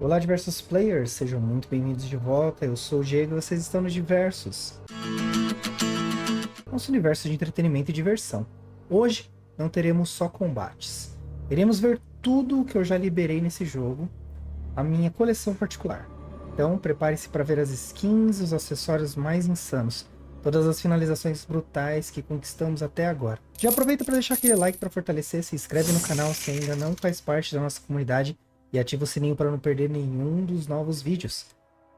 Olá, diversos players, sejam muito bem-vindos de volta. Eu sou o Diego e vocês estão no Diversos, nosso universo de entretenimento e diversão. Hoje não teremos só combates, iremos ver tudo o que eu já liberei nesse jogo, a minha coleção particular. Então prepare-se para ver as skins, os acessórios mais insanos, todas as finalizações brutais que conquistamos até agora. Já aproveita para deixar aquele like para fortalecer, se inscreve no canal se ainda não faz parte da nossa comunidade e ativa o sininho para não perder nenhum dos novos vídeos.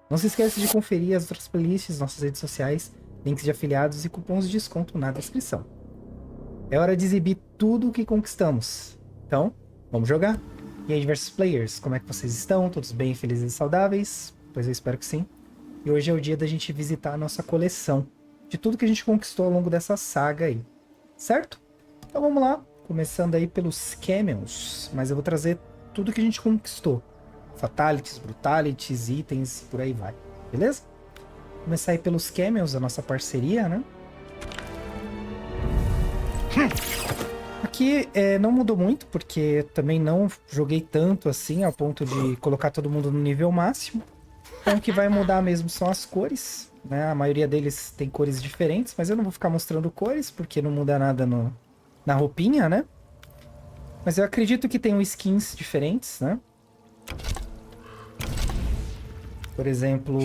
Não se esqueça de conferir as outras playlists, nossas redes sociais, links de afiliados e cupons de desconto na descrição. É hora de exibir tudo o que conquistamos. Então, vamos jogar? E aí, diversos players, como é que vocês estão? Todos bem, felizes e saudáveis? Pois eu espero que sim. E hoje é o dia da gente visitar a nossa coleção, de tudo que a gente conquistou ao longo dessa saga aí, certo? Então vamos lá, começando aí pelos Camels, mas eu vou trazer tudo que a gente conquistou. Fatalities, Brutalities, itens, por aí vai, beleza? Começar aí pelos Camels, a nossa parceria, né? Aqui não mudou muito, porque também não joguei tanto assim, ao ponto de colocar todo mundo no nível máximo. Então o que vai mudar mesmo são as cores, né? A maioria deles tem cores diferentes, mas eu não vou ficar mostrando cores, porque não muda nada na roupinha, né? Mas eu acredito que tenham skins diferentes, né? Por exemplo,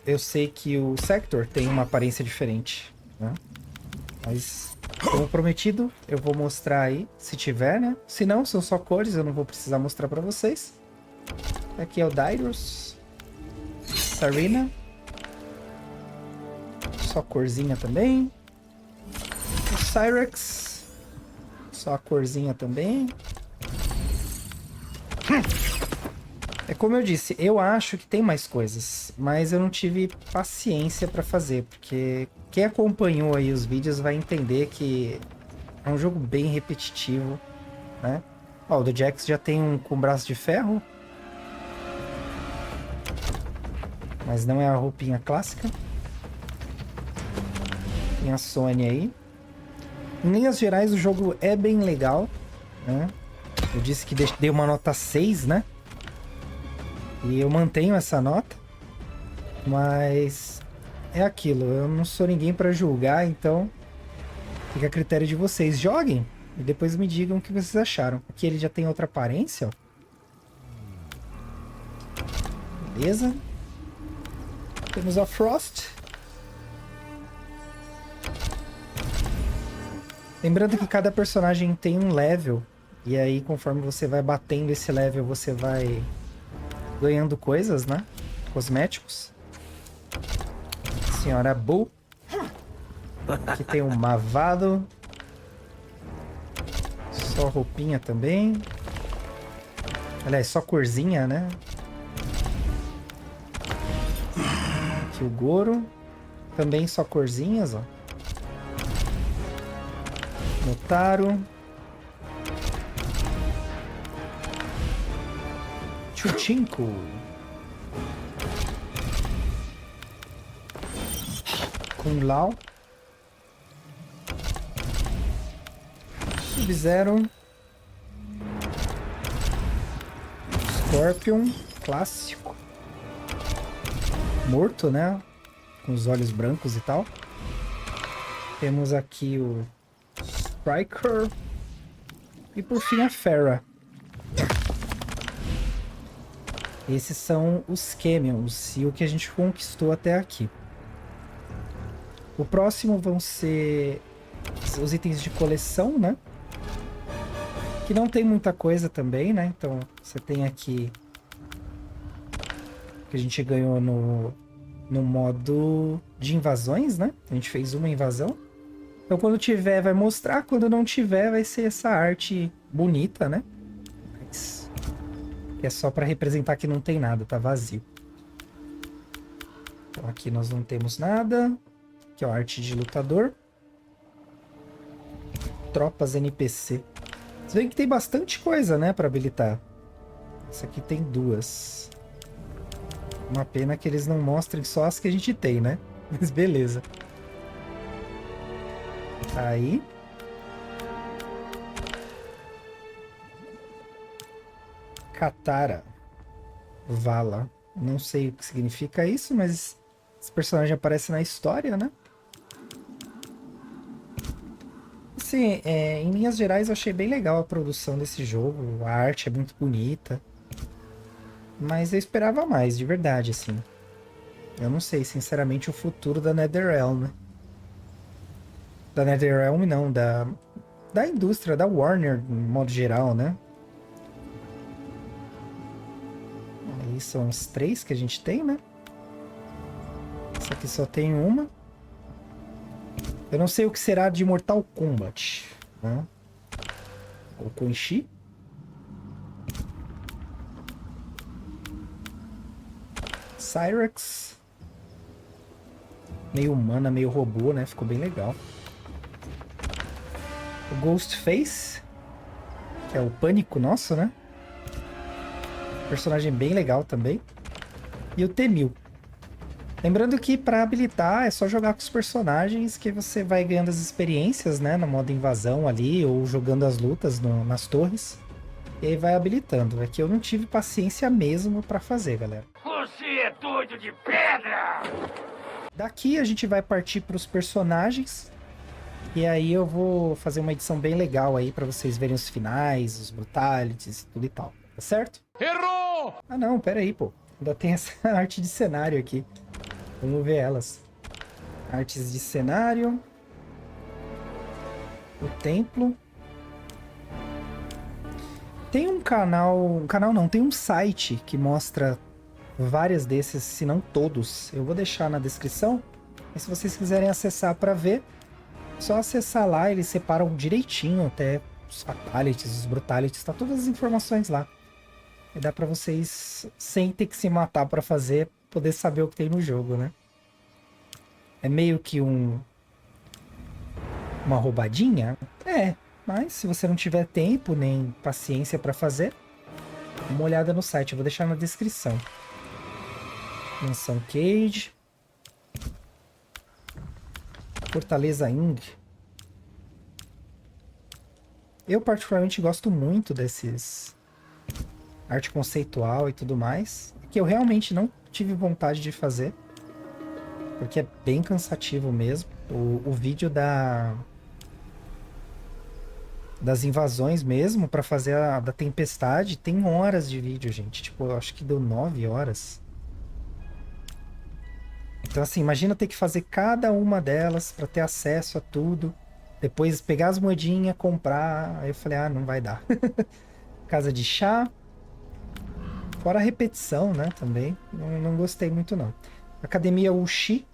eu sei que o Sector tem uma aparência diferente, né? Mas, como prometido, eu vou mostrar aí, se tiver, né? Se não, são só cores, eu não vou precisar mostrar pra vocês. Aqui é o Dairos. Sarina. Só corzinha também. O Cyrex. Só a corzinha também. É como eu disse, eu acho que tem mais coisas, mas eu não tive paciência pra fazer, porque quem acompanhou aí os vídeos vai entender que é um jogo bem repetitivo, né? Ó, o do Jax já tem um com braço de ferro, mas não é a roupinha clássica. Tem a Sony aí. Em linhas gerais, o jogo é bem legal, né? Eu disse que dei uma nota 6, né? E eu mantenho essa nota, mas é aquilo, eu não sou ninguém para julgar, então fica a critério de vocês. Joguem e depois me digam o que vocês acharam. Aqui ele já tem outra aparência, ó. Beleza. Temos a Frost. Lembrando que cada personagem tem um level, e aí conforme você vai batendo esse level, você vai ganhando coisas, né? Cosméticos. Senhora Bull. Aqui tem um Mavado. Só roupinha também. Aliás, só corzinha, né? Aqui o Goro. Também só corzinhas, ó. Notaro. Chuchinko. Kung Lao. Sub-Zero. Scorpion. Clássico. Morto, né? Com os olhos brancos e tal. Temos aqui o Striker. E por fim a Pharah. Esses são os Camels e o que a gente conquistou até aqui. O próximo vão ser os itens de coleção, né? Que não tem muita coisa também, né? Então você tem aqui que a gente ganhou no modo de invasões, né? A gente fez uma invasão. Então quando tiver vai mostrar, quando não tiver vai ser essa arte bonita, né? Mas é só para representar que não tem nada, tá vazio. Então aqui nós não temos nada. Aqui é a arte de lutador. Tropas NPC. Vocês veem que tem bastante coisa, né, para habilitar. Essa aqui tem duas. Uma pena que eles não mostrem só as que a gente tem, né? Mas beleza. Aí. Katara. Vala. Não sei o que significa isso, mas esse personagem aparece na história, né? Assim, em linhas gerais eu achei bem legal a produção desse jogo. A arte é muito bonita. Mas eu esperava mais, de verdade, assim. Eu não sei, sinceramente, o futuro da NetherRealm, né? Da NetherRealm não, da indústria, da Warner, de modo geral, né? Aí são os 3 que a gente tem, né? Essa aqui só tem uma. Eu não sei o que será de Mortal Kombat, né? O Quan Chi. Cyrax. Meio humana, meio robô, né? Ficou bem legal. O Ghostface, que é o pânico nosso, né? Personagem bem legal também. E o T-1000. Lembrando que para habilitar é só jogar com os personagens que você vai ganhando as experiências, né? No modo invasão ali, ou jogando as lutas nas torres. E aí vai habilitando. É que eu não tive paciência mesmo para fazer, galera. Você é doido de pedra! Daqui a gente vai partir para os personagens. E aí eu vou fazer uma edição bem legal aí para vocês verem os finais, os brutalities e tudo e tal. Tá certo? Errou! Ah não, pera aí, pô. Ainda tem essa arte de cenário aqui. Vamos ver elas. Artes de cenário. O templo. Tem um canal... Um canal não, tem um site que mostra várias desses, se não todos. Eu vou deixar na descrição. E se vocês quiserem acessar para ver, só acessar lá, eles separam direitinho até os fatalities, os brutalities, tá todas as informações lá. E dá para vocês, sem ter que se matar para fazer, poder saber o que tem no jogo, né? É meio que uma roubadinha? É, mas se você não tiver tempo nem paciência para fazer, dá uma olhada no site, eu vou deixar na descrição. Mansão Cage. Fortaleza Ing. Eu particularmente gosto muito desses arte conceitual e tudo mais, que eu realmente não tive vontade de fazer, porque é bem cansativo mesmo. O vídeo das invasões mesmo, para fazer a da tempestade, tem horas de vídeo, gente. Tipo, eu acho que deu 9 horas. Então, assim, imagina ter que fazer cada uma delas para ter acesso a tudo. Depois pegar as moedinhas, comprar. Aí eu falei, ah, não vai dar. Casa de chá. Fora a repetição, né, também. Não gostei muito, não. Academia Uchi.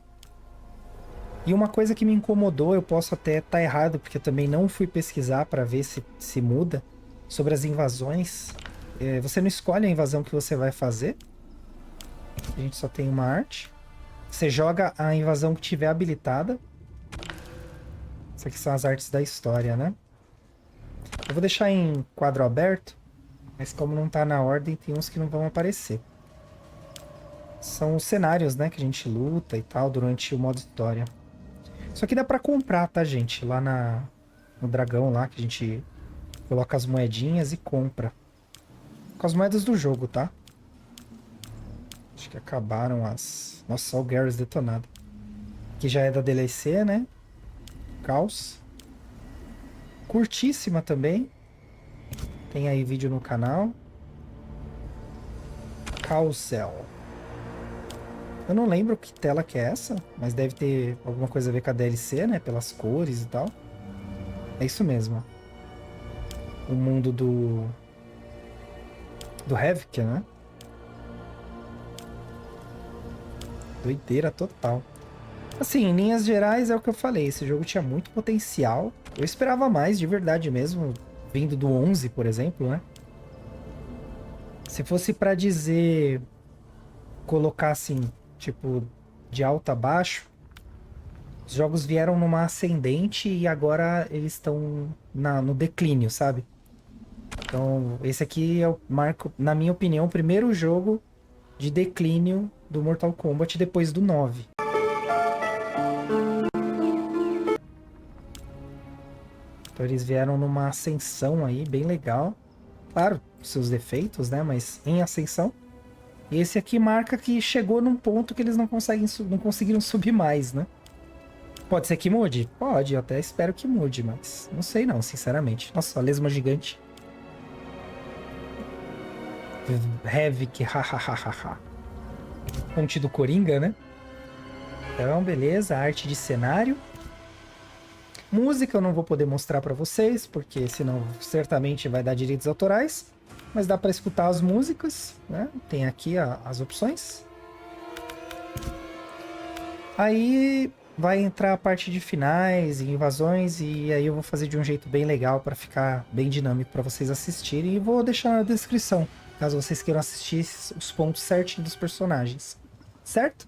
E uma coisa que me incomodou, eu posso até estar errado, porque eu também não fui pesquisar para ver se muda, sobre as invasões. Você não escolhe a invasão que você vai fazer. A gente só tem uma arte. Você joga a invasão que tiver habilitada. Essas aqui são as artes da história, né? Eu vou deixar em quadro aberto, mas como não tá na ordem, tem uns que não vão aparecer. São os cenários, né, que a gente luta e tal durante o modo história. Isso aqui dá pra comprar, tá, gente? Lá no dragão lá, que a gente coloca as moedinhas e compra. Com as moedas do jogo, tá? Acho que acabaram as... Nossa, só o Garrus detonado. Que já é da DLC, né? Caos. Curtíssima também. Tem aí vídeo no canal. Causel. Eu não lembro que tela que é essa, mas deve ter alguma coisa a ver com a DLC, né? Pelas cores e tal. É isso mesmo. O mundo do Havoc, né? Doideira total. Assim, em linhas gerais é o que eu falei. Esse jogo tinha muito potencial. Eu esperava mais, de verdade mesmo. Vindo do 11, por exemplo, né? Se fosse pra dizer... Colocar assim, tipo, de alto a baixo... Os jogos vieram numa ascendente e agora eles estão no declínio, sabe? Então, esse aqui é o marco, na minha opinião, o primeiro jogo de declínio do Mortal Kombat depois do 9. Então eles vieram numa ascensão aí, bem legal. Claro, seus defeitos, né? Mas em ascensão. E esse aqui marca que chegou num ponto que eles não conseguiram subir mais, né? Pode ser que mude? Pode, eu até espero que mude, mas não sei não, sinceramente. Nossa, a lesma gigante. Havoc, hahaha. Fonte do Coringa, né? Então, beleza, arte de cenário. Música eu não vou poder mostrar pra vocês, porque senão certamente vai dar direitos autorais. Mas dá pra escutar as músicas, né? Tem aqui as opções. Aí vai entrar a parte de finais e invasões, e aí eu vou fazer de um jeito bem legal pra ficar bem dinâmico pra vocês assistirem. E vou deixar na descrição, caso vocês queiram assistir os pontos certinhos dos personagens. Certo?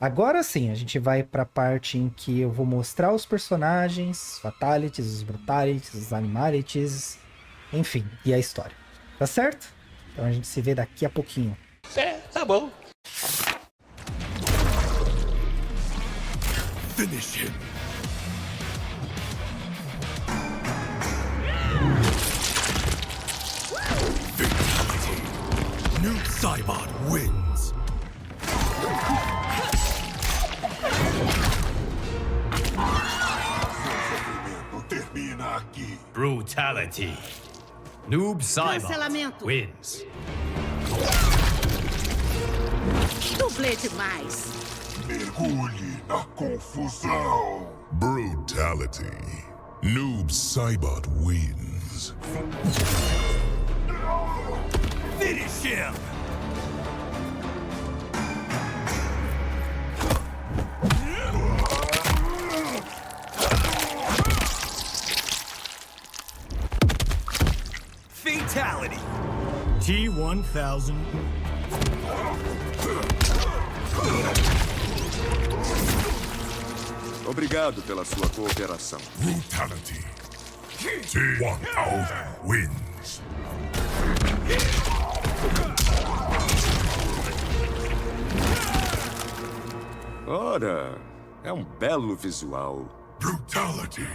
Agora sim, a gente vai pra parte em que eu vou mostrar os personagens, fatalities, os brutalities, os animalities, enfim, e a história. Tá certo? Então a gente se vê daqui a pouquinho. Tá bom. Finish him. Fatality. Noob Saibot wins. Termina aqui. Brutality. Noob Saibot Cancelamento. wins. Dublê demais. Mergulhe na confusão. Brutality. Noob Saibot wins. Finish him! Fatality. T-1000. Obrigado pela sua cooperação. Brutality. T-1000 wins. Ora, é um belo visual. Brutality.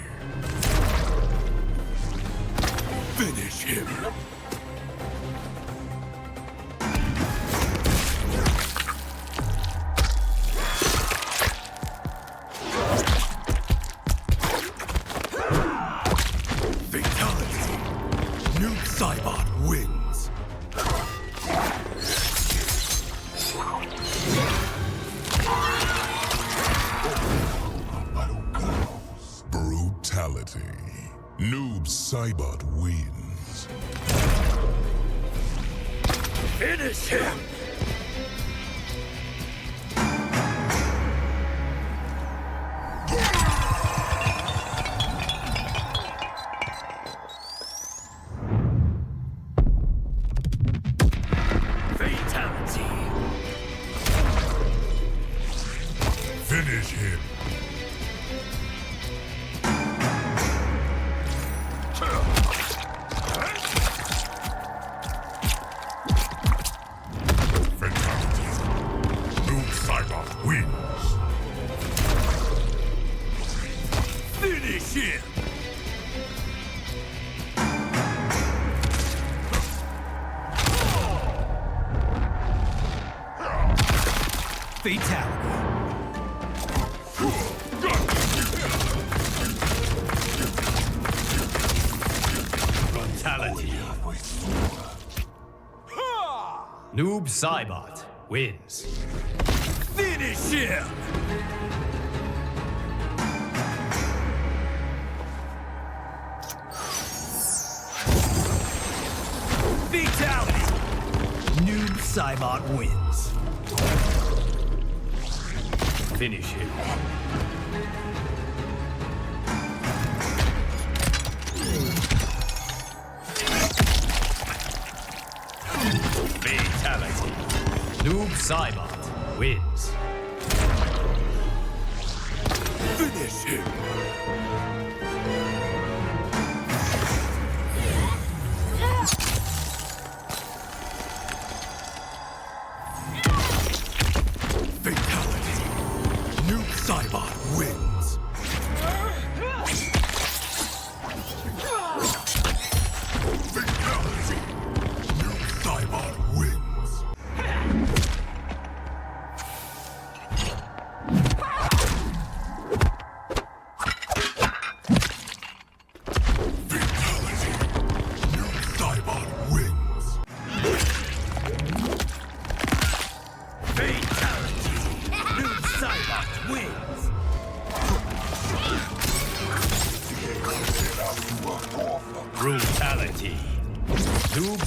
Finish him. Fatality. Noob Saibot wins. Brutality. Noob Saibot wins. Finish him! Fatality. Finish him. Fatality. Noob Saibot wins. Finish him. Fatality. Brutality. Noob Saibot wins. Finish him! Fatality! Noob Saibot wins. Finish him. Fatality. Noob Saibot wins. Finish him! Fatality! Noob Saibot wins! Fatality! Noob Saibot wins!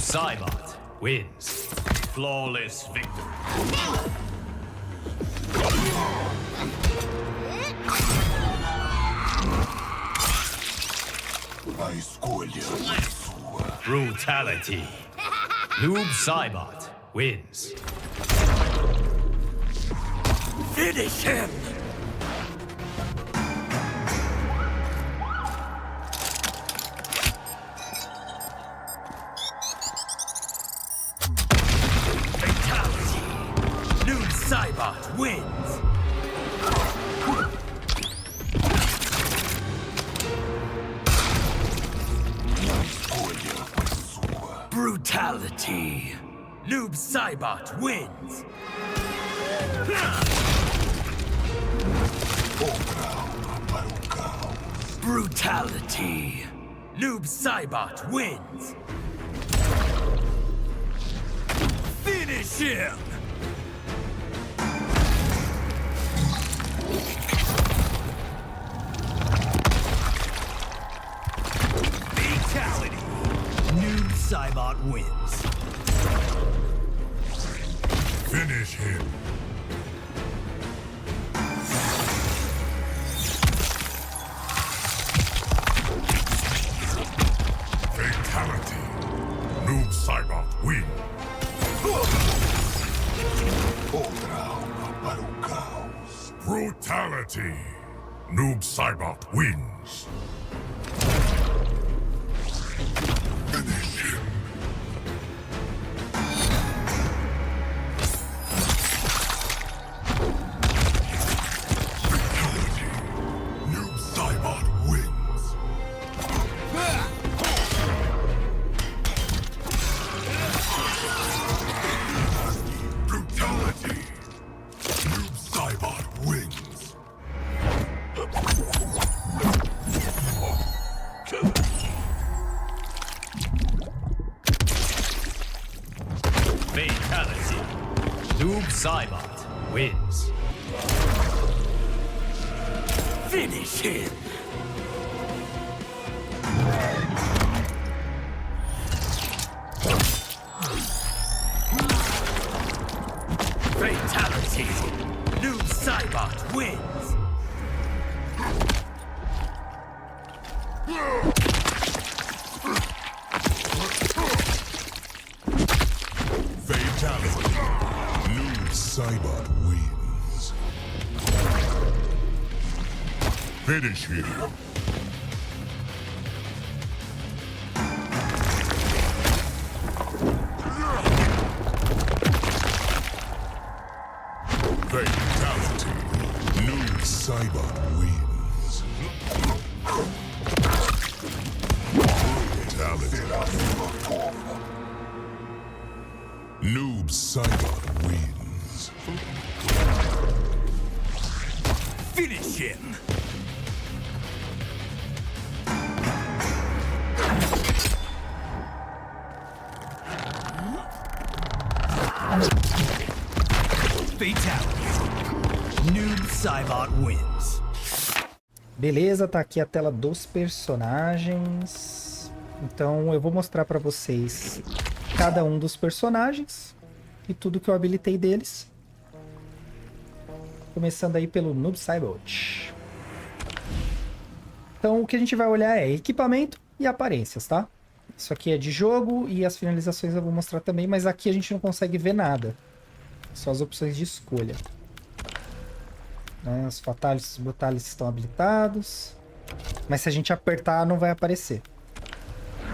Saibot wins. Flawless victory. A escolha é sua. Brutality. Noob Saibot wins. Finish him! Fatality. Noob Saibot wins. Brutality. Noob Saibot wins. Brutality. Noob Saibot wins. Finish him. Fatality. Noob Saibot wins. Finish him. Fatality. Noob Saibot win. Outra alma para o caos. Brutality. Noob Saibot wins. Finish him. Fatality. Noob Saibot wins. Brutality. Noob Saibot wins. Fatality. Noob Saibot wins. Finish him. Fatality. Noob Saibot wins. Fatality. Noob Saibot wins. Finish him. Fatality. Noob Saibot wins. Fatality. Noob Saibot wins. Finish him. Fatality. Noob Saibot wins. Beleza, tá aqui a tela dos personagens. Então eu vou mostrar pra vocês cada um dos personagens e tudo que eu habilitei deles. Começando aí pelo Noob Saibot. Então o que a gente vai olhar é equipamento e aparências, tá? Isso aqui é de jogo e as finalizações eu vou mostrar também, mas aqui a gente não consegue ver nada. Só as opções de escolha. Os fatalities e os brutalities estão habilitados. Mas se a gente apertar, não vai aparecer.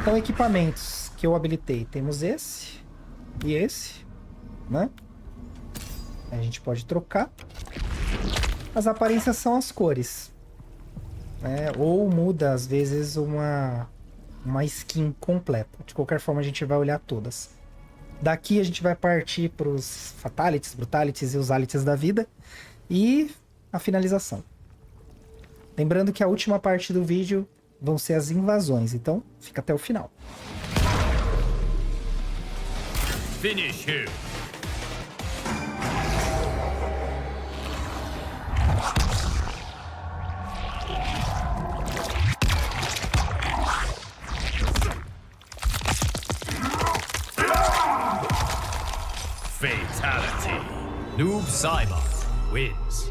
Então, equipamentos que eu habilitei. Temos esse e esse, né? A gente pode trocar. As aparências são as cores. Né? Ou muda, às vezes, uma skin completa. De qualquer forma, a gente vai olhar todas. Daqui a gente vai partir para os fatalities, brutalities e os alities da vida. E a finalização. Lembrando que a última parte do vídeo vão ser as invasões. Então, fica até o final. Finish him. Fatality. Noob Saibot wins.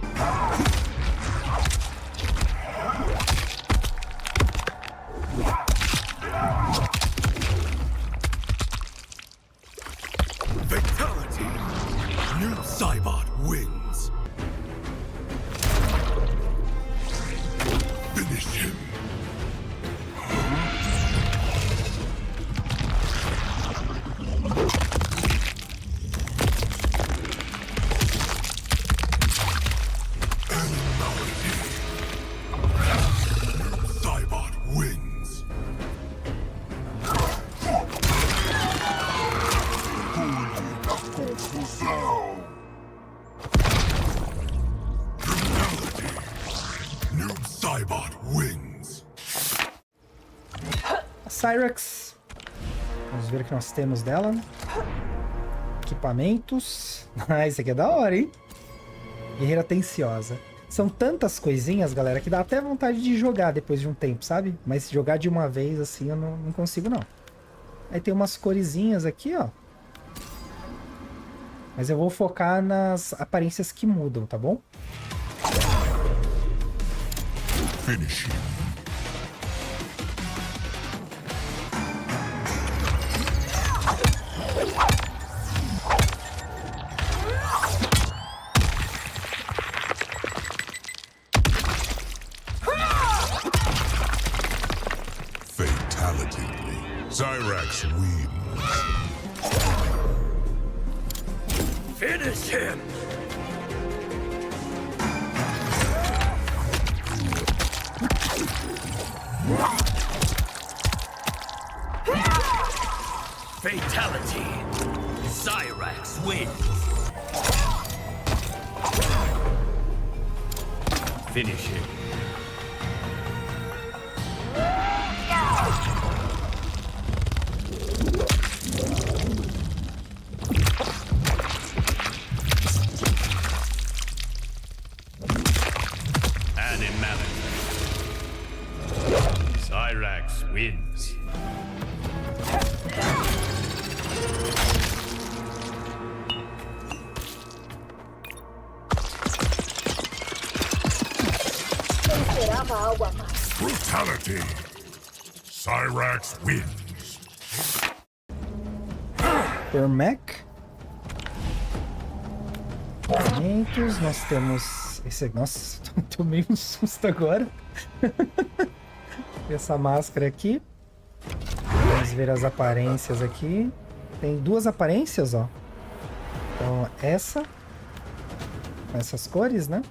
Fatality. Noob Saibot wins. Finish him. Saibot wins. Noob Saibot wins. A Cyrax. Vamos ver o que nós temos dela. Equipamentos. Ah, isso aqui é da hora, hein? Guerreira Atenciosa. São tantas coisinhas, galera, que dá até vontade de jogar depois de um tempo, sabe? Mas jogar de uma vez assim eu não consigo, não. Aí tem umas coresinhas aqui, ó. Mas eu vou focar nas aparências que mudam, tá bom? Finish him. Fatality. Cyrax wins. Finish him. Fatality. Cyrax wins. Finish him. Animality. Cyrax wins. Brutality. Cyrax wins. Ermac. Equipamentos. Nós temos esse. Nossa, tomei um susto agora. Essa máscara aqui. Vamos ver as aparências aqui. Tem duas aparências, ó. Então, essa. Com essas cores, né?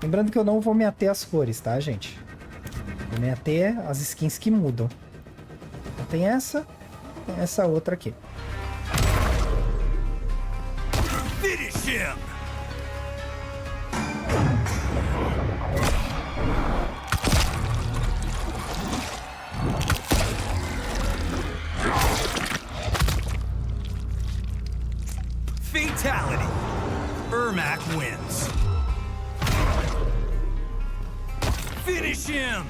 Lembrando que eu não vou me ater às cores, tá, gente? Vou me ater às skins que mudam. Então, tem essa outra aqui. Finish him. Fatality. Ermac wins. Finish him!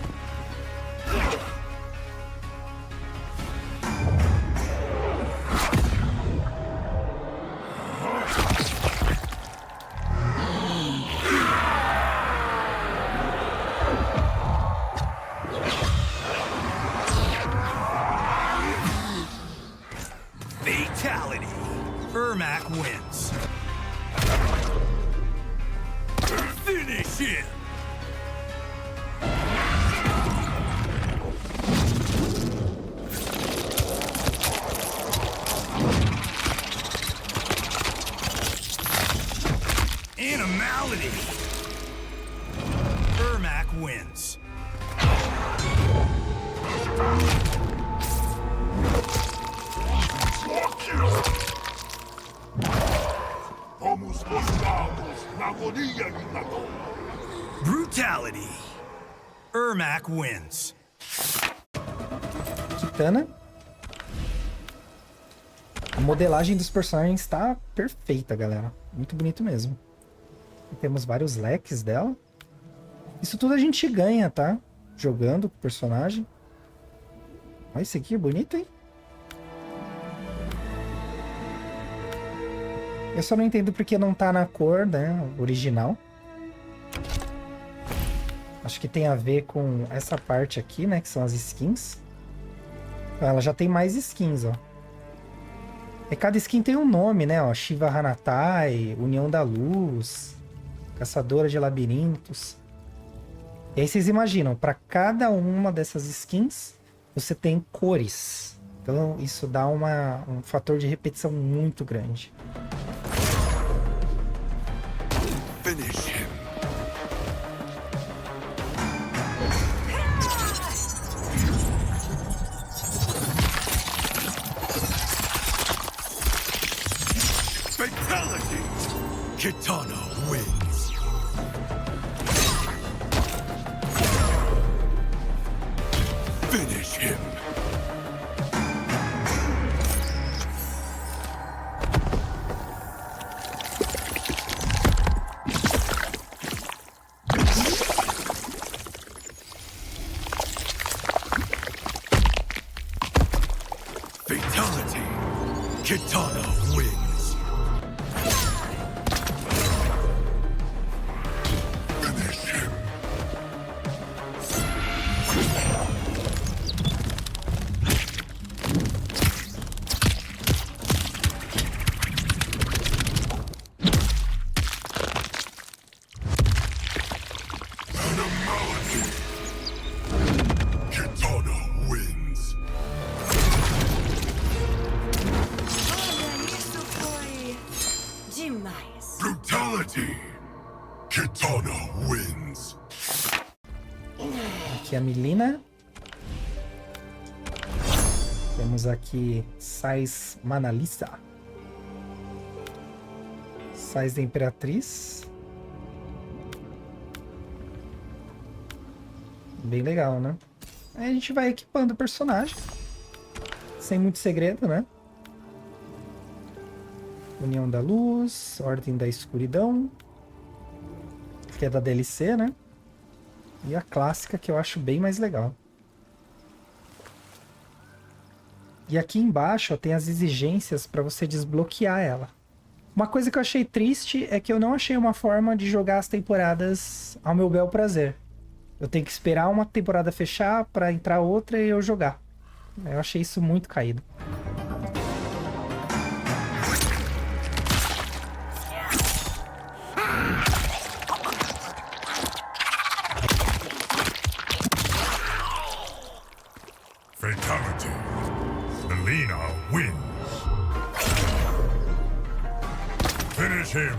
Fatality. Ermac wins. Finish him! Animality. Ermac wins. Fomos postados na agonia de uma dor. Brutality. Ermac wins. Kitana. A modelagem dos personagens está perfeita, galera. Muito bonito mesmo. E temos vários leques dela. Isso tudo a gente ganha, tá? Jogando com o personagem. Olha esse aqui, bonito, hein? Eu só não entendo porque não tá na cor, né, original. Acho que tem a ver com essa parte aqui, né, que são as skins. Ela já tem mais skins, ó. E cada skin tem um nome, né, ó. Shiva Hanatai, União da Luz, Caçadora de Labirintos. E aí vocês imaginam, para cada uma dessas skins, você tem cores. Então isso dá um fator de repetição muito grande. Finish him. Fatality! Kitana wins. Finish him. Fatality! Kitana wins. Finish him. Animality. Kitana wins. Olha, isso foi demais. Brutality. Kitana wins. Aqui a Mileena. Temos aqui Sais Manalisa. Sais da Imperatriz. Bem legal, né? Aí a gente vai equipando o personagem. Sem muito segredo, né? União da Luz, Ordem da Escuridão. Que é da DLC, né? E a clássica, que eu acho bem mais legal. E aqui embaixo ó, tem as exigências para você desbloquear ela. Uma coisa que eu achei triste é que eu não achei uma forma de jogar as temporadas ao meu bel prazer. Eu tenho que esperar uma temporada fechar para entrar outra e eu jogar. Eu achei isso muito caído. Fatality. Mileena wins. Finish him.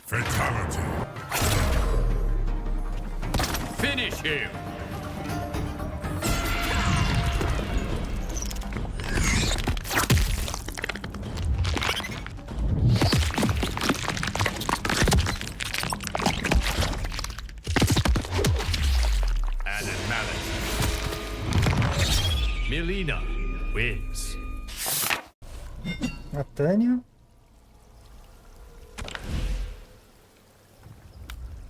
Fatality. Finish him! Animality. Mileena wins. A Tânia.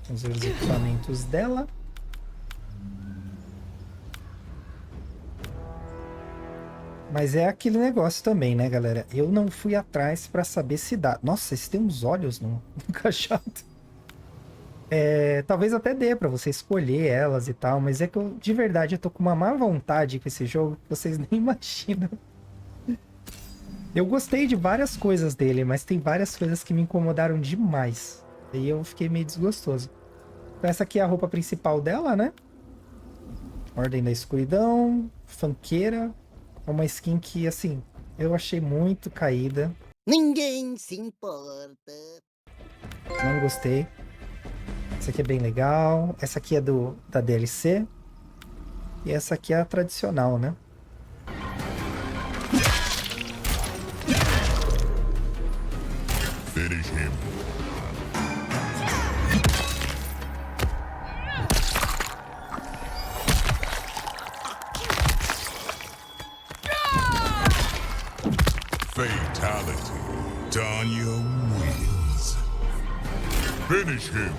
Vamos ver os equipamentos dela. Mas é aquele negócio também, né, galera? Eu não fui atrás pra saber se dá. Nossa, eles têm uns olhos no cajado. Talvez até dê pra você escolher elas e tal, mas é que eu, de verdade, eu tô com uma má vontade com esse jogo que vocês nem imaginam. Eu gostei de várias coisas dele, mas tem várias coisas que me incomodaram demais. Aí eu fiquei meio desgostoso. Então essa aqui é a roupa principal dela, né? Ordem da Escuridão, Funkeira. É uma skin que, assim, eu achei muito caída. Ninguém se importa. Não gostei. Essa aqui é bem legal. Essa aqui é da DLC. E essa aqui é a tradicional, né? Finish him. Fatality. Tanya wins. Finish him.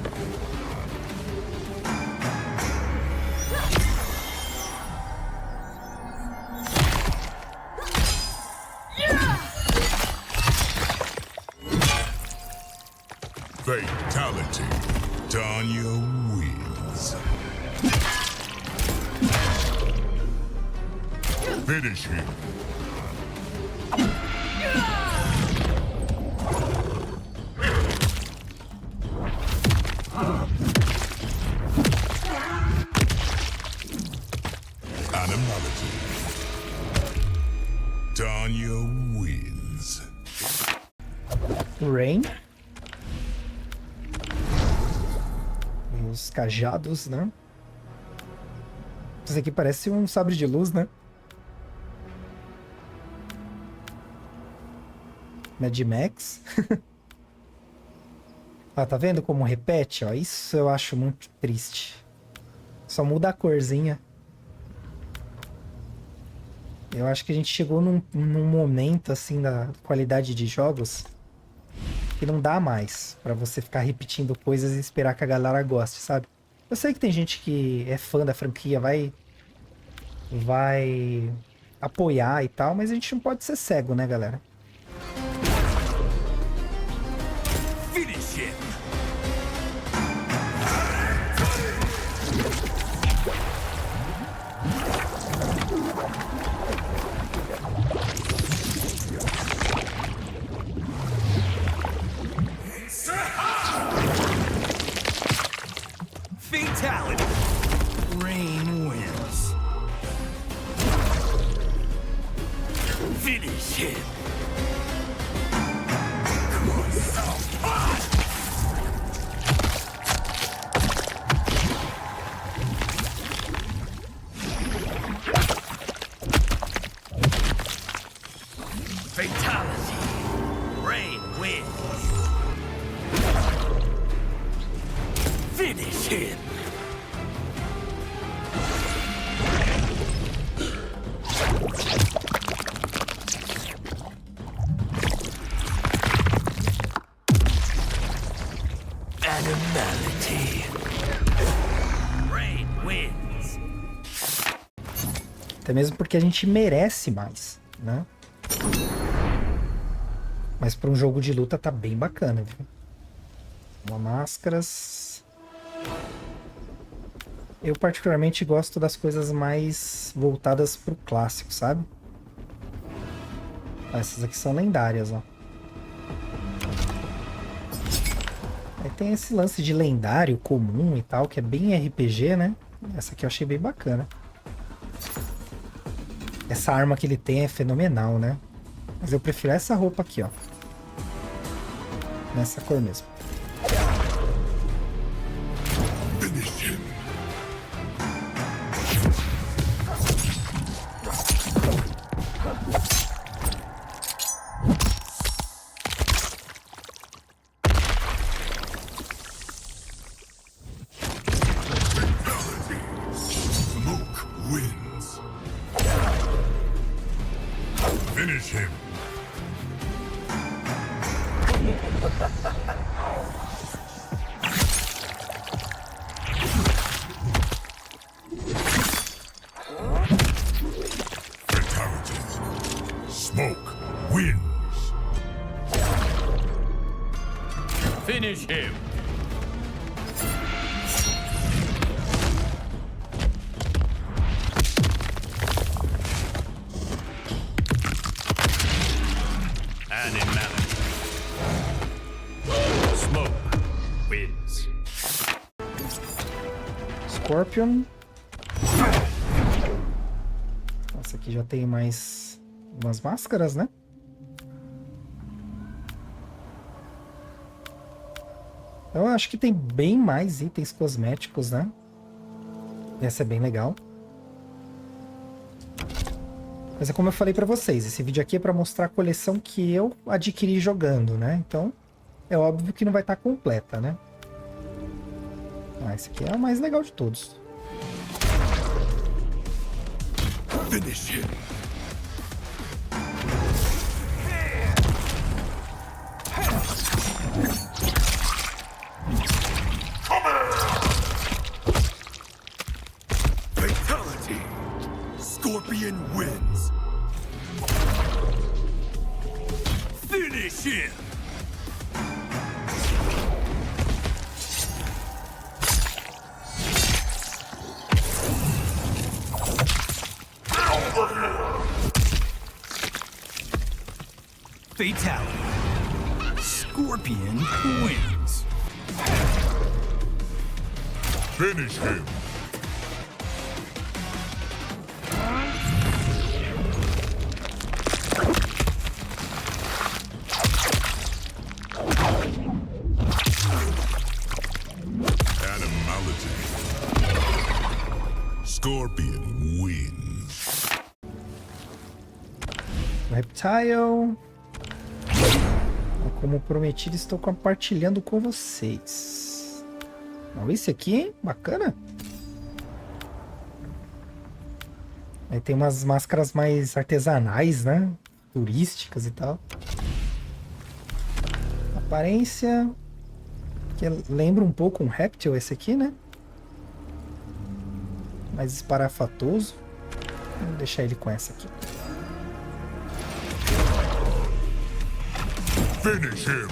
Fatality. Tanya wins. Finish him. Animality. Tanya wins. Rain. E os cajados, né? Isso aqui parece um sabre de luz, né? Mad Max. Ó, tá vendo como repete? Ó, isso eu acho muito triste. Só muda a corzinha. Eu acho que a gente chegou num momento, assim, da qualidade de jogos que não dá mais pra você ficar repetindo coisas e esperar que a galera goste, sabe? Eu sei que tem gente que é fã da franquia, vai apoiar e tal, mas a gente não pode ser cego, né, galera? Finish him. Fatality. Rain wins. Finish him. Fatality. Rain wins. Finish him. Animality. Rain wins. Até mesmo porque a gente merece mais, né? Mas para um jogo de luta tá bem bacana, viu? Uma máscaras. Eu particularmente gosto das coisas mais voltadas pro clássico, sabe? Essas aqui são lendárias, ó. Aí tem esse lance de lendário comum e tal, que é bem RPG, né? Essa aqui eu achei bem bacana. Essa arma que ele tem é fenomenal, né? Mas eu prefiro essa roupa aqui, ó. Nessa cor mesmo. Finish him. Smoke wins. Finish him. Fatality. Smoke wins. Finish him. Animality. Smoke wins. Scorpion. Essa aqui já tem mais umas máscaras, né? Eu acho que tem bem mais itens cosméticos, né? Essa é bem legal. Mas é como eu falei pra vocês, esse vídeo aqui é pra mostrar a coleção que eu adquiri jogando, né? Então, é óbvio que não vai estar completa, né? Ah, esse aqui é o mais legal de todos. Finish him. Scorpion wins. Finish him. Fatality. Scorpion wins. Finish him. Animality. Scorpion wins. Reptile. Como prometido, estou compartilhando com vocês. Olha esse aqui, hein? Bacana. Aí tem umas máscaras mais artesanais, né? Turísticas e tal. Aparência que lembra um pouco um réptil esse aqui, né? Mais esparafatoso. Vou deixar ele com essa aqui. Finish him.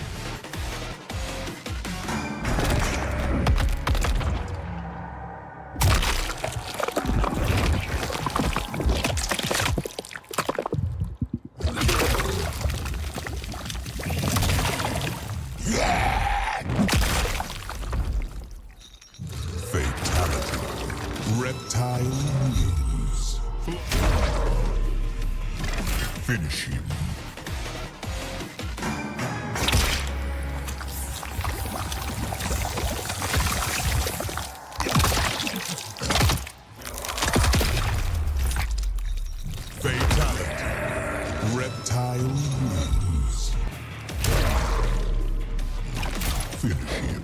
Fatality. Reptile wins. Finish him. Reptile wins. Finish him.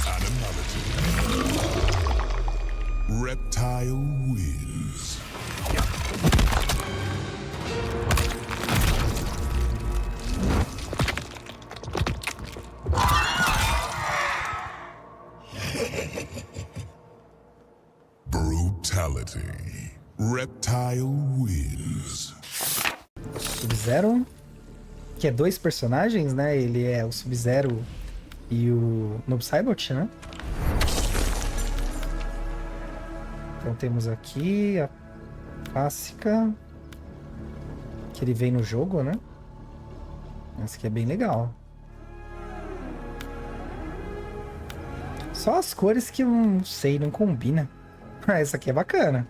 Animality. Reptile wins. Brutality. Reptile wins. Sub-Zero, que é dois personagens, né? Ele é o Sub-Zero e o Noob Saibot, né? Então temos aqui a clássica, que ele vem no jogo, né? Essa aqui é bem legal. Só as cores que eu não sei, não combina. Essa aqui é bacana.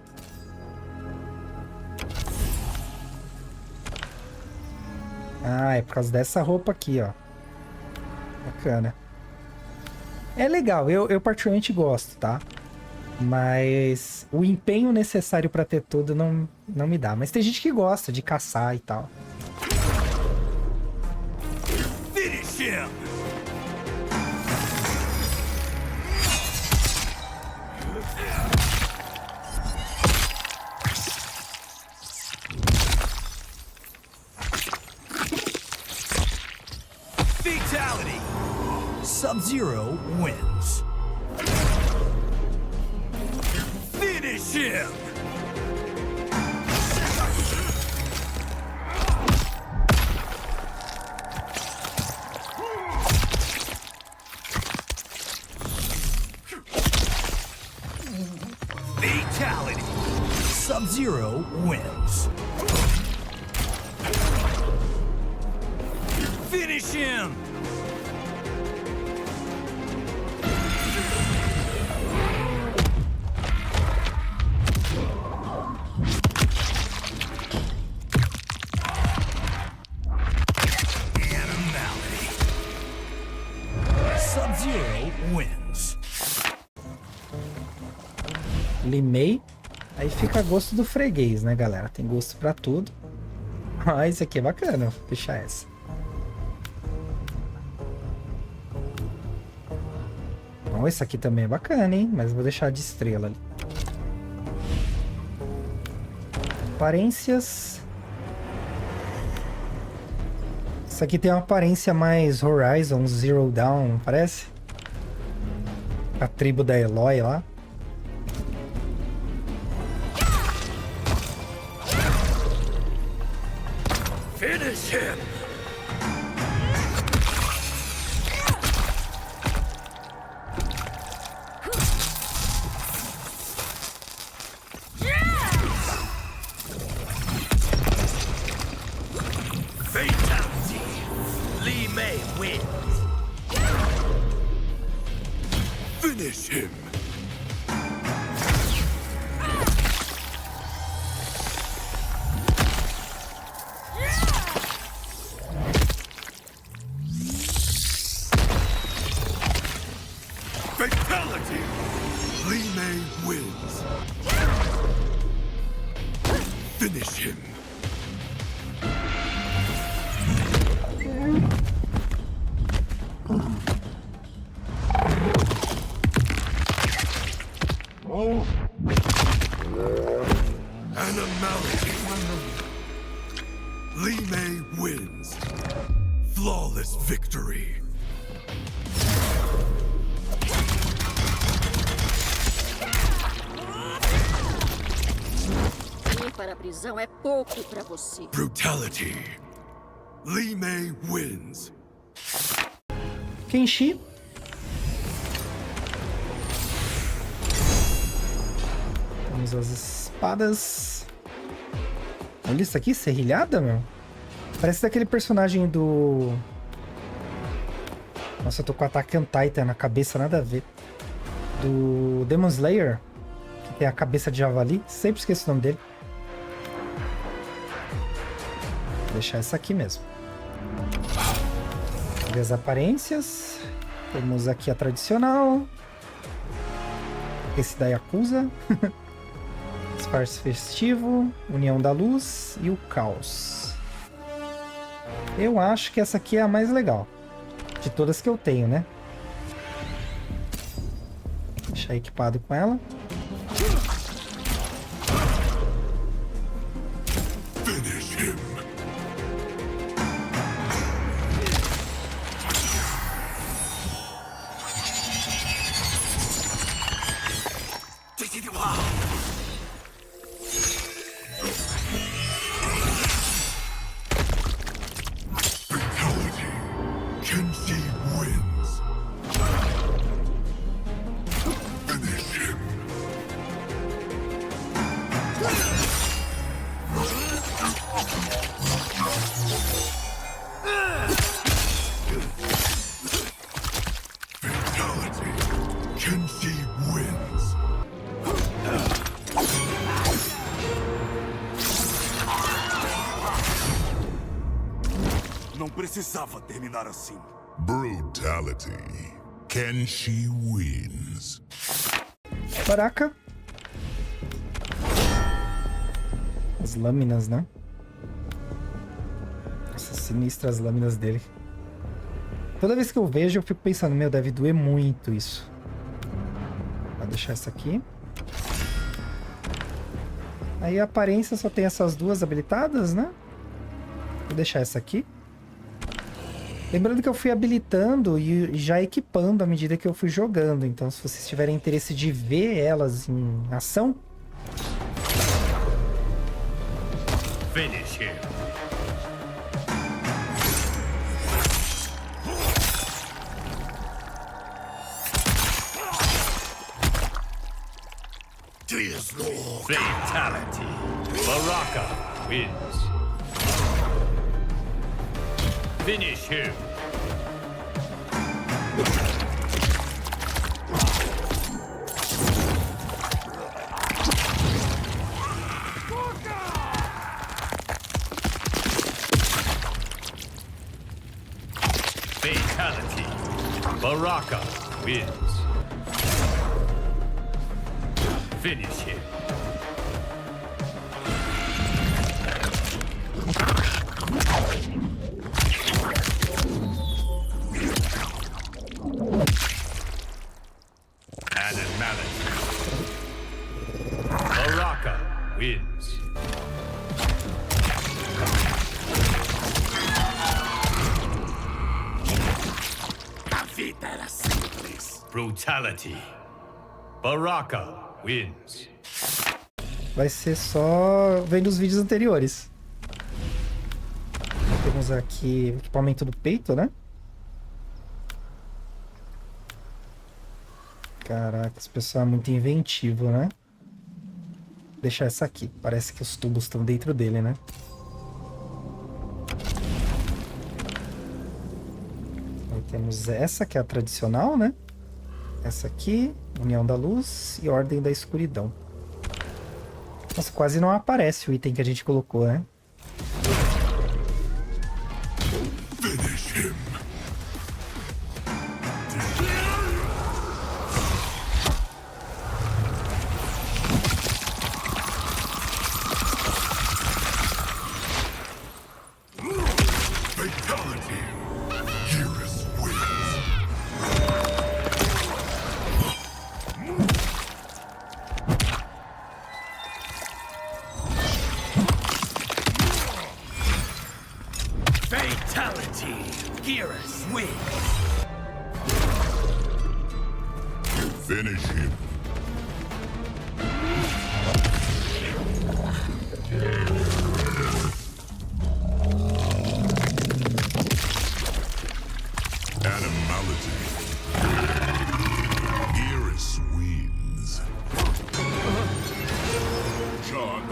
Ah, é por causa dessa roupa aqui, ó. Bacana. É legal, eu particularmente gosto, tá? Mas o empenho necessário pra ter tudo não me dá. Mas tem gente que gosta de caçar e tal. Finish him. Fatality. Sub-Zero wins. Finish him. Fatality. Sub-Zero wins. Finish him. Animality. Sub-Zero wins. Limei. Aí fica a gosto do freguês, né, galera? Tem gosto pra tudo. Ah, esse aqui é bacana. Vou deixar essa. Bom, esse aqui também é bacana, hein? Mas eu vou deixar de estrela ali. Aparências. Isso aqui tem uma aparência mais Horizon Zero Dawn, não parece? A tribo da Eloy lá. Finish him! Fatality! Li Mei wins! Finish him! Fatality! Li Mei wins. Finish him. Animality. Li Mei wins. Flawless victory. Ir para a prisão é pouco para você. Brutality. Li Mei wins. Kenshi. Temos as espadas. Olha isso aqui, serrilhada, meu. Parece daquele personagem do... Nossa, eu tô com Attack on Titan na cabeça, nada a ver. Do Demon Slayer, que tem a cabeça de javali. Sempre esqueço o nome dele. Vou deixar essa aqui mesmo. Ver as aparências. Temos aqui a tradicional. Esse da Yakuza. Disfarce festivo. União da luz. E o caos. Eu acho que essa aqui é a mais legal. De todas que eu tenho, né? Vou deixar equipado com ela. Finish him. Fatality. Kenshi wins. Finish him. Fatality. Kenshi wins. Não precisava terminar assim. Brutality. Kenshi wins. Baraka. As lâminas, né? Nossa, sinistras as lâminas dele. Toda vez que eu vejo, eu fico pensando, meu, deve doer muito isso. Vou deixar essa aqui. Aí a aparência só tem essas duas habilitadas, né? Vou deixar essa aqui. Lembrando que eu fui habilitando e já equipando à medida que eu fui jogando. Então, se vocês tiverem interesse de ver elas em ação... Finish him! Fatality! Baraka wins! Finish him! Fatality! Baraka wins! Finish him! Animality! Baraka wins! Brutality. Baraka wins. Vai ser só vendo os vídeos anteriores. Temos aqui o equipamento do peito, né? Caraca, esse pessoal é muito inventivo, né? Vou deixar essa aqui. Parece que os tubos estão dentro dele, né? Aí temos essa, que é a tradicional, né? Essa aqui, União da Luz e Ordem da Escuridão. Nossa, quase não aparece o item que a gente colocou, né? Finish him. Fatality. Geras wins. Fatality. Geras wins. Finish him. Animality. Geras wins. John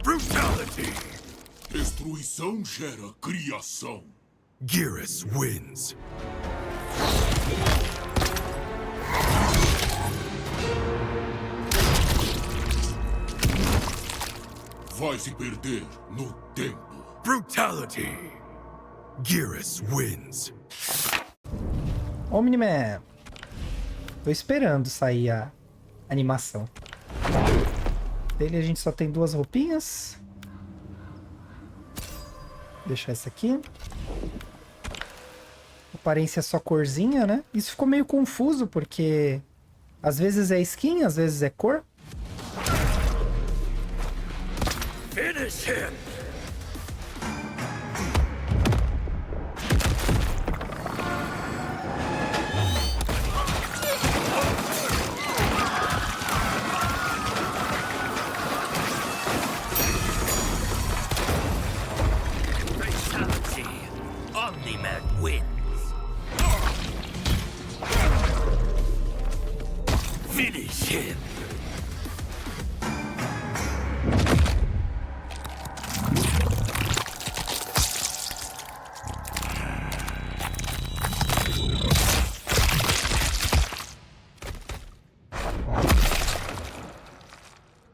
Brutality. Destruição gera criação. Geras wins. Vai se perder no tempo. Brutality. Geras wins. Omni-Man. Tô esperando sair a animação. Dele a gente só tem duas roupinhas. Vou deixar essa aqui. Aparência só corzinha, né? Isso ficou meio confuso, porque às vezes é skin, às vezes é cor. Finish him. Fatality. Omni-Man wins. Finish him.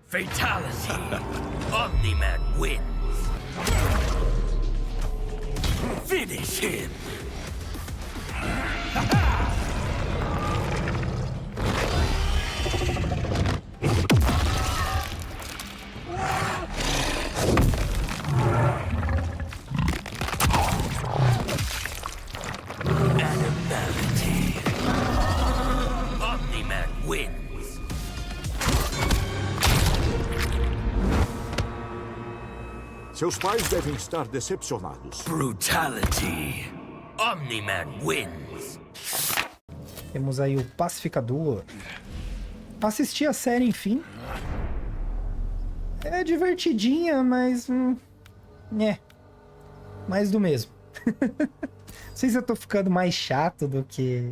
Fatality. Omni-Man wins. Finish him. Animality. Omni-Man wins. Seus pais devem estar decepcionados. Brutality. Omni-Man wins. Temos aí o Pacificador. Assisti a série, enfim. É divertidinha, mas... mais do mesmo. Não sei se eu tô ficando mais chato do que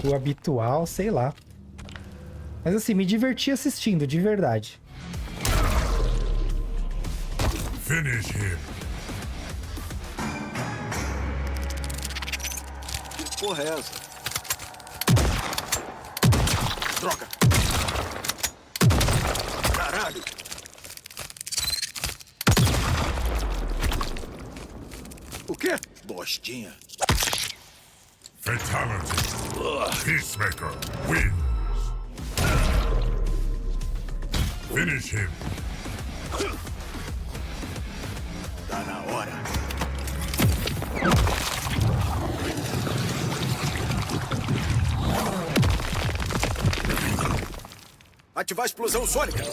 o habitual, sei lá. Mas assim, me diverti assistindo, de verdade. Finish him. Que porra é essa? Droga! Caralho! O quê? Bostinha. Fatality. Peacemaker wins. Finish him. Tá na hora. Ativar a explosão sônica.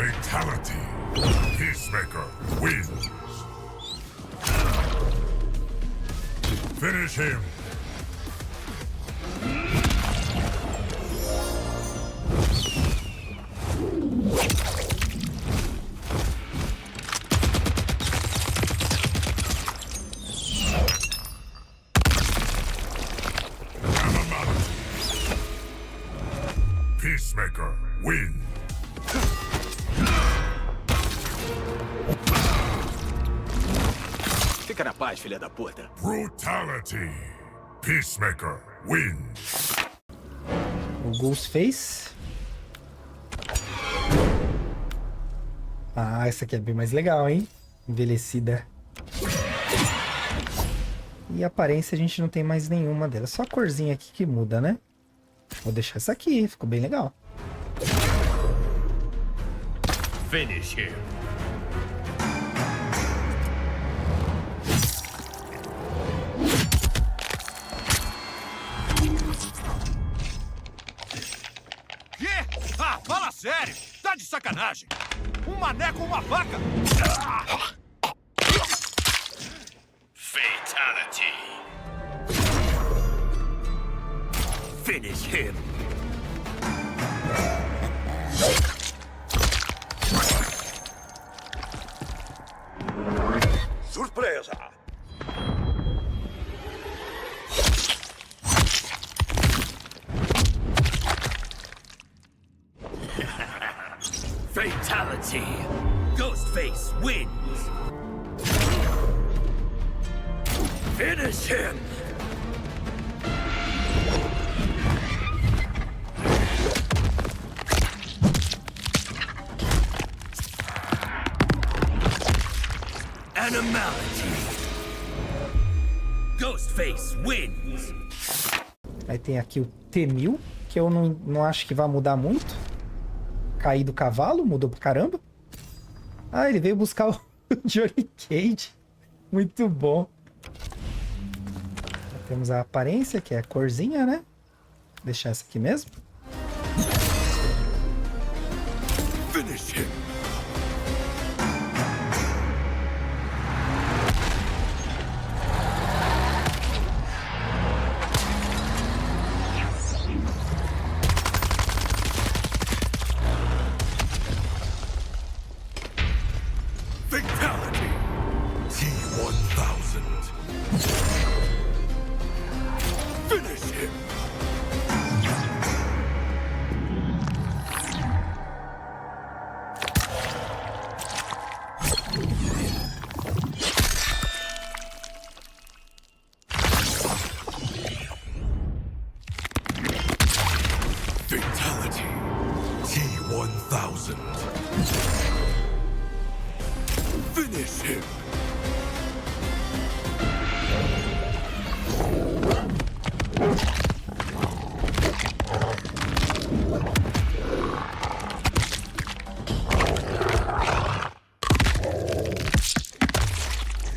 Fatality. Peacemaker wins. Finish him. Peacemaker win. Fica na paz, filha da puta. Brutality. Peacemaker win. O Ghostface. Ah, essa aqui é bem mais legal, hein? Envelhecida. E a aparência a gente não tem mais nenhuma dela. Só a corzinha aqui que muda, né? Vou deixar essa aqui, ficou bem legal. Finish him. Quê? Ah, fala sério! Tá de sacanagem! Um mané com uma faca? Fatality. Finish him. Surpresa! Fatality. Ghostface wins. Finish him. Animality. Ghostface wins. Aí tem aqui o T-1000, que eu não acho que vai mudar muito. Caí do cavalo, mudou pra caramba. Ah, ele veio buscar o Johnny Cage. Muito bom. Temos a aparência, que é a corzinha, né? Vou deixar essa aqui mesmo. Finish him! Fatality. T-1000. Finish him! Fatality. T-1000. Finish him!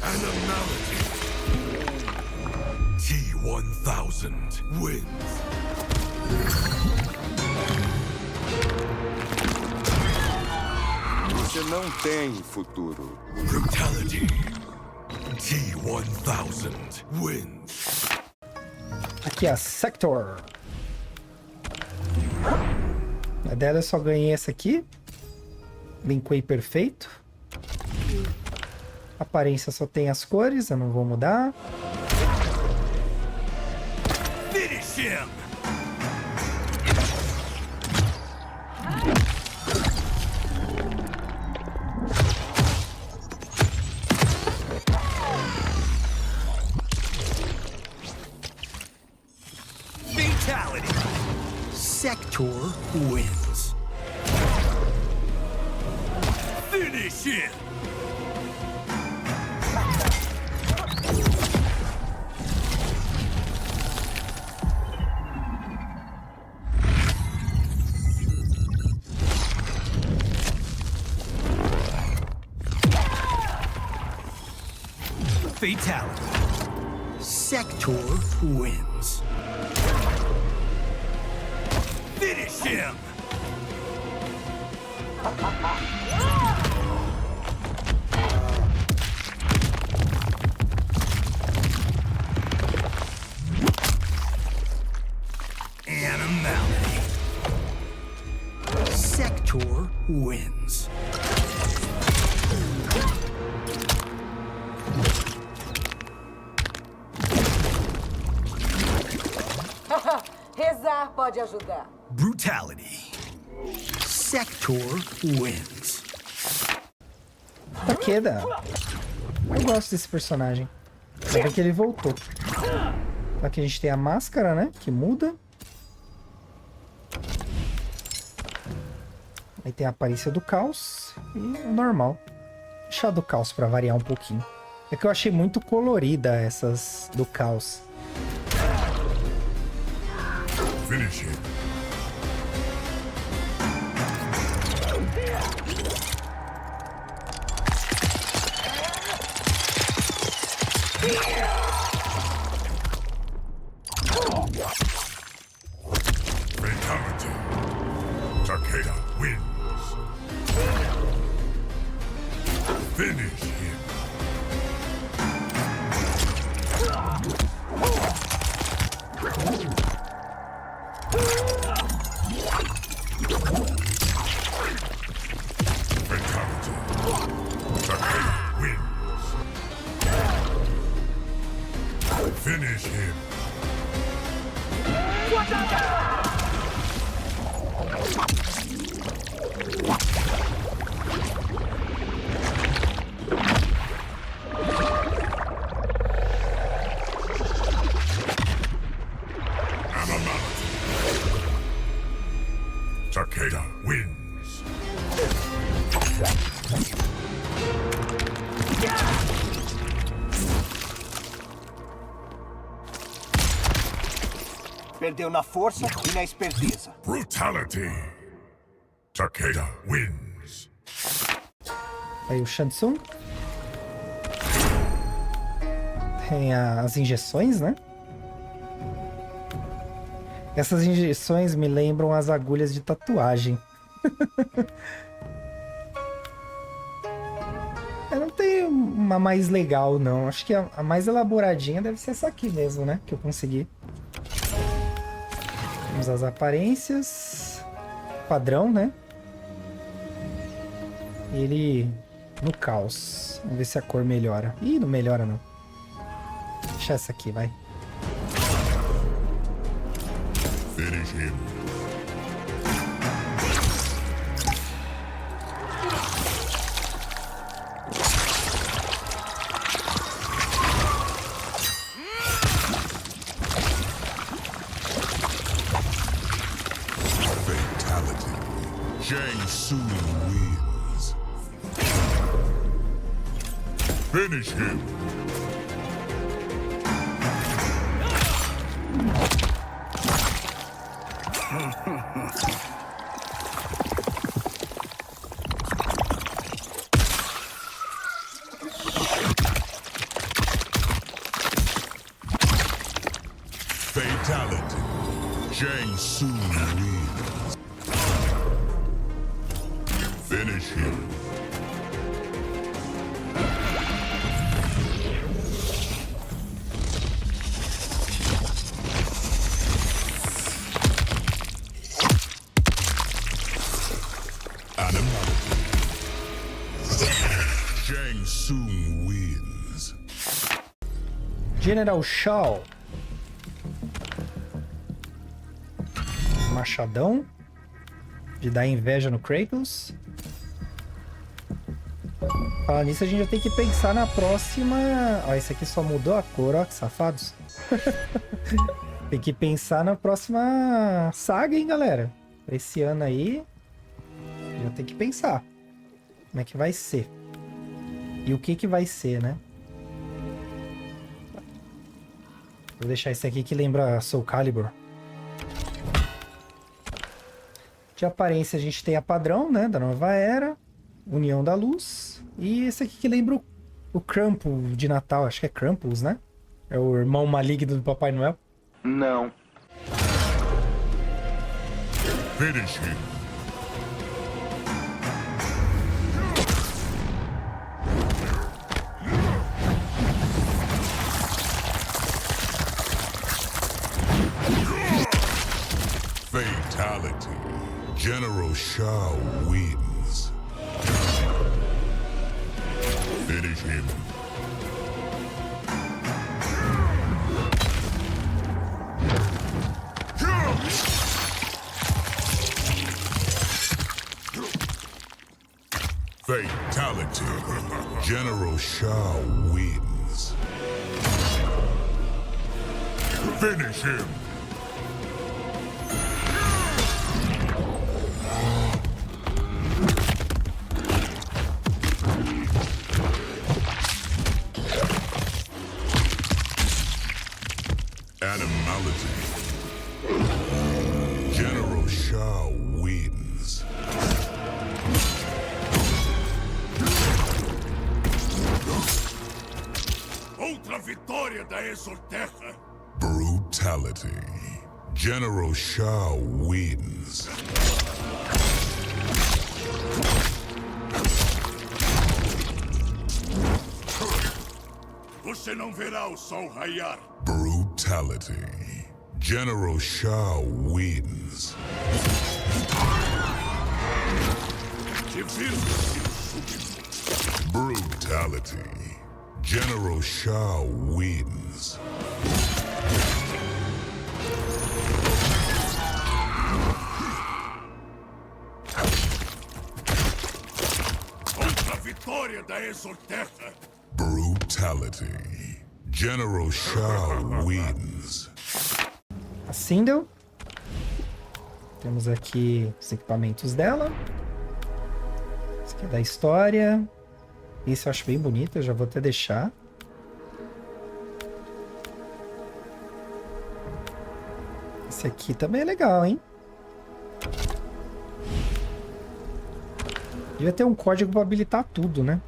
Animality. T-1000 wins. Você não tem futuro. Brutality. T-1000 wins. Aqui a Sector. A dela eu só ganhei essa aqui. Linkway perfeito. Aparência só tem as cores, eu não vou mudar. Finish him! Fatality! Sector wins. Finish him! Fatality. Sector wins. Finish him! Animality. Sector wins. Rezar pode ajudar. Brutality. Sector wins. Takeda. Eu gosto desse personagem. Ainda que ele voltou. Aqui a gente tem a máscara, né? Que muda. Aí tem a aparência do caos e o normal. Deixar do caos pra variar um pouquinho. É que eu achei muito colorida essas do caos. Finish him. Fatality. Takeda wins. Finish him. Fatality. Takeda wins. Finish him. Animality. Takeda wins. Perdeu na força e na esperteza. Brutality. Takeda wins. Aí o Shansung. Tem as injeções, né? Essas injeções me lembram as agulhas de tatuagem. Eu não tenho uma mais legal, não. Acho que a mais elaboradinha deve ser essa aqui mesmo, né? Que eu consegui. Temos as aparências. Padrão, né? Ele no caos. Vamos ver se a cor melhora. Ih, não melhora, não. Deixa essa aqui, vai. Finish him. Fatality. Shang Tsung wins. Finish him. Fatality. Shang Tsung wins. Finish him. Animality. Shang Tsung wins. General Shao. Machadão. De dar inveja no Kratos. Falar nisso, a gente já tem que pensar na próxima... Ó, esse aqui só mudou a cor, ó, que safados. Tem que pensar na próxima saga, hein, galera? Esse ano aí... Já tem que pensar. Como é que vai ser. E o que que vai ser, né? Vou deixar esse aqui que lembra Soul Calibur. De aparência a gente tem a padrão, né? Da nova era. União da Luz. E esse aqui que lembra o Krampus de Natal. Acho que é Krampus, né? É o irmão maligno do Papai Noel. Não. Finish him. General Shao wins. Finish him. Fatality. General Shao wins. Finish him. Animality. General Shao wins. Outra vitória da Exoterra. Brutality. General Shao wins. Você não verá o sol raiar. Brutality. General Shao wins. Te vi. Brutality. General Shao wins. Outra vitória da Exoterra. Brutality. General Shao wins. A Sindel. Temos aqui os equipamentos dela. Esse aqui é da história. Esse eu acho bem bonito, eu já vou até deixar. Esse aqui também é legal, hein? Devia ter um código para habilitar tudo, né?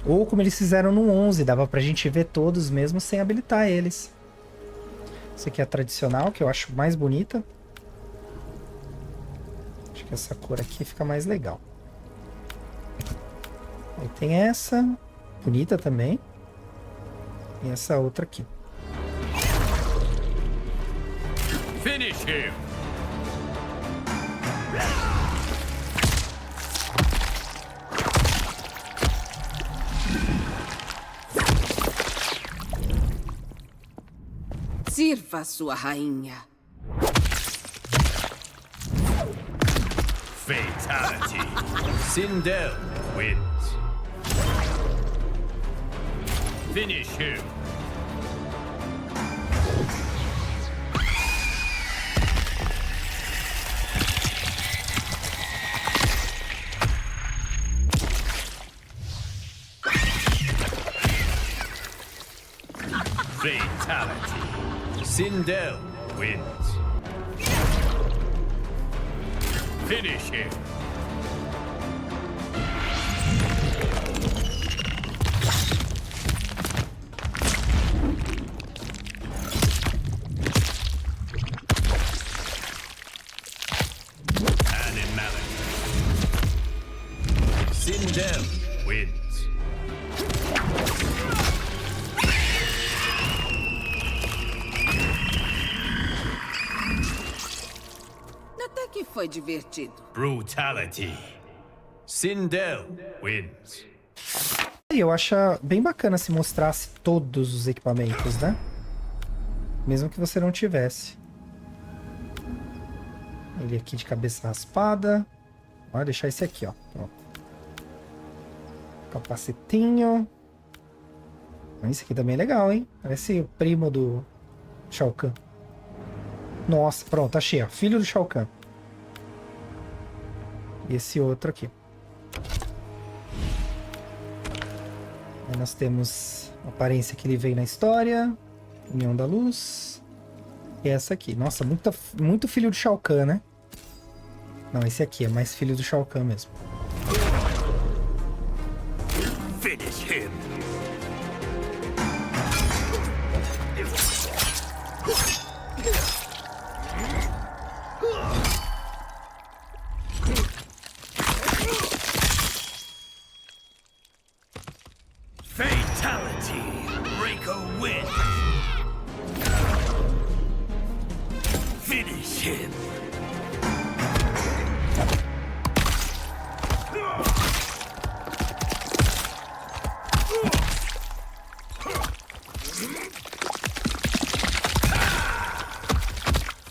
Ou como eles fizeram no 11, dava pra gente ver todos mesmo sem habilitar eles. Esse aqui é a tradicional, que eu acho mais bonita. Acho que essa cor aqui fica mais legal. Aí tem essa, bonita também. E essa outra aqui. Finish him. Sirva sua rainha. Fatality. Sindel wins. Finish him. Fatality. Sindel wins. Finish him. Animality. Sindel wins. Até que foi divertido. Brutality. Sindel wins. E eu acho bem bacana se mostrasse todos os equipamentos, né? Mesmo que você não tivesse. Ele aqui de cabeça raspada. Vou deixar esse aqui, ó. Pronto. Capacetinho. Esse aqui também é legal, hein? Parece o primo do Shao Kahn. Nossa, pronto, achei, ó. Filho do Shao Kahn. E esse outro aqui. Aí nós temos a aparência que ele veio na história. União da Luz. E essa aqui. Nossa, muito filho do Shao Kahn, né? Não, esse aqui é mais filho do Shao Kahn mesmo. Finish him. Fatality. Reiko wins. Finish him.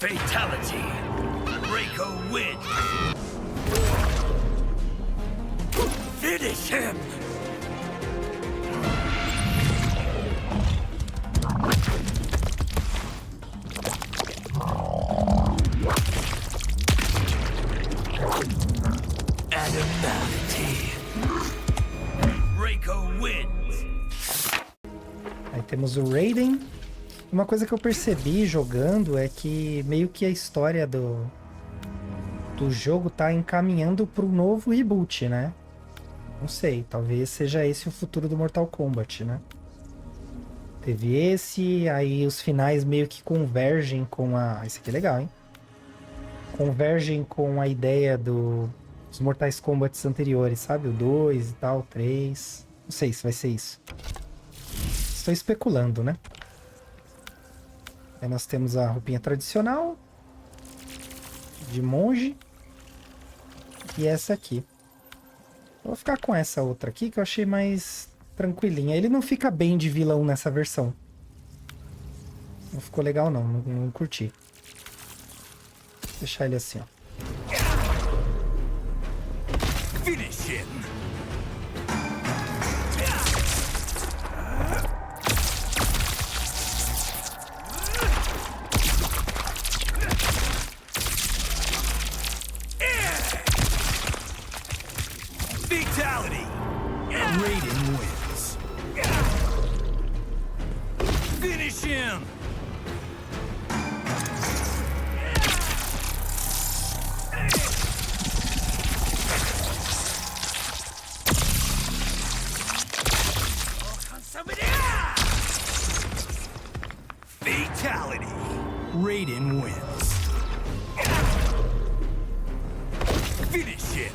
Fatality. Reiko wins. Finish him. Animality. Reiko wins. Aí temos o Raiden. Uma coisa que eu percebi jogando é que meio que a história do jogo tá encaminhando para um novo reboot, né? Não sei, talvez seja esse o futuro do Mortal Kombat, né? Teve esse, aí os finais meio que convergem com a... Esse aqui é legal, hein? Convergem com a ideia dos Mortal Kombat anteriores, sabe? O 2 e tal, o 3... Não sei se vai ser isso. Estou especulando, né? Aí nós temos a roupinha tradicional de monge e essa aqui. Eu vou ficar com essa outra aqui que eu achei mais tranquilinha. Ele não fica bem de vilão nessa versão. Não ficou legal não, não curti. Vou deixar ele assim, ó. Finish him. Fatality! Raiden wins. Finish him! Fatality! Raiden wins. Finish him!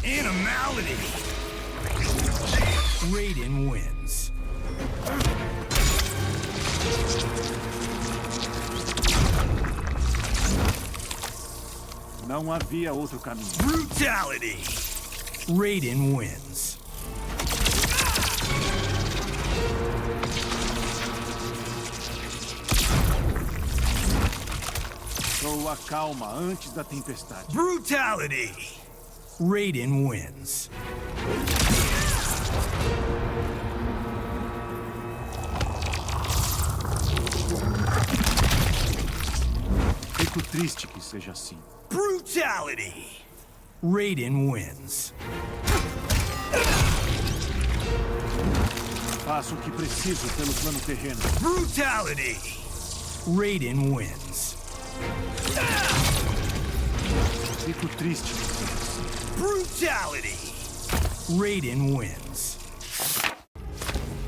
Animality! Raiden wins. Não havia outro caminho. Brutality! Raiden wins. Sou a calma antes da tempestade. Brutality! Raiden wins. Fico triste que seja assim. Brutality! Raiden wins. Faço o que preciso pelo plano terreno. Brutality! Raiden wins. Fico triste que seja assim. Brutality! Raiden wins.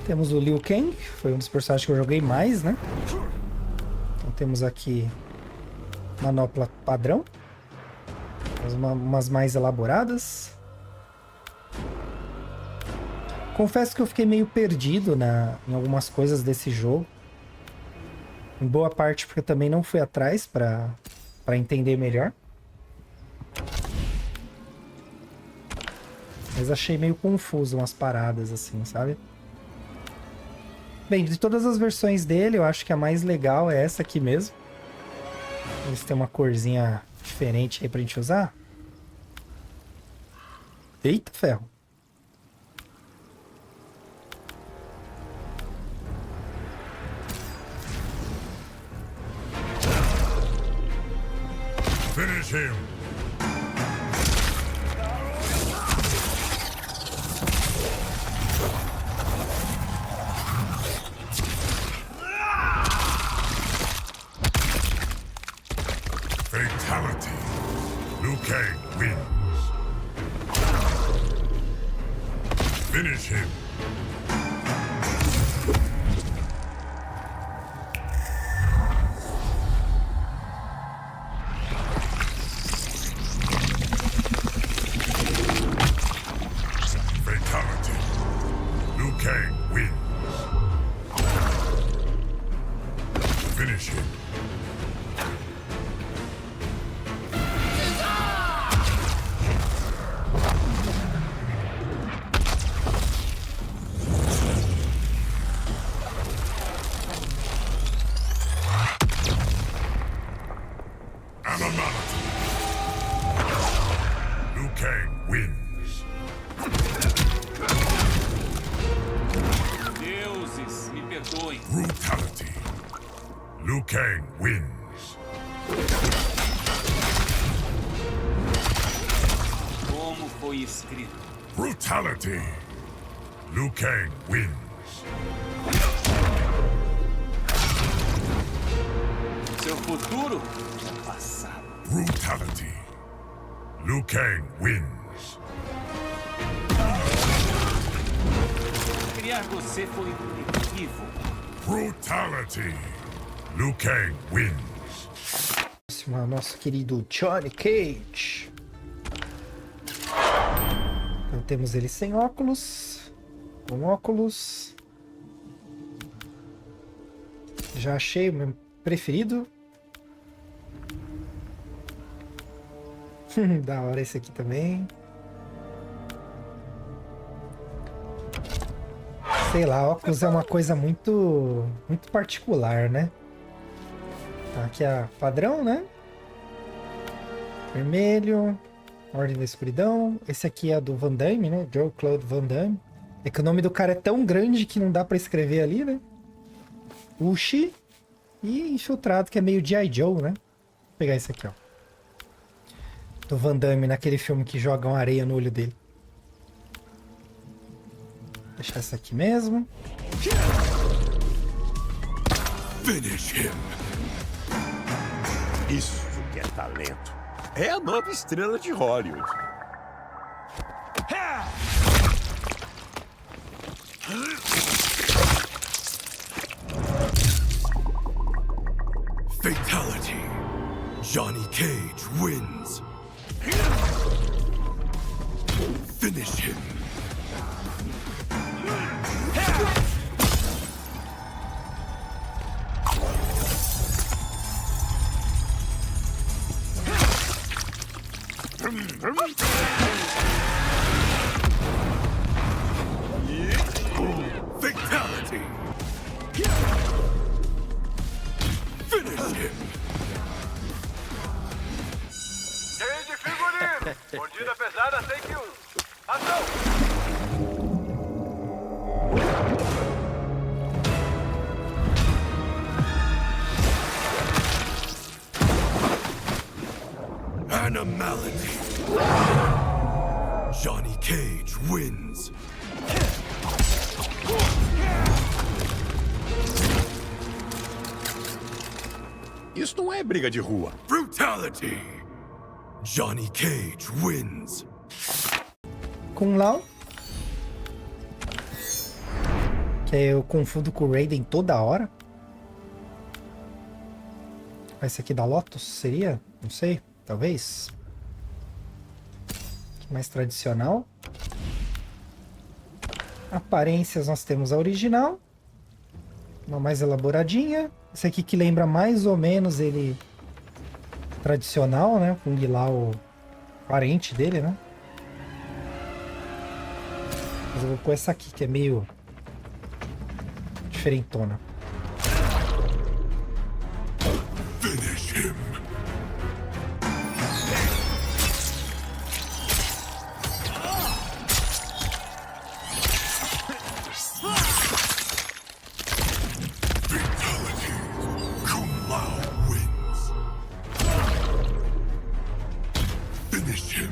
Temos o Liu Kang, que foi um dos personagens que eu joguei mais, né? Então temos aqui manopla padrão. Umas mais elaboradas. Confesso que eu fiquei meio perdido em algumas coisas desse jogo. Em boa parte porque eu também não fui atrás para entender melhor. Mas achei meio confuso umas paradas assim, sabe? Bem, de todas as versões dele, eu acho que a mais legal é essa aqui mesmo. Eles têm uma corzinha diferente aí pra gente usar. Eita ferro. Finish him. Fatality. Liu Kang wins. Finish him. Finish him. Animality. Liu Kang wins. Deuses, me perdoem. Brutality. Liu Kang wins. Como foi escrito. Brutality. Liu Kang wins. Seu futuro é passado. Brutality. Liu Kang wins. Criar você foi um equívoco. Brutality. Liu Kang wins. Próximo, nosso querido Johnny Cage. Então temos ele sem óculos. Com óculos. Já achei o meu preferido. Da hora esse aqui também. Sei lá, óculos é uma coisa muito particular, né? Tá, aqui é padrão, né? Vermelho. Ordem da Escuridão. Esse aqui é do Van Damme, né? Jean-Claude Van Damme. É que o nome do cara é tão grande que não dá pra escrever ali, né? Uchi. E Infiltrado, que é meio G.I. Joe, né? Vou pegar esse aqui, ó. Do Van Damme, naquele filme que jogam areia no olho dele. Vou deixar essa aqui mesmo. Finish him. Isso que é talento. É a nova estrela de Hollywood. Fatality. Johnny Cage wins. Finish him. Fatality. Finish him. Cheio de figurino. Mordida pesada, take 1. Ação! Animality. Johnny Cage wins. Isso não é briga de rua. Brutality. Johnny Cage wins. Kung Lao. Que eu confundo com o Raiden toda hora. Esse aqui da Lotus seria? Não sei, talvez. Mais tradicional. Aparências nós temos a original. Uma mais elaboradinha. Esse aqui que lembra mais ou menos ele tradicional, né? Kung Lao, parente dele, né? Mas eu vou pôr essa aqui que é meio diferentona. Finish him. Fatality. Kung Lao wins. Finish him.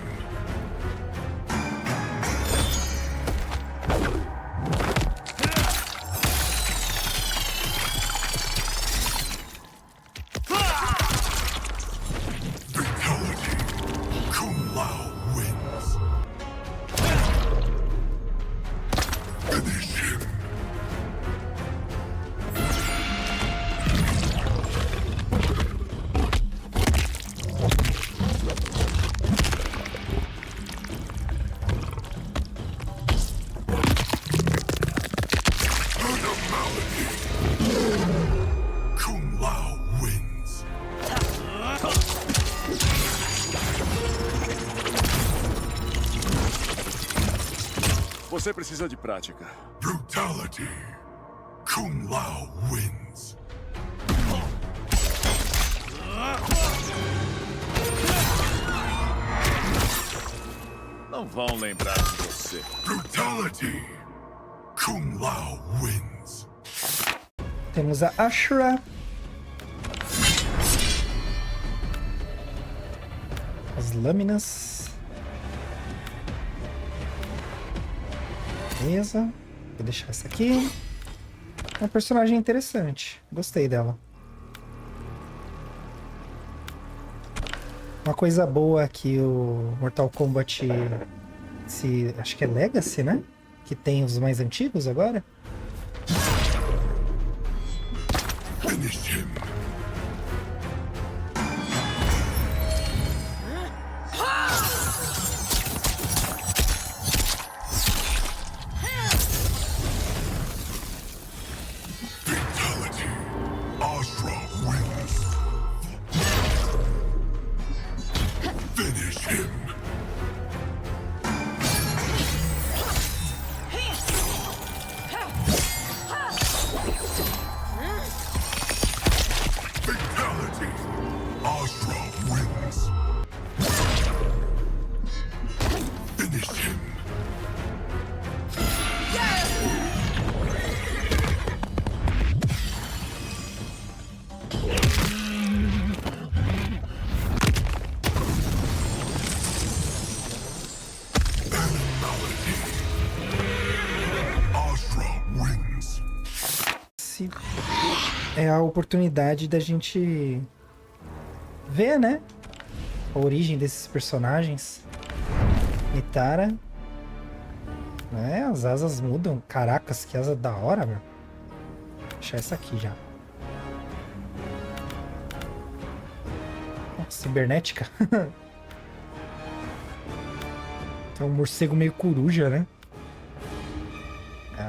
Você precisa de prática. Brutality. Kung Lao wins. Não vão lembrar de você. Brutality. Kung Lao wins. Temos a Ashura. As lâminas. Beleza. Vou deixar essa aqui. É uma personagem interessante. Gostei dela. Uma coisa boa que o Mortal Kombat acho que é Legacy, né? Que tem os mais antigos agora. Finish him. Fatality. Astra wins. Finish him. Fatality. Astra wins. Finish him. Animality. Astra wins. Se é a oportunidade da gente ver, né? A origem desses personagens. Nitara. É, as asas mudam. Caracas, que asa da hora, meu. Vou deixar essa aqui já. Cibernética. Tem um morcego meio coruja, né?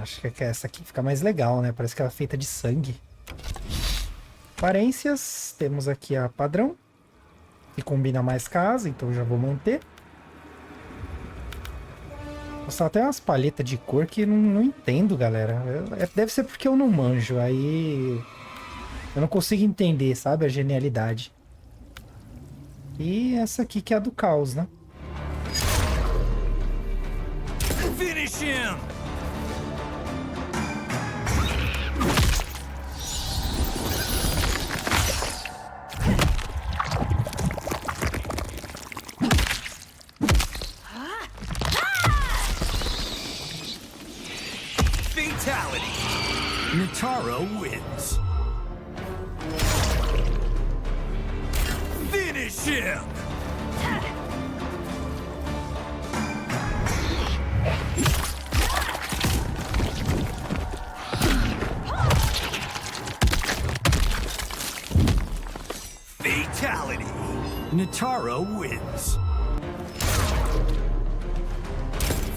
Acho que essa aqui fica mais legal, né? Parece que ela é feita de sangue. Aparências. Temos aqui a padrão. Que combina mais com a asa, então já vou manter. Nossa, até umas palhetas de cor que não entendo, galera. Deve ser porque eu não manjo. Aí eu não consigo entender, sabe? A genialidade. E essa aqui que é a do caos, né? Finish him! Fatality! Nitara wins. Finish him! Fatality! Nitara wins.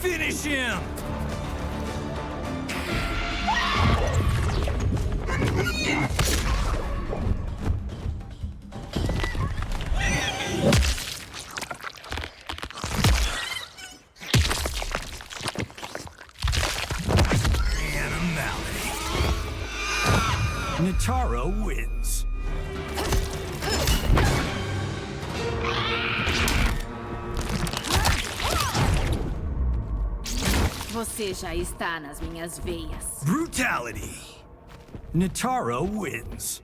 Finish him! Animality. Nitara wins. Você já está nas minhas veias. Brutality. Nitara wins.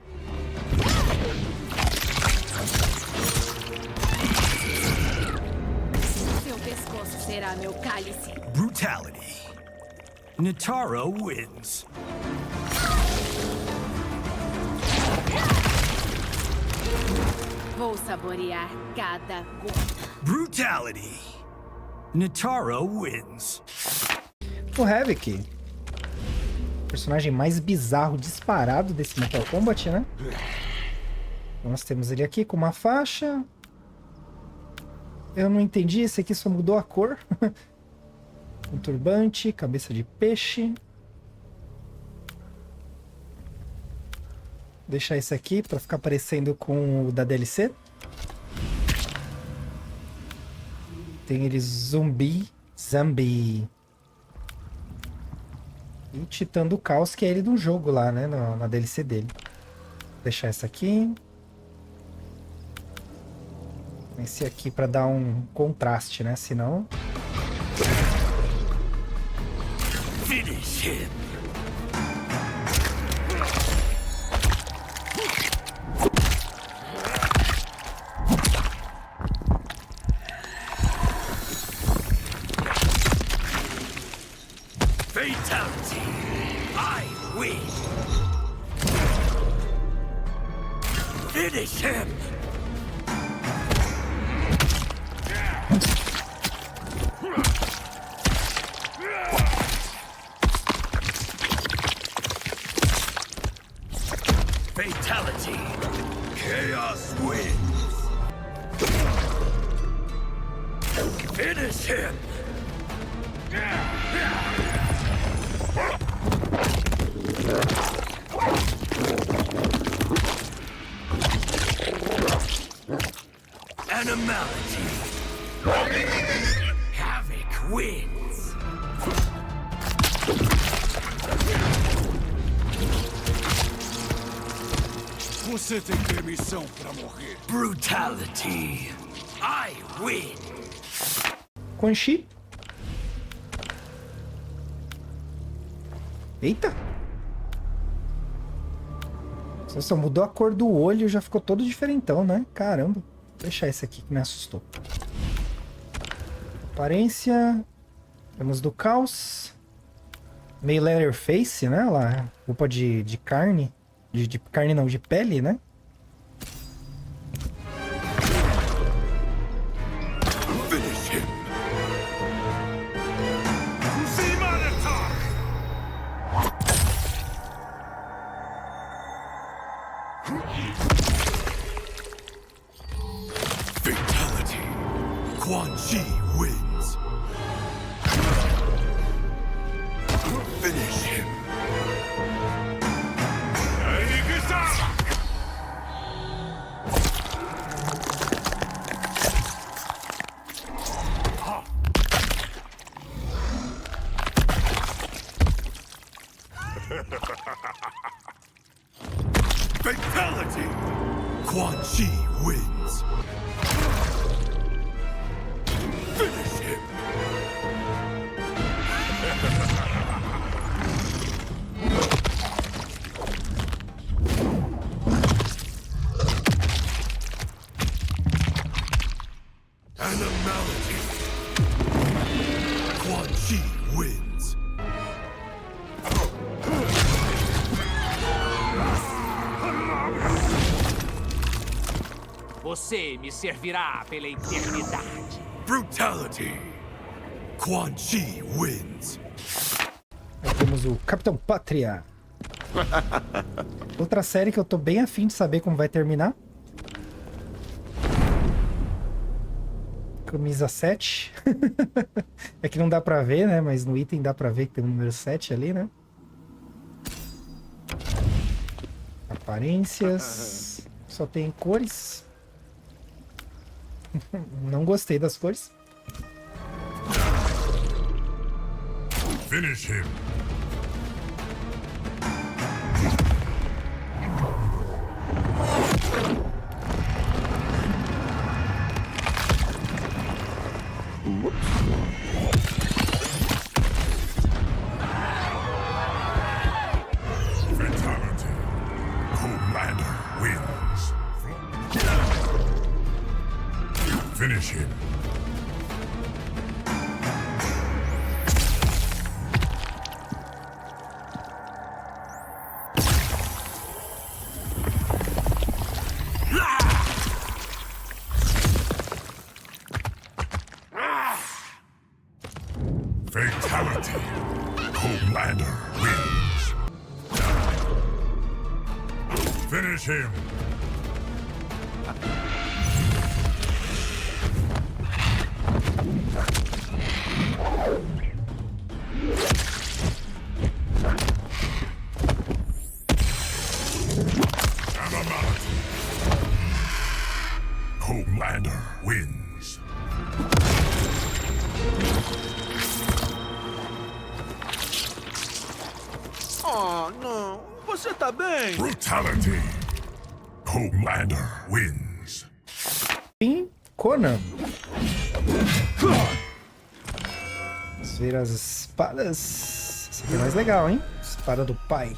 Seu pescoço será meu cálice. Brutality. Nitara wins. Vou saborear cada gota. Brutality. Nitara wins. O Havoc. Personagem mais bizarro disparado desse Mortal Kombat, né? Nós temos ele aqui com uma faixa. Eu não entendi, esse aqui só mudou a cor. Um turbante, cabeça de peixe. Vou deixar esse aqui para ficar parecendo com o da DLC. Tem ele zumbi. E Titã do Caos, que é ele do jogo lá, né? Na DLC dele. Vou deixar essa aqui. Esse aqui pra dar um contraste, né? Senão... Finish him. Fatality. I win. Finish him. Fatality. Chaos wins. Finish him. Animality. Havoc wins. Você tem permissão pra morrer. Brutality. I win. Quan Chi. Eita! Nossa, mudou a cor do olho, já ficou todo diferentão, né? Caramba. Vou deixar esse aqui que me assustou. Aparência. Temos do Caos. Meio Leatherface, né? Lá, roupa de carne. De carne não, de pele, né? Finish him. Fatality. Quan Chi wins. Finish him. Fatality! Quan Chi wins. Finish him. Animality. Quan Chi wins. Você me servirá pela eternidade. Brutality. Quan Chi wins. Aí temos o Capitão Pátria. Outra série que eu tô bem afim de saber como vai terminar. Camisa 7. É que não dá pra ver, né? Mas no item dá pra ver que tem o número 7 ali, né? Aparências. Só tem cores. Não gostei das cores. Finish him. Fatality. Commander wins. Finish him. Fatality. Commander wins. Finish him. Animality. Commander wins. você tá bem? Brutality. Commander wins. Fim, Conan. Vamos ver as espadas. Essa aqui é mais legal, hein? Espada do pai.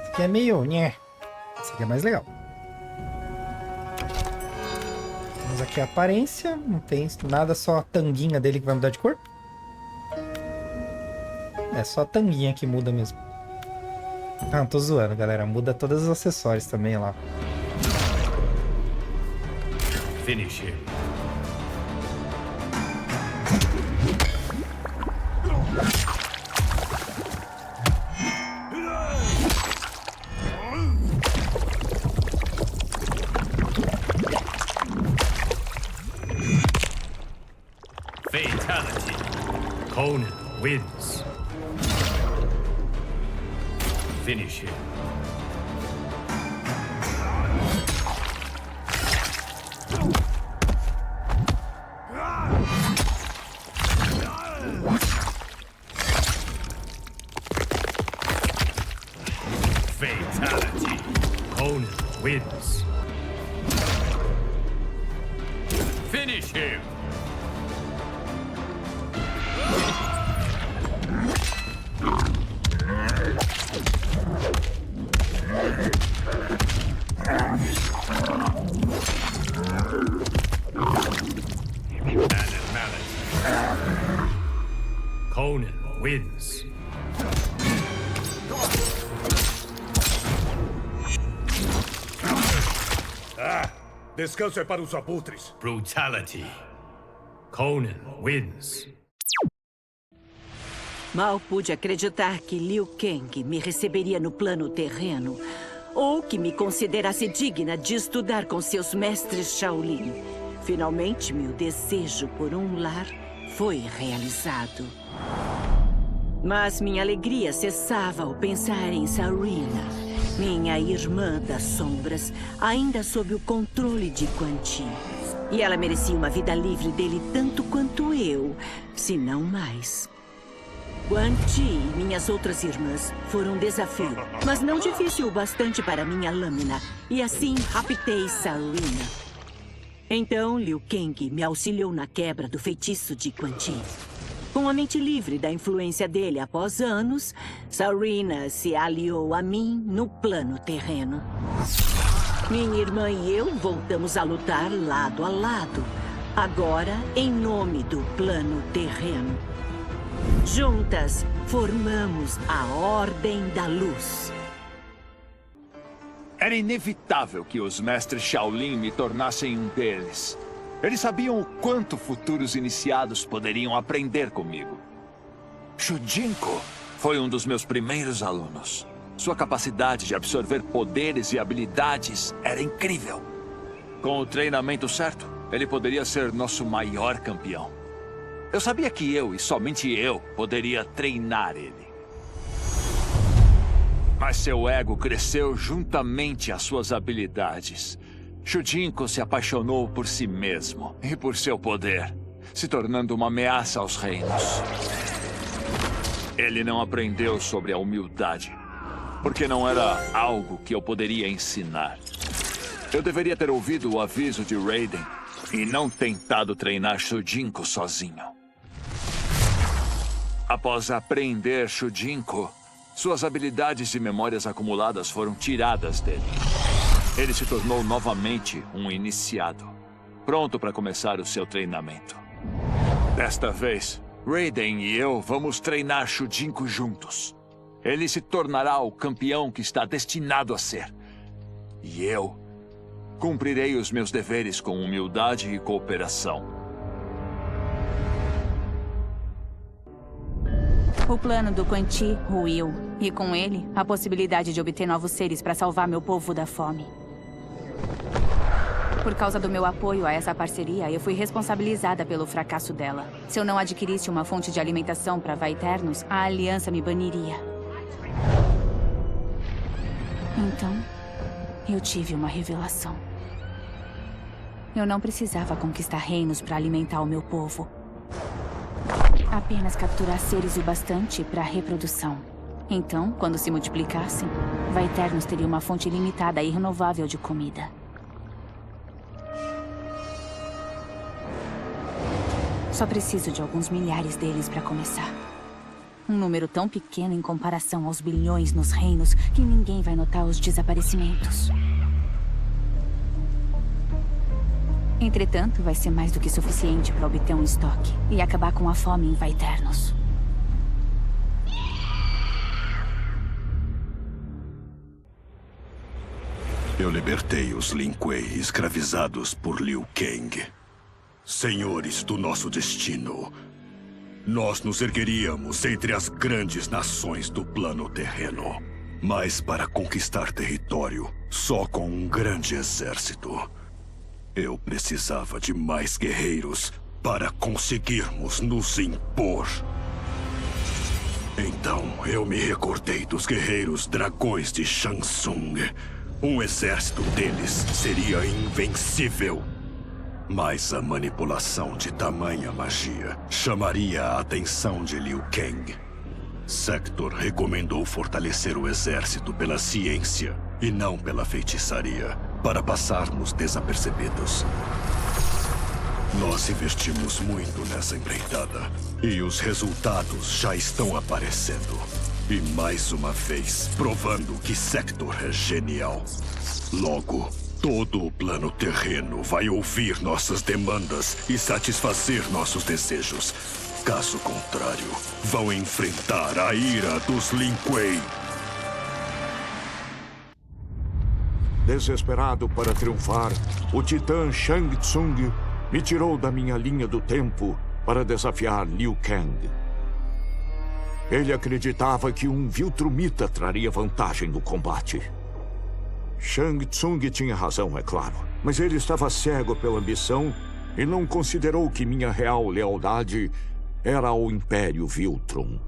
Essa aqui é meio... nhé. Essa aqui é mais legal. Temos aqui a aparência. Não tem nada, só a tanguinha dele que vai mudar de cor. É só a tanguinha que muda mesmo. Ah, não tô zoando, galera. Muda todos os acessórios também lá. Finish him. Fatality. Conan wins. Finish him. Fatality. Conan wins. Finish him. Conan wins. Descanso é para os abutres. Brutality. Conan wins. Mal pude acreditar que Liu Kang me receberia no plano terreno, ou que me considerasse digna de estudar com seus mestres Shaolin. Finalmente, meu desejo por um lar foi realizado. Mas minha alegria cessava ao pensar em Sareena, minha irmã das sombras, ainda sob o controle de Quan Chi. E ela merecia uma vida livre dele tanto quanto eu, se não mais. Quan Chi e minhas outras irmãs foram um desafio, mas não difícil o bastante para minha lâmina. E assim raptei Sareena. Então Liu Kang me auxiliou na quebra do feitiço de Quan Chi. Com a mente livre da influência dele após anos, Sareena se aliou a mim no plano terreno. Minha irmã e eu voltamos a lutar lado a lado, agora em nome do plano terreno. Juntas, formamos a Ordem da Luz. Era inevitável que os mestres Shaolin me tornassem um deles. Eles sabiam o quanto futuros iniciados poderiam aprender comigo. Shujinko foi um dos meus primeiros alunos. Sua capacidade de absorver poderes e habilidades era incrível. Com o treinamento certo, ele poderia ser nosso maior campeão. Eu sabia que eu, e somente eu, poderia treinar ele. Mas seu ego cresceu juntamente às suas habilidades. Shujinko se apaixonou por si mesmo e por seu poder, se tornando uma ameaça aos reinos. Ele não aprendeu sobre a humildade, porque não era algo que eu poderia ensinar. Eu deveria ter ouvido o aviso de Raiden e não tentado treinar Shujinko sozinho. Após aprender Shujinko, suas habilidades e memórias acumuladas foram tiradas dele. Ele se tornou novamente um iniciado, pronto para começar o seu treinamento. Desta vez, Raiden e eu vamos treinar Shujinko juntos. Ele se tornará o campeão que está destinado a ser. E eu cumprirei os meus deveres com humildade e cooperação. O plano do Quan Chi ruiu, e com ele, a possibilidade de obter novos seres para salvar meu povo da fome. Por causa do meu apoio a essa parceria, eu fui responsabilizada pelo fracasso dela. Se eu não adquirisse uma fonte de alimentação para Vaeternos, a aliança me baniria. Então, eu tive uma revelação. Eu não precisava conquistar reinos para alimentar o meu povo. Apenas capturar seres o bastante para a reprodução. Então, quando se multiplicassem, Vaeternos teria uma fonte ilimitada e renovável de comida. Só preciso de alguns milhares deles para começar. Um número tão pequeno em comparação aos bilhões nos reinos que ninguém vai notar os desaparecimentos. Entretanto, vai ser mais do que suficiente para obter um estoque e acabar com a fome em Vaeternos. Eu libertei os Lin Kuei escravizados por Liu Kang. Senhores do nosso destino, nós nos ergueríamos entre as grandes nações do plano terreno. Mas para conquistar território, só com um grande exército, eu precisava de mais guerreiros para conseguirmos nos impor. Então, eu me recordei dos guerreiros dragões de Shang Tsung. Um exército deles seria invencível. Mas a manipulação de tamanha magia chamaria a atenção de Liu Kang. Sector recomendou fortalecer o exército pela ciência e não pela feitiçaria, para passarmos desapercebidos. Nós investimos muito nessa empreitada e os resultados já estão aparecendo. E mais uma vez, provando que Sector é genial. Logo, todo o plano terreno vai ouvir nossas demandas e satisfazer nossos desejos. Caso contrário, vão enfrentar a ira dos Lin Kuei. Desesperado para triunfar, o titã Shang Tsung me tirou da minha linha do tempo para desafiar Liu Kang. Ele acreditava que um Viltrumita traria vantagem no combate. Shang Tsung tinha razão, é claro, mas ele estava cego pela ambição e não considerou que minha real lealdade era ao Império Viltrum.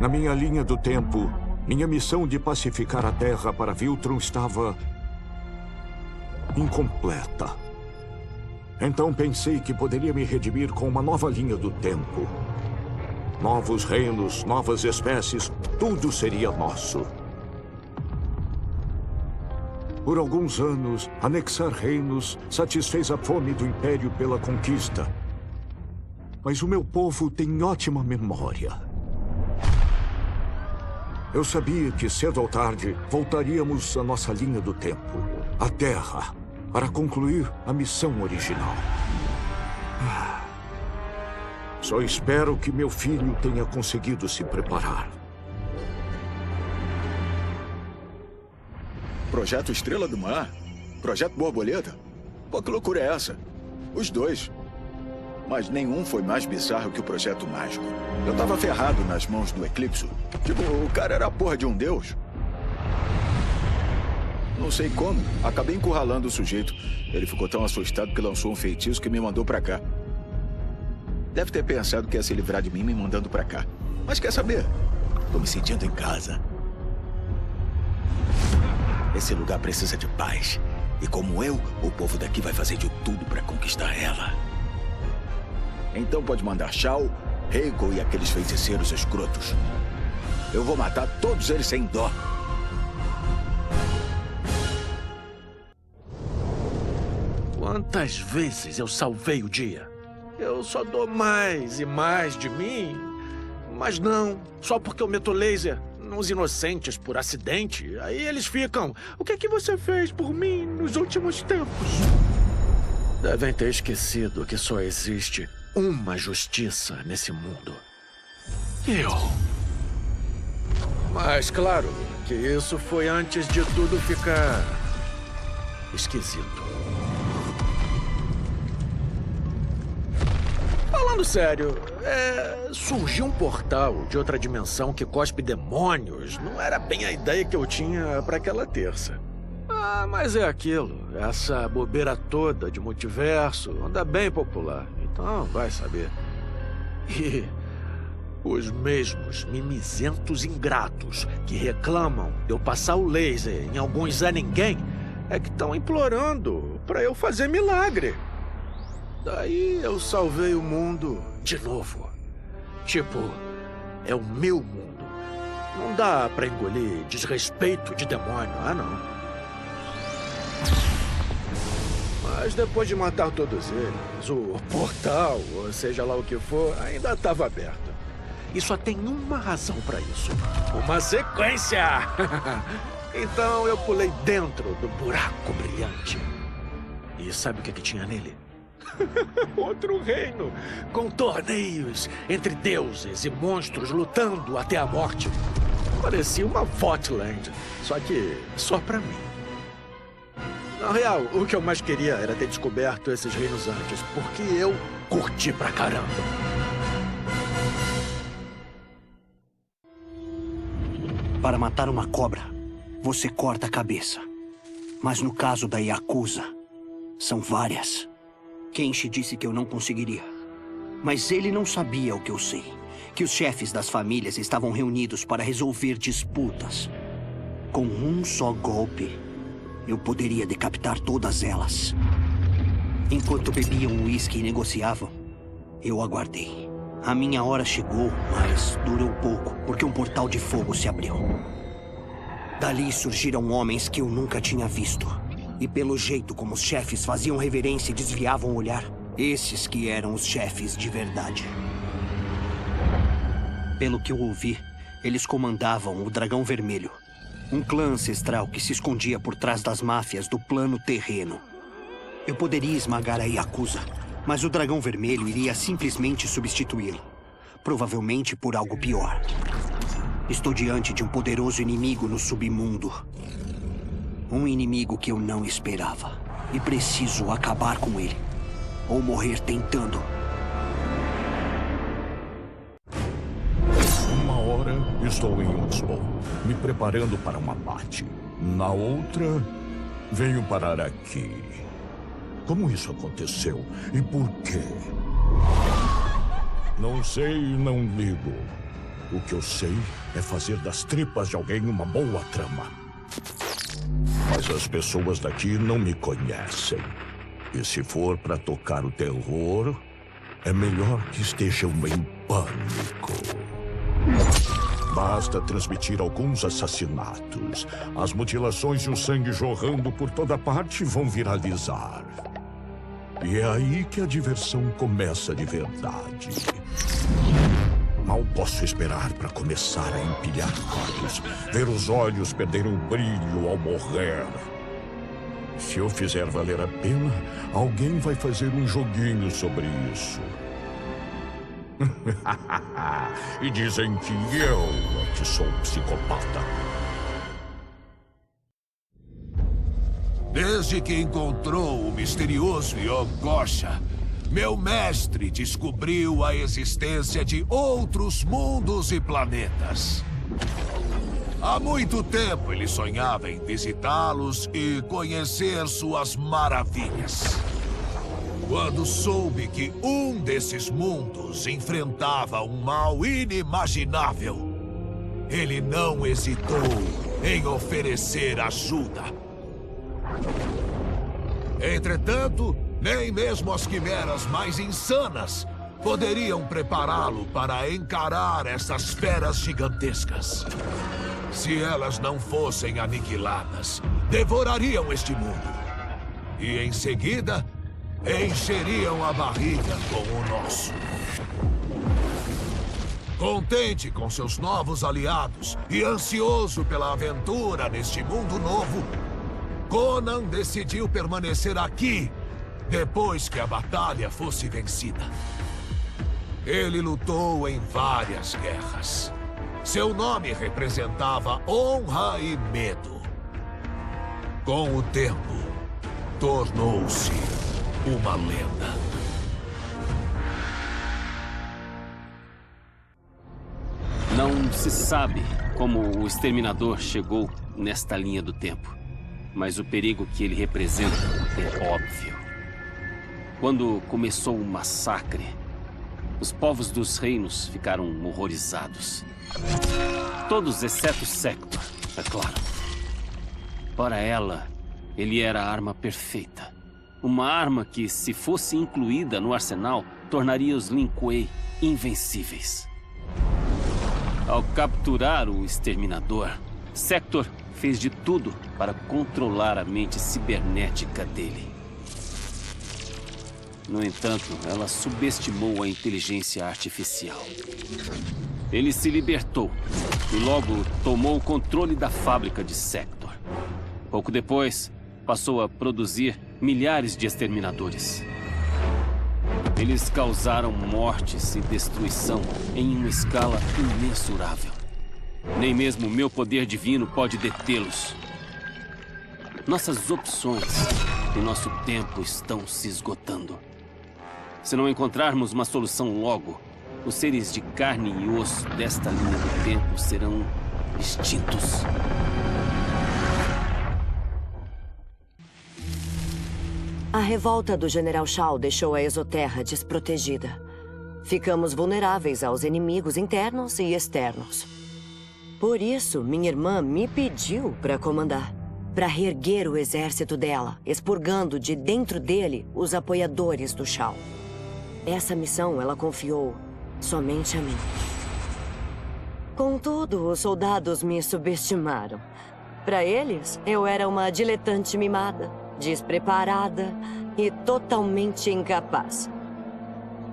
Na minha linha do tempo, minha missão de pacificar a Terra para Viltrum estava incompleta. Então pensei que poderia me redimir com uma nova linha do tempo. Novos reinos, novas espécies, tudo seria nosso. Por alguns anos, anexar reinos satisfez a fome do Império pela conquista. Mas o meu povo tem ótima memória. Eu sabia que cedo ou tarde voltaríamos à nossa linha do tempo, a Terra, para concluir a missão original. Só espero que meu filho tenha conseguido se preparar. Projeto Estrela do Mar? Projeto Borboleta? Pô, que loucura é essa? Os dois. Mas nenhum foi mais bizarro que o Projeto Mágico. Eu tava ferrado nas mãos do Eclipso. Tipo, o cara era a porra de um deus. Não sei como, acabei encurralando o sujeito. Ele ficou tão assustado que lançou um feitiço que me mandou pra cá. Deve ter pensado que ia se livrar de mim me mandando pra cá. Mas quer saber? Tô me sentindo em casa. Esse lugar precisa de paz. E como eu, o povo daqui vai fazer de tudo pra conquistar ela. Então pode mandar Shao, Reiko e aqueles feiticeiros escrotos. Eu vou matar todos eles sem dó. Quantas vezes eu salvei o dia? Eu só dou mais e mais de mim. Mas não, só porque eu meto laser nos inocentes por acidente. Aí eles ficam, o que é que você fez por mim nos últimos tempos? Devem ter esquecido que só existe uma justiça nesse mundo. Eu. Mas claro que isso foi antes de tudo ficar esquisito. Falando sério, surgiu um portal de outra dimensão que cospe demônios. Não era bem a ideia que eu tinha para aquela terça. Ah, mas é aquilo. Essa bobeira toda de multiverso anda bem popular. Então, vai saber. E os mesmos mimizentos ingratos que reclamam de eu passar o laser em alguns Zé Ninguém é que estão implorando para eu fazer milagre. Daí eu salvei o mundo de novo. Tipo, É o meu mundo. Não dá pra engolir desrespeito de demônio, não. Mas depois de matar todos eles, o portal, ou seja lá o que for, ainda estava aberto. E só tem uma razão pra isso. Uma sequência! Então eu pulei dentro do buraco brilhante. E sabe o que tinha nele? Outro reino, com torneios entre deuses e monstros lutando até a morte. Parecia uma Votland, só que só pra mim. Na real, o que eu mais queria era ter descoberto esses reinos antes, porque eu curti pra caramba. Para matar uma cobra, você corta a cabeça. Mas no caso da Yakuza, são várias. Kenshi disse que eu não conseguiria. Mas ele não sabia o que eu sei. Que os chefes das famílias estavam reunidos para resolver disputas. Com um só golpe, eu poderia decapitar todas elas. Enquanto bebiam uísque e negociavam, eu aguardei. A minha hora chegou, mas durou pouco, porque um portal de fogo se abriu. Dali surgiram homens que eu nunca tinha visto. E pelo jeito como os chefes faziam reverência e desviavam o olhar, esses que eram os chefes de verdade. Pelo que eu ouvi, eles comandavam o Dragão Vermelho, um clã ancestral que se escondia por trás das máfias do plano terreno. Eu poderia esmagar a Yakuza, mas o Dragão Vermelho iria simplesmente substituí-lo. Provavelmente por algo pior. Estou diante de um poderoso inimigo no submundo. Um inimigo que eu não esperava. E preciso acabar com ele. Ou morrer tentando. Uma hora estou em Oslo, me preparando para um abate. Na outra, venho parar aqui. Como isso aconteceu e por quê? Não sei e não ligo. O que eu sei é fazer das tripas de alguém uma boa trama. Mas as pessoas daqui não me conhecem. E se for para tocar o terror, é melhor que estejam em pânico. Basta transmitir alguns assassinatos. As mutilações e o sangue jorrando por toda parte vão viralizar. E é aí que a diversão começa de verdade. Mal posso esperar para começar a empilhar corpos, ver os olhos perderem o brilho ao morrer. Se eu fizer valer a pena, alguém vai fazer um joguinho sobre isso. E dizem que eu é que sou um psicopata. Desde que encontrou o misterioso Yogosha, meu mestre descobriu a existência de outros mundos e planetas. Há muito tempo ele sonhava em visitá-los e conhecer suas maravilhas. Quando soube que um desses mundos enfrentava um mal inimaginável, ele não hesitou em oferecer ajuda. Entretanto, nem mesmo as quimeras mais insanas poderiam prepará-lo para encarar essas feras gigantescas. Se elas não fossem aniquiladas, devorariam este mundo. E em seguida, encheriam a barriga com o nosso. Contente com seus novos aliados e ansioso pela aventura neste mundo novo, Conan decidiu permanecer aqui depois que a batalha fosse vencida. Ele lutou em várias guerras. Seu nome representava honra e medo. Com o tempo, tornou-se uma lenda. Não se sabe como o Exterminador chegou nesta linha do tempo. Mas o perigo que ele representa é óbvio. Quando começou o massacre, os povos dos reinos ficaram horrorizados. Todos exceto Sector, é claro. Para ela, ele era a arma perfeita. Uma arma que, se fosse incluída no arsenal, tornaria os Lin Kuei invencíveis. Ao capturar o Exterminador, Sector fez de tudo para controlar a mente cibernética dele. No entanto, ela subestimou a inteligência artificial. Ele se libertou e logo tomou o controle da fábrica de Sector. Pouco depois, passou a produzir milhares de exterminadores. Eles causaram mortes e destruição em uma escala imensurável. Nem mesmo meu poder divino pode detê-los. Nossas opções e nosso tempo estão se esgotando. Se não encontrarmos uma solução logo, os seres de carne e osso desta linha do tempo serão extintos. A revolta do General Shao deixou a Exoterra desprotegida. Ficamos vulneráveis aos inimigos internos e externos. Por isso, minha irmã me pediu para comandar, para reerguer o exército dela, expurgando de dentro dele os apoiadores do Shao. Essa missão ela confiou somente a mim. Contudo, os soldados me subestimaram. Para eles, eu era uma diletante mimada, despreparada e totalmente incapaz.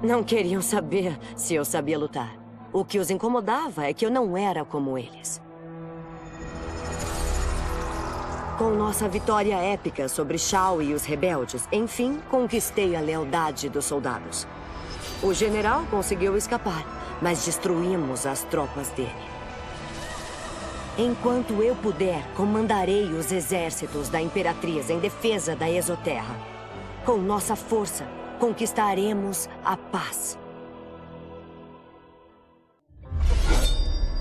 Não queriam saber se eu sabia lutar. O que os incomodava é que eu não era como eles. Com nossa vitória épica sobre Shao e os rebeldes, enfim, conquistei a lealdade dos soldados. O general conseguiu escapar, mas destruímos as tropas dele. Enquanto eu puder, comandarei os exércitos da Imperatriz em defesa da Exoterra. Com nossa força, conquistaremos a paz.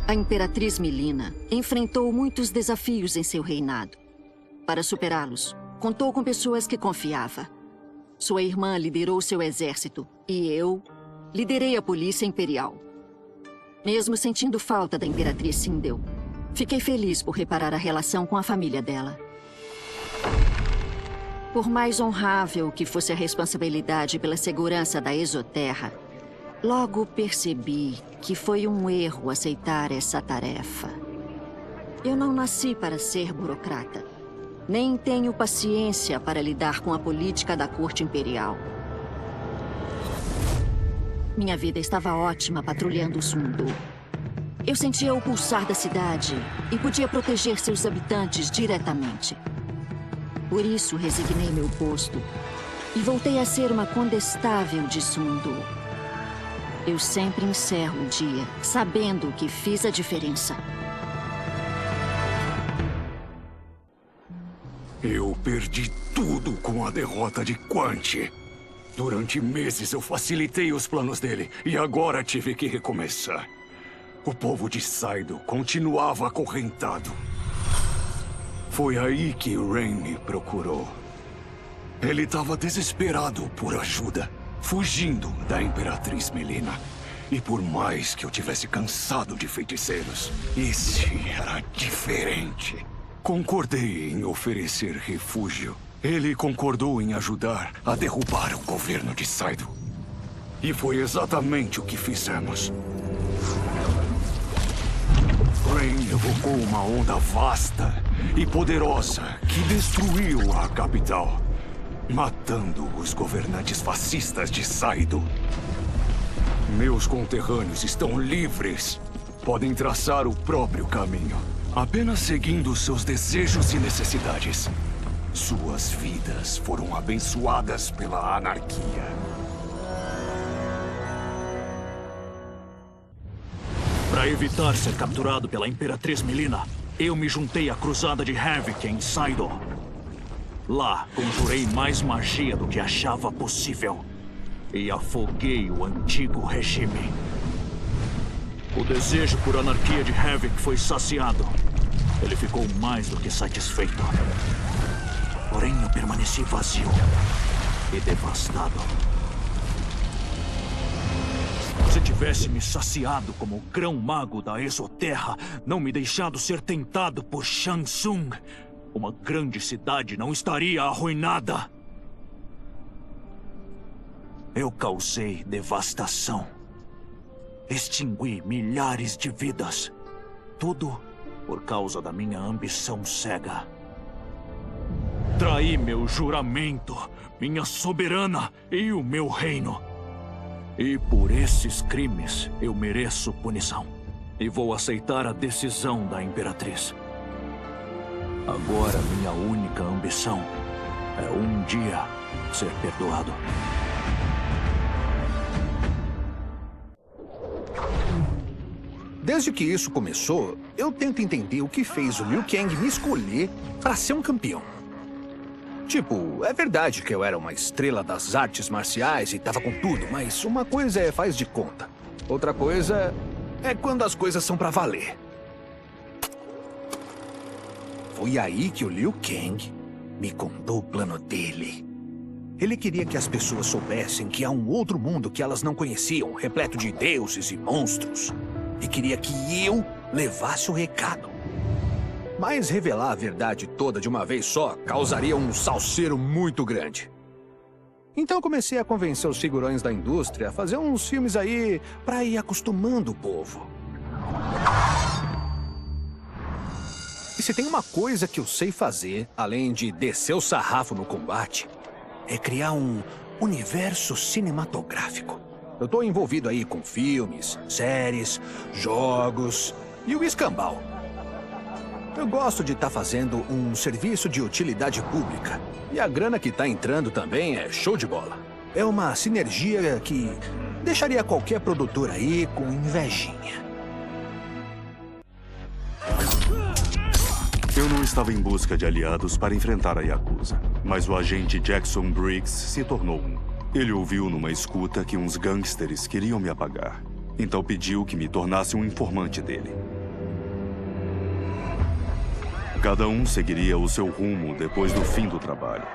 A Imperatriz Mileena enfrentou muitos desafios em seu reinado. Para superá-los, contou com pessoas que confiava. Sua irmã liderou seu exército e eu liderei a Polícia Imperial. Mesmo sentindo falta da Imperatriz Sindel, fiquei feliz por reparar a relação com a família dela. Por mais honrável que fosse a responsabilidade pela segurança da Exoterra, logo percebi que foi um erro aceitar essa tarefa. Eu não nasci para ser burocrata. Nem tenho paciência para lidar com a política da corte imperial. Minha vida estava ótima patrulhando o Sundu. Eu sentia o pulsar da cidade e podia proteger seus habitantes diretamente. Por isso, resignei meu posto e voltei a ser uma condestável de Sundu. Eu sempre encerro o dia sabendo que fiz a diferença. Eu perdi tudo com a derrota de Quant. Durante meses eu facilitei os planos dele e agora tive que recomeçar. O povo de Saido continuava acorrentado. Foi aí que Rain me procurou. Ele estava desesperado por ajuda, fugindo da Imperatriz Mileena. E por mais que eu tivesse cansado de feiticeiros, esse era diferente. Concordei em oferecer refúgio. Ele concordou em ajudar a derrubar o governo de Saido. E foi exatamente o que fizemos. Rain evocou uma onda vasta e poderosa que destruiu a capital, matando os governantes fascistas de Saido. Meus conterrâneos estão livres. Podem traçar o próprio caminho, apenas seguindo seus desejos e necessidades. Suas vidas foram abençoadas pela anarquia. Para evitar ser capturado pela Imperatriz Mileena, eu me juntei à Cruzada de Havik em Saido. Lá, conjurei mais magia do que achava possível e afoguei o antigo regime. O desejo por anarquia de Havik foi saciado. Ele ficou mais do que satisfeito. Porém, eu permaneci vazio e devastado. Se tivesse me saciado como o grão-mago da Exoterra, não me deixado ser tentado por Shang Tsung, uma grande cidade não estaria arruinada. Eu causei devastação. Extingui milhares de vidas. Tudo por causa da minha ambição cega. Traí meu juramento, minha soberana e o meu reino. E por esses crimes eu mereço punição. E vou aceitar a decisão da Imperatriz. Agora minha única ambição é um dia ser perdoado. Desde que isso começou, eu tento entender o que fez o Liu Kang me escolher para ser um campeão. Tipo, é verdade que eu era uma estrela das artes marciais e tava com tudo, mas uma coisa é faz de conta. Outra coisa é quando as coisas são pra valer. Foi aí que o Liu Kang me contou o plano dele. Ele queria que as pessoas soubessem que há um outro mundo que elas não conheciam, repleto de deuses e monstros. E queria que eu levasse o recado. Mas revelar a verdade toda de uma vez só causaria um salseiro muito grande. Então comecei a convencer os figurões da indústria a fazer uns filmes aí pra ir acostumando o povo. E se tem uma coisa que eu sei fazer, além de descer o sarrafo no combate, é criar um universo cinematográfico. Eu tô envolvido aí com filmes, séries, jogos e o escambau. Eu gosto de estar fazendo um serviço de utilidade pública. E a grana que tá entrando também é show de bola. É uma sinergia que deixaria qualquer produtor aí com invejinha. Eu não estava em busca de aliados para enfrentar a Yakuza, mas o agente Jackson Briggs se tornou um. Ele ouviu numa escuta que uns gangsters queriam me apagar. Então pediu que me tornasse um informante dele. Cada um seguiria o seu rumo depois do fim do trabalho.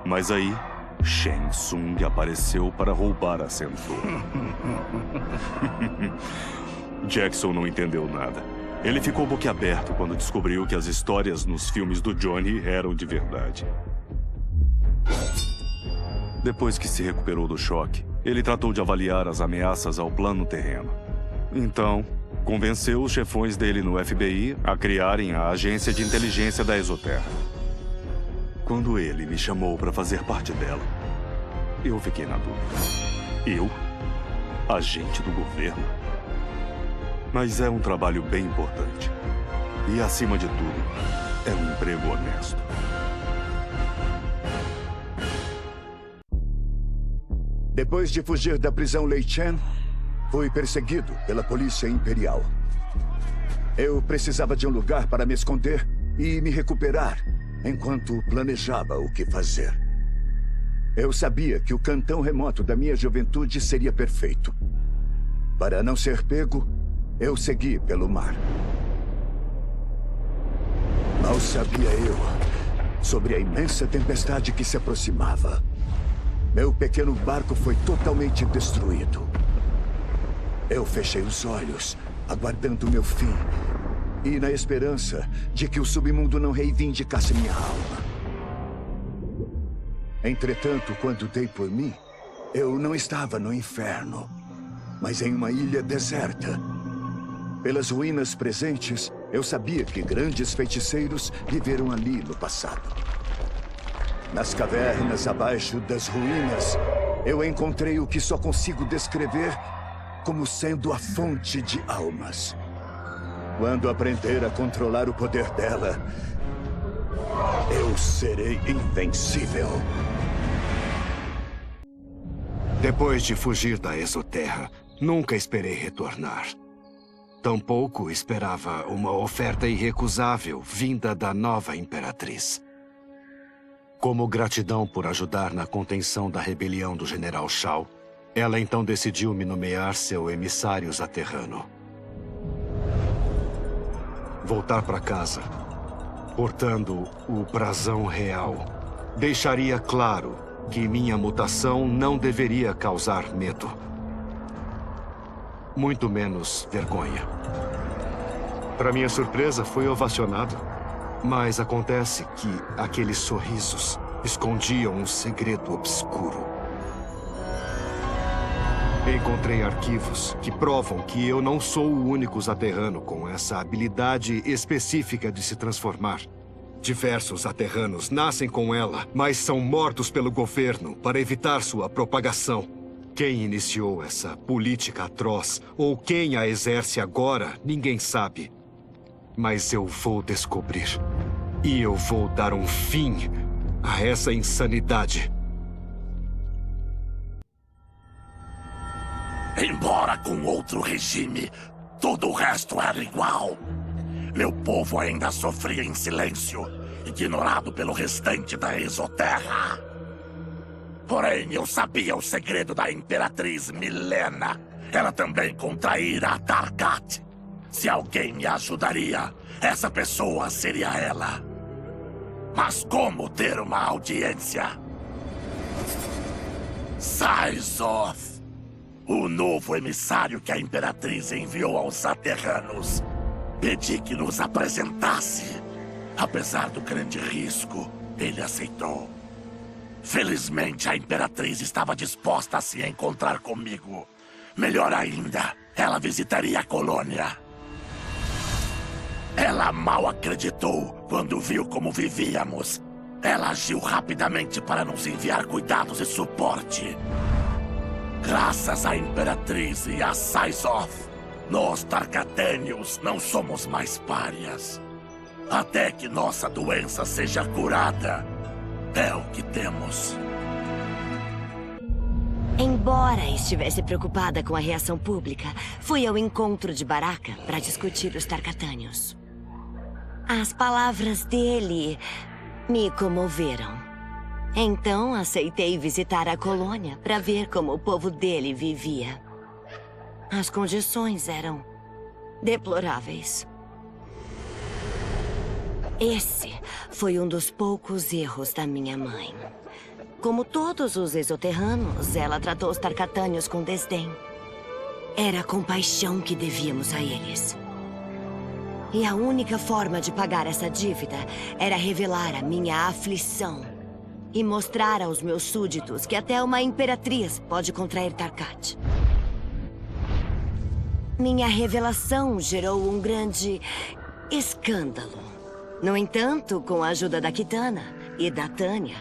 Mas aí, Shang Tsung apareceu para roubar a Centura. Jackson não entendeu nada. Ele ficou boquiaberto quando descobriu que as histórias nos filmes do Johnny eram de verdade. Depois que se recuperou do choque, ele tratou de avaliar as ameaças ao plano terreno. Então, convenceu os chefões dele no FBI a criarem a agência de inteligência da Exoterra. Quando ele me chamou para fazer parte dela, eu fiquei na dúvida. Eu? Agente do governo? Mas é um trabalho bem importante. E, acima de tudo, é um emprego honesto. Depois de fugir da prisão Lei Chen, fui perseguido pela Polícia Imperial. Eu precisava de um lugar para me esconder e me recuperar enquanto planejava o que fazer. Eu sabia que o cantão remoto da minha juventude seria perfeito. Para não ser pego, eu segui pelo mar. Mal sabia eu sobre a imensa tempestade que se aproximava. Meu pequeno barco foi totalmente destruído. Eu fechei os olhos, aguardando meu fim, e na esperança de que o submundo não reivindicasse minha alma. Entretanto, quando dei por mim, eu não estava no inferno, mas em uma ilha deserta. Pelas ruínas presentes, eu sabia que grandes feiticeiros viveram ali no passado. Nas cavernas abaixo das ruínas, eu encontrei o que só consigo descrever como sendo a fonte de almas. Quando aprender a controlar o poder dela, eu serei invencível. Depois de fugir da Exoterra, nunca esperei retornar. Tampouco esperava uma oferta irrecusável vinda da nova Imperatriz. Como gratidão por ajudar na contenção da rebelião do General Shao, ela então decidiu me nomear seu emissário zaterrano. Voltar para casa, portando o brasão real, deixaria claro que minha mutação não deveria causar medo. Muito menos vergonha. Para minha surpresa, fui ovacionado. Mas acontece que aqueles sorrisos escondiam um segredo obscuro. Encontrei arquivos que provam que eu não sou o único Zaterrano com essa habilidade específica de se transformar. Diversos Zaterranos nascem com ela, mas são mortos pelo governo para evitar sua propagação. Quem iniciou essa política atroz ou quem a exerce agora, ninguém sabe. Mas eu vou descobrir. E eu vou dar um fim a essa insanidade. Embora com outro regime, todo o resto era igual. Meu povo ainda sofria em silêncio, ignorado pelo restante da Exoterra. Porém, eu sabia o segredo da Imperatriz Milena. Ela também contraíra Tarkat. Se alguém me ajudaria, essa pessoa seria ela. Mas como ter uma audiência? Syzoth, o novo emissário que a Imperatriz enviou aos Zaterranos. Pedi que nos apresentasse. Apesar do grande risco, ele aceitou. Felizmente, a Imperatriz estava disposta a se encontrar comigo. Melhor ainda, ela visitaria a colônia. Ela mal acreditou quando viu como vivíamos. Ela agiu rapidamente para nos enviar cuidados e suporte. Graças à Imperatriz e a Syzoth, nós Tarkatênios não somos mais párias. Até que nossa doença seja curada, é o que temos. Embora estivesse preocupada com a reação pública, fui ao encontro de Baraka para discutir os Tarkatânios. As palavras dele me comoveram. Então aceitei visitar a colônia para ver como o povo dele vivia. As condições eram deploráveis. Esse foi um dos poucos erros da minha mãe. Como todos os exoterranos, ela tratou os Tarkatânios com desdém. Era a compaixão que devíamos a eles. E a única forma de pagar essa dívida era revelar a minha aflição e mostrar aos meus súditos que até uma imperatriz pode contrair Tarkat. Minha revelação gerou um grande escândalo. No entanto, com a ajuda da Kitana e da Tânia,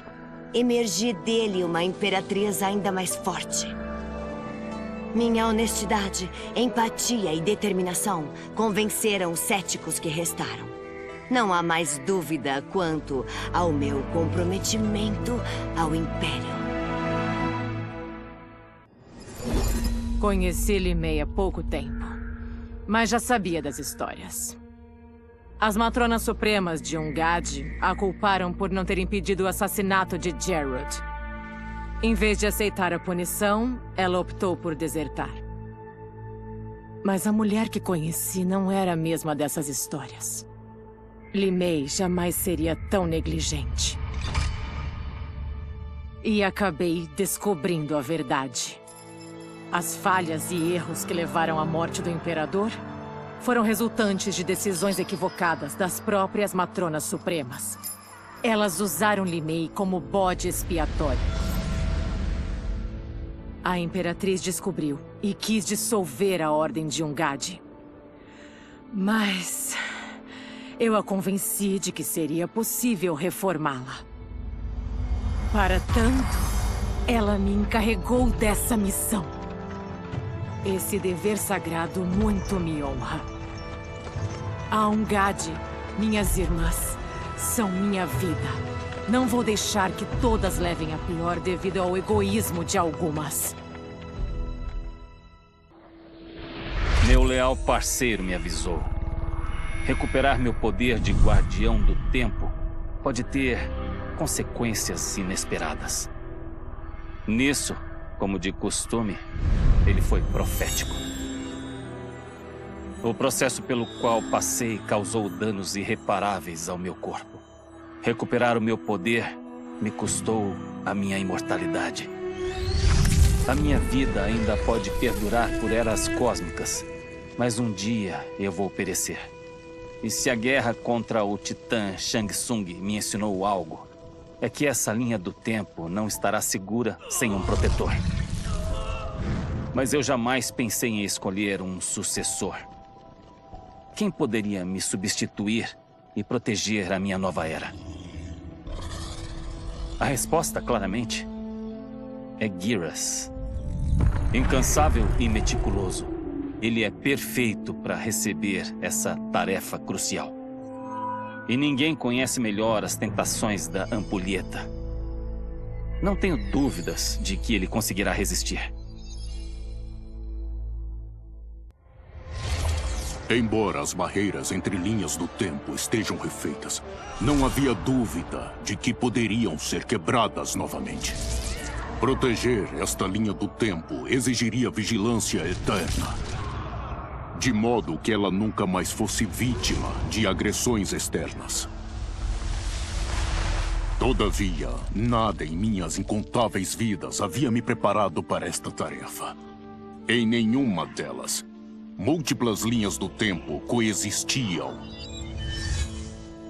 emergi dele uma imperatriz ainda mais forte. Minha honestidade, empatia e determinação convenceram os céticos que restaram. Não há mais dúvida quanto ao meu comprometimento ao Império. Conheci Limei há pouco tempo, mas já sabia das histórias. As matronas supremas de Ungad a culparam por não ter impedido o assassinato de Jerrod. Em vez de aceitar a punição, ela optou por desertar. Mas a mulher que conheci não era a mesma dessas histórias. Limei jamais seria tão negligente. E acabei descobrindo a verdade. As falhas e erros que levaram à morte do Imperador foram resultantes de decisões equivocadas das próprias matronas supremas. Elas usaram Limei como bode expiatório. A Imperatriz descobriu e quis dissolver a Ordem de Ungad. Mas eu a convenci de que seria possível reformá-la. Para tanto, ela me encarregou dessa missão. Esse dever sagrado muito me honra. A Ungad, minhas irmãs, são minha vida. Não vou deixar que todas levem a pior devido ao egoísmo de algumas. Meu leal parceiro me avisou. Recuperar meu poder de guardião do tempo pode ter consequências inesperadas. Nisso, como de costume, ele foi profético. O processo pelo qual passei causou danos irreparáveis ao meu corpo. Recuperar o meu poder me custou a minha imortalidade. A minha vida ainda pode perdurar por eras cósmicas, mas um dia eu vou perecer. E se a guerra contra o Titã Shang Tsung me ensinou algo, é que essa linha do tempo não estará segura sem um protetor. Mas eu jamais pensei em escolher um sucessor. Quem poderia me substituir e proteger a minha nova era? A resposta, claramente, é Geras. Incansável e meticuloso, ele é perfeito para receber essa tarefa crucial. E ninguém conhece melhor as tentações da ampulheta. Não tenho dúvidas de que ele conseguirá resistir. Embora as barreiras entre linhas do tempo estejam refeitas, não havia dúvida de que poderiam ser quebradas novamente. Proteger esta linha do tempo exigiria vigilância eterna, de modo que ela nunca mais fosse vítima de agressões externas. Todavia, nada em minhas incontáveis vidas havia me preparado para esta tarefa. Em nenhuma delas, múltiplas linhas do tempo coexistiam.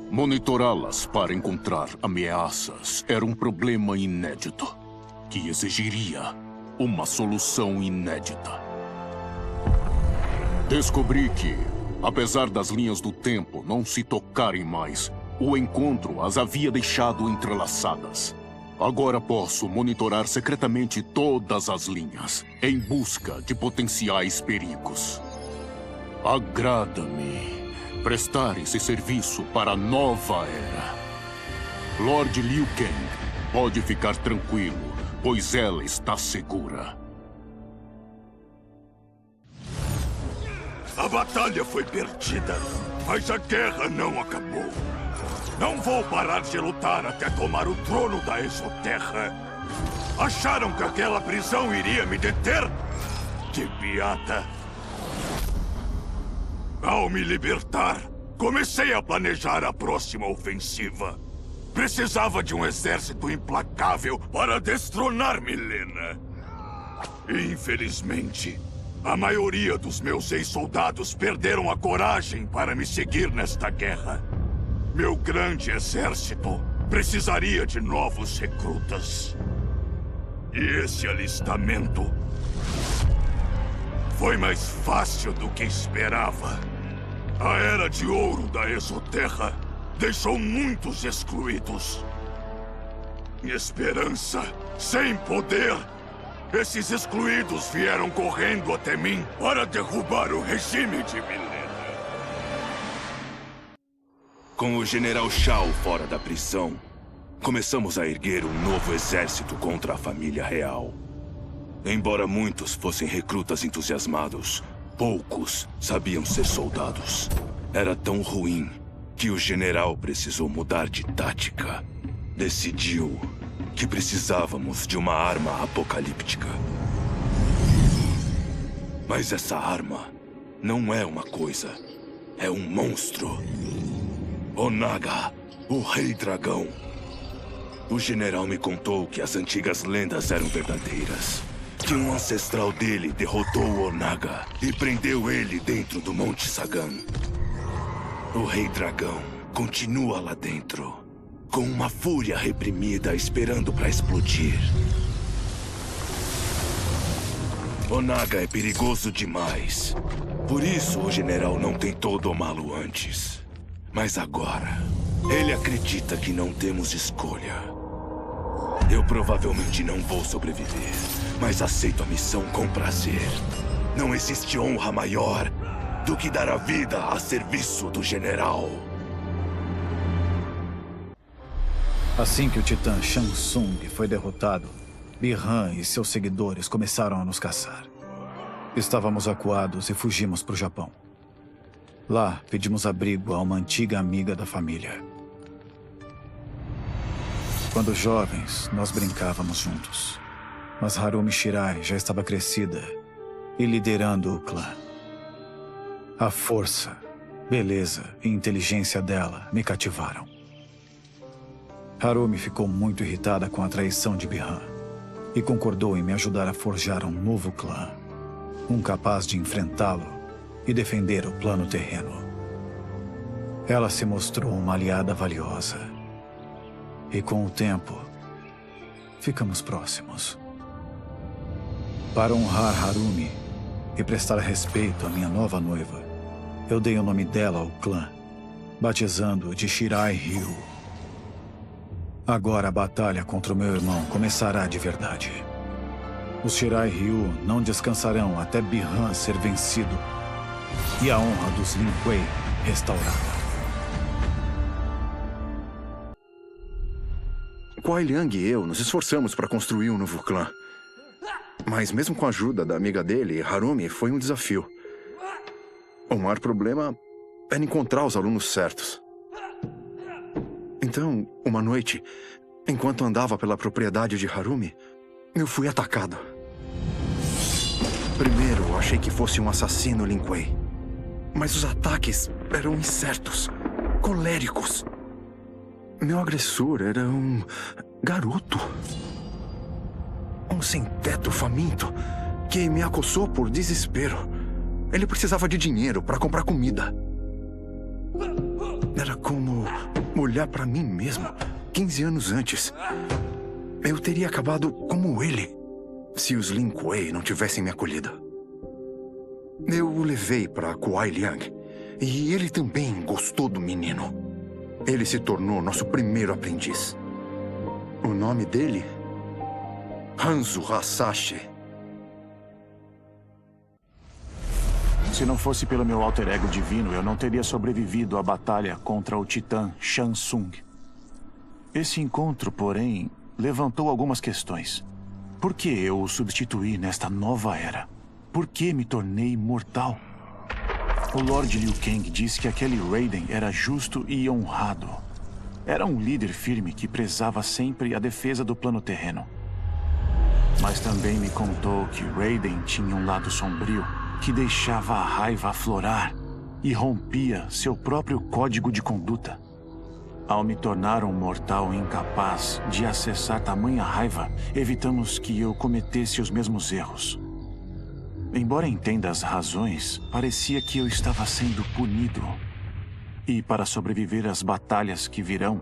Monitorá-las para encontrar ameaças era um problema inédito, que exigiria uma solução inédita. Descobri que, apesar das linhas do tempo não se tocarem mais, o encontro as havia deixado entrelaçadas. Agora posso monitorar secretamente todas as linhas, em busca de potenciais perigos. Agrada-me prestar esse serviço para a nova era. Lord Liu Kang pode ficar tranquilo, pois ela está segura. A batalha foi perdida, mas a guerra não acabou. Não vou parar de lutar até tomar o trono da Exoterra. Acharam que aquela prisão iria me deter? Que piada! Ao me libertar, comecei a planejar a próxima ofensiva. Precisava de um exército implacável para destronar Mileena. Infelizmente, a maioria dos meus ex-soldados perderam a coragem para me seguir nesta guerra. Meu grande exército precisaria de novos recrutas. E esse alistamento foi mais fácil do que esperava. A Era de Ouro da Exoterra deixou muitos excluídos. Esperança sem poder. Esses excluídos vieram correndo até mim para derrubar o regime de Mileena. Com o General Shao fora da prisão, começamos a erguer um novo exército contra a família real. Embora muitos fossem recrutas entusiasmados, poucos sabiam ser soldados. Era tão ruim que o general precisou mudar de tática. Decidiu que precisávamos de uma arma apocalíptica. Mas essa arma não é uma coisa, é um monstro. Onaga, o Rei Dragão. O general me contou que as antigas lendas eram verdadeiras. Que um ancestral dele derrotou o Onaga e prendeu ele dentro do Monte Sagan. O Rei Dragão continua lá dentro, com uma fúria reprimida esperando para explodir. Onaga é perigoso demais. Por isso o general não tentou domá-lo antes. Mas agora, ele acredita que não temos escolha. Eu provavelmente não vou sobreviver, mas aceito a missão com prazer. Não existe honra maior do que dar a vida a serviço do general. Assim que o titã Shang Tsung foi derrotado, Bi-Han e seus seguidores começaram a nos caçar. Estávamos acuados e fugimos para o Japão. Lá, pedimos abrigo a uma antiga amiga da família. Quando jovens, nós brincávamos juntos. Mas Harumi Shirai já estava crescida e liderando o clã. A força, beleza e inteligência dela me cativaram. Harumi ficou muito irritada com a traição de Bi-Han e concordou em me ajudar a forjar um novo clã, um capaz de enfrentá-lo e defender o plano terreno. Ela se mostrou uma aliada valiosa. E com o tempo, ficamos próximos. Para honrar Harumi e prestar respeito à minha nova noiva, eu dei o nome dela ao clã, batizando-o de Shirai Ryu. Agora a batalha contra o meu irmão começará de verdade. Os Shirai Ryu não descansarão até Bi-Han ser vencido e a honra dos Lin Kuei restaurada. Kuai Liang e eu nos esforçamos para construir um novo clã. Mas mesmo com a ajuda da amiga dele, Harumi, foi um desafio. O maior problema era encontrar os alunos certos. Então, uma noite, enquanto andava pela propriedade de Harumi, eu fui atacado. Primeiro, achei que fosse um assassino Lin Kuei. Mas os ataques eram incertos, coléricos. Meu agressor era um garoto. Um sem-teto faminto que me acossou por desespero. Ele precisava de dinheiro para comprar comida. Era como olhar para mim mesmo 15 anos antes. Eu teria acabado como ele se os Lin Kuei não tivessem me acolhido. Eu o levei para Kuai Liang e ele também gostou do menino. Ele se tornou nosso primeiro aprendiz. O nome dele? Hanzo Hasashi. Se não fosse pelo meu alter ego divino, eu não teria sobrevivido à batalha contra o titã Shansung. Esse encontro, porém, levantou algumas questões. Por que eu o substituí nesta nova era? Por que me tornei imortal? O Lord Liu Kang disse que aquele Raiden era justo e honrado. Era um líder firme que prezava sempre a defesa do plano terreno. Mas também me contou que Raiden tinha um lado sombrio que deixava a raiva aflorar e rompia seu próprio código de conduta. Ao me tornar um mortal incapaz de acessar tamanha raiva, evitamos que eu cometesse os mesmos erros. Embora entenda as razões, parecia que eu estava sendo punido. E para sobreviver às batalhas que virão,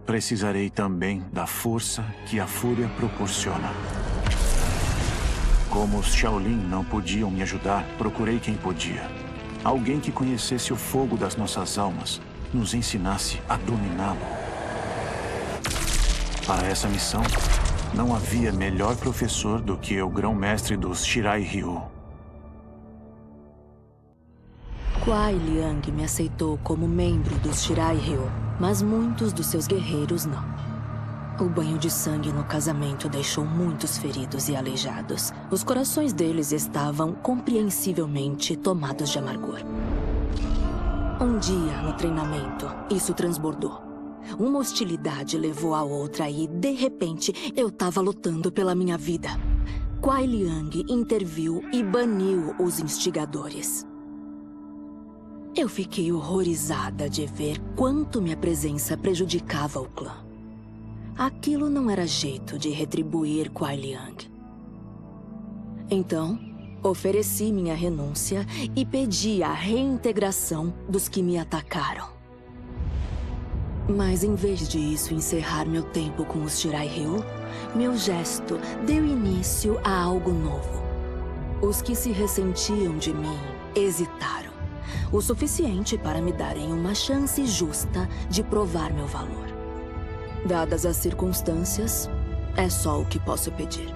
precisarei também da força que a fúria proporciona. Como os Shaolin não podiam me ajudar, procurei quem podia. Alguém que conhecesse o fogo das nossas almas, nos ensinasse a dominá-lo. Para essa missão, não havia melhor professor do que o grão-mestre dos Shirai Ryu. Kuai Liang me aceitou como membro dos Shirai Ryu, mas muitos dos seus guerreiros não. O banho de sangue no casamento deixou muitos feridos e aleijados. Os corações deles estavam compreensivelmente tomados de amargor. Um dia, no treinamento, isso transbordou. Uma hostilidade levou a outra e, de repente, eu estava lutando pela minha vida. Kuai Liang interviu e baniu os instigadores. Eu fiquei horrorizada de ver quanto minha presença prejudicava o clã. Aquilo não era jeito de retribuir Kuai Liang. Então, ofereci minha renúncia e pedi a reintegração dos que me atacaram. Mas em vez de isso encerrar meu tempo com os Shirai Ryu, meu gesto deu início a algo novo. Os que se ressentiam de mim hesitaram. O suficiente para me darem uma chance justa de provar meu valor. Dadas as circunstâncias, é só o que posso pedir.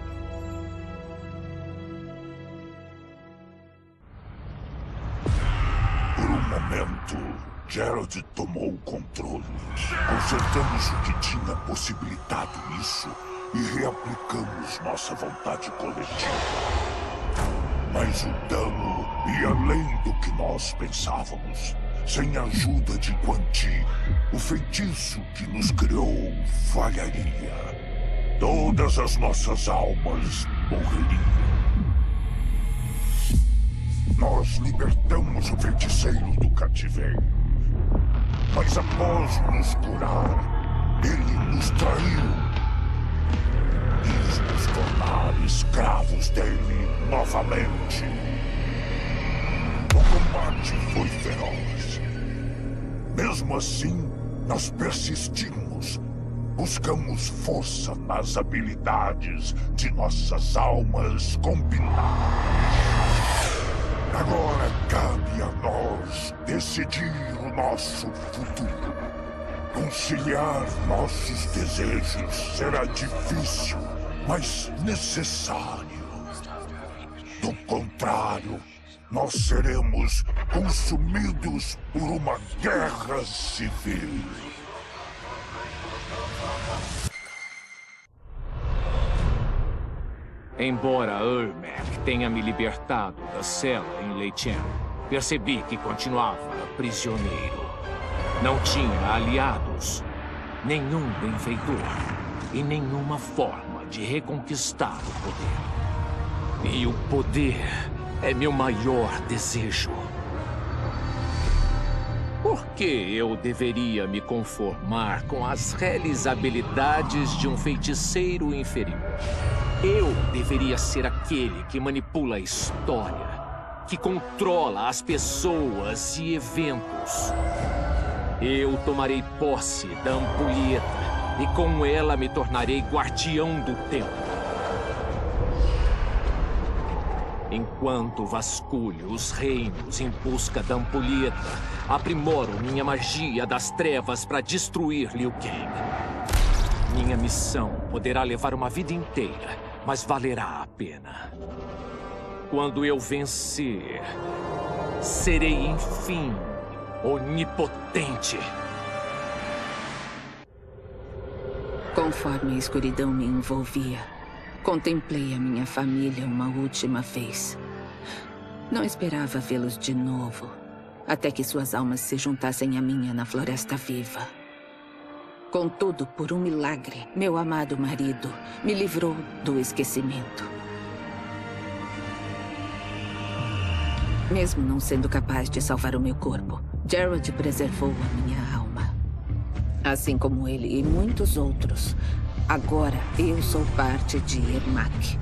Por um momento, Gerald tomou o controle. Consertamos o que tinha possibilitado isso e reaplicamos nossa vontade coletiva. Mas o dano ia além do que nós pensávamos. Sem a ajuda de Quan Chi, o feitiço que nos criou falharia. Todas as nossas almas morreriam. Nós libertamos o feiticeiro do cativeiro. Mas após nos curar, ele nos traiu. Quis nos tornar escravos dele novamente. O combate foi feroz. Mesmo assim, nós persistimos buscamos força nas habilidades de nossas almas combinadas. Agora cabe a nós decidir o nosso futuro. Conciliar nossos desejos será difícil, mas necessário. Do contrário, nós seremos consumidos por uma guerra civil. Embora Ermac tenha me libertado da cela em Lei Chen, percebi que continuava prisioneiro. Não tinha aliados, nenhum benfeitor e nenhuma forma de reconquistar o poder. E o poder é meu maior desejo. Por que eu deveria me conformar com as reles habilidades de um feiticeiro inferior? Eu deveria ser aquele que manipula a história, que controla as pessoas e eventos. Eu tomarei posse da ampulheta e com ela me tornarei guardião do tempo. Enquanto vasculho os reinos em busca da ampulheta, aprimoro minha magia das trevas para destruir Liu Kang. Minha missão poderá levar uma vida inteira, mas valerá a pena. Quando eu vencer, serei, enfim, onipotente. Conforme a escuridão me envolvia, contemplei a minha família uma última vez. Não esperava vê-los de novo, até que suas almas se juntassem à minha na Floresta Viva. Contudo, por um milagre, meu amado marido me livrou do esquecimento. Mesmo não sendo capaz de salvar o meu corpo, Gerald preservou a minha alma. Assim como ele e muitos outros, agora eu sou parte de Ermac.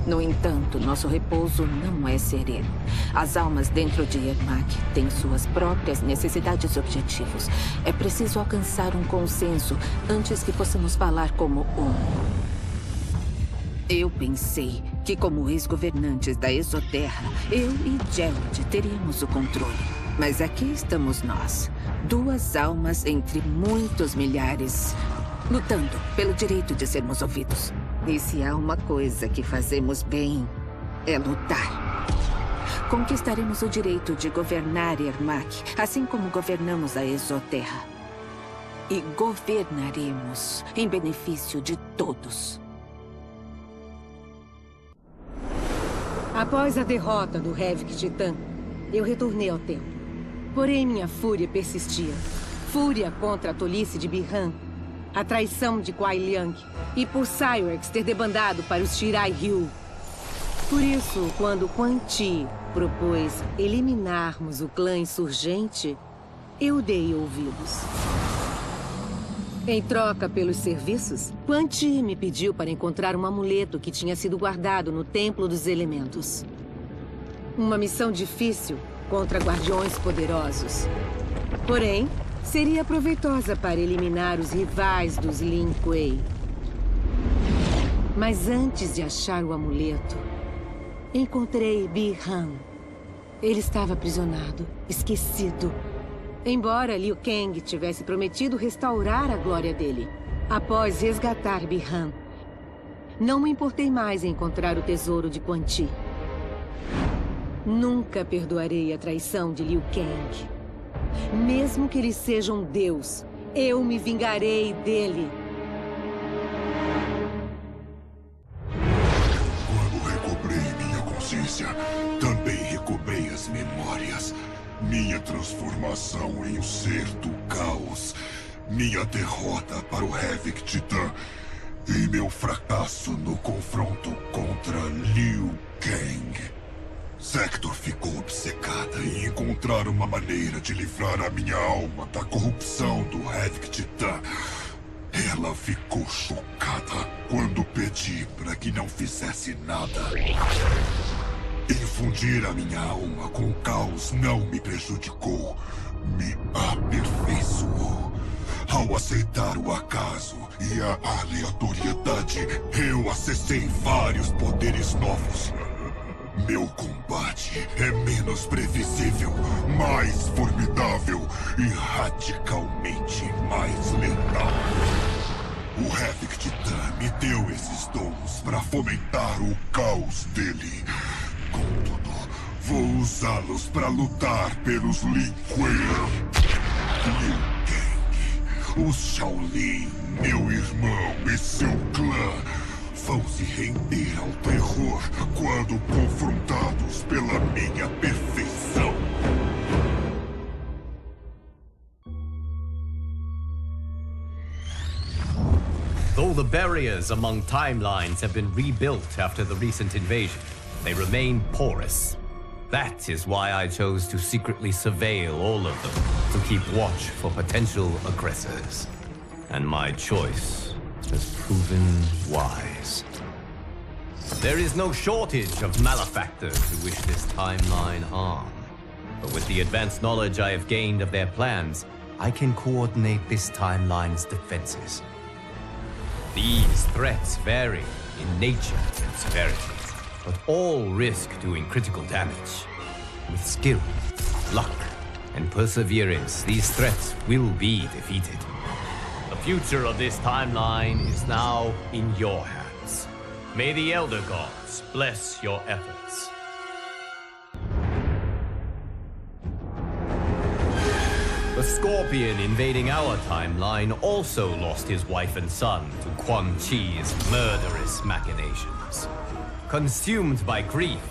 No entanto, nosso repouso não é sereno. As almas dentro de Ermac têm suas próprias necessidades e objetivos. É preciso alcançar um consenso antes que possamos falar como um. Eu pensei que, como ex-governantes da Exoterra, eu e Gerald teríamos o controle. Mas aqui estamos nós, duas almas entre muitos milhares, lutando pelo direito de sermos ouvidos. E se há uma coisa que fazemos bem, é lutar. Conquistaremos o direito de governar Ermac, assim como governamos a Exoterra. E governaremos em benefício de todos. Após a derrota do Havoc Titã, eu retornei ao templo. Porém, minha fúria persistia. Fúria contra a tolice de Bi-Han, a traição de Kuai Liang e por Cyrax ter debandado para os Shirai Ryu. Por isso, quando Quan Chi propôs eliminarmos o clã insurgente, eu dei ouvidos. Em troca pelos serviços, Quan Chi me pediu para encontrar um amuleto que tinha sido guardado no Templo dos Elementos. Uma missão difícil contra guardiões poderosos. Porém, seria proveitosa para eliminar os rivais dos Lin Kuei. Mas antes de achar o amuleto, encontrei Bi-Han. Ele estava aprisionado, esquecido. Embora Liu Kang tivesse prometido restaurar a glória dele, após resgatar Bi-Han, não me importei mais em encontrar o tesouro de Quan Chi. Nunca perdoarei a traição de Liu Kang. Mesmo que ele seja um deus, eu me vingarei dele. Quando recobrei minha consciência, também recobrei as memórias. Minha transformação em um ser do caos. Minha derrota para o Havoc Titã. E meu fracasso no confronto contra Liu Kang. Sector ficou obcecada em encontrar uma maneira de livrar a minha alma da corrupção do Havoc Titã. Ela ficou chocada quando pedi para que não fizesse nada. Infundir a minha alma com o caos não me prejudicou, me aperfeiçoou. Ao aceitar o acaso e a aleatoriedade, eu acessei vários poderes novos. Meu combate é menos previsível, mais formidável e radicalmente mais letal. O Havoc Titã me deu esses dons para fomentar o caos dele. Contudo, vou usá-los para lutar pelos Lin Kuei. Liu Kang, os Shaolin, meu irmão e seu clã vão se render ao terror quando confrontados pela minha perfeição. Though the barriers among timelines have been rebuilt after the recent invasion, they remain porous. That is why I chose to secretly surveil all of them, to keep watch for potential aggressors. And my choice has proven wise. There is no shortage of malefactors who wish this timeline harm. But with the advanced knowledge I have gained of their plans, I can coordinate this timeline's defenses. These threats vary in nature and severity, but all risk doing critical damage. With skill, luck, and perseverance, these threats will be defeated. The future of this timeline is now in your hands. May the Elder Gods bless your efforts. The Scorpion invading our timeline also lost his wife and son to Quan Chi's murderous machinations. Consumed by grief,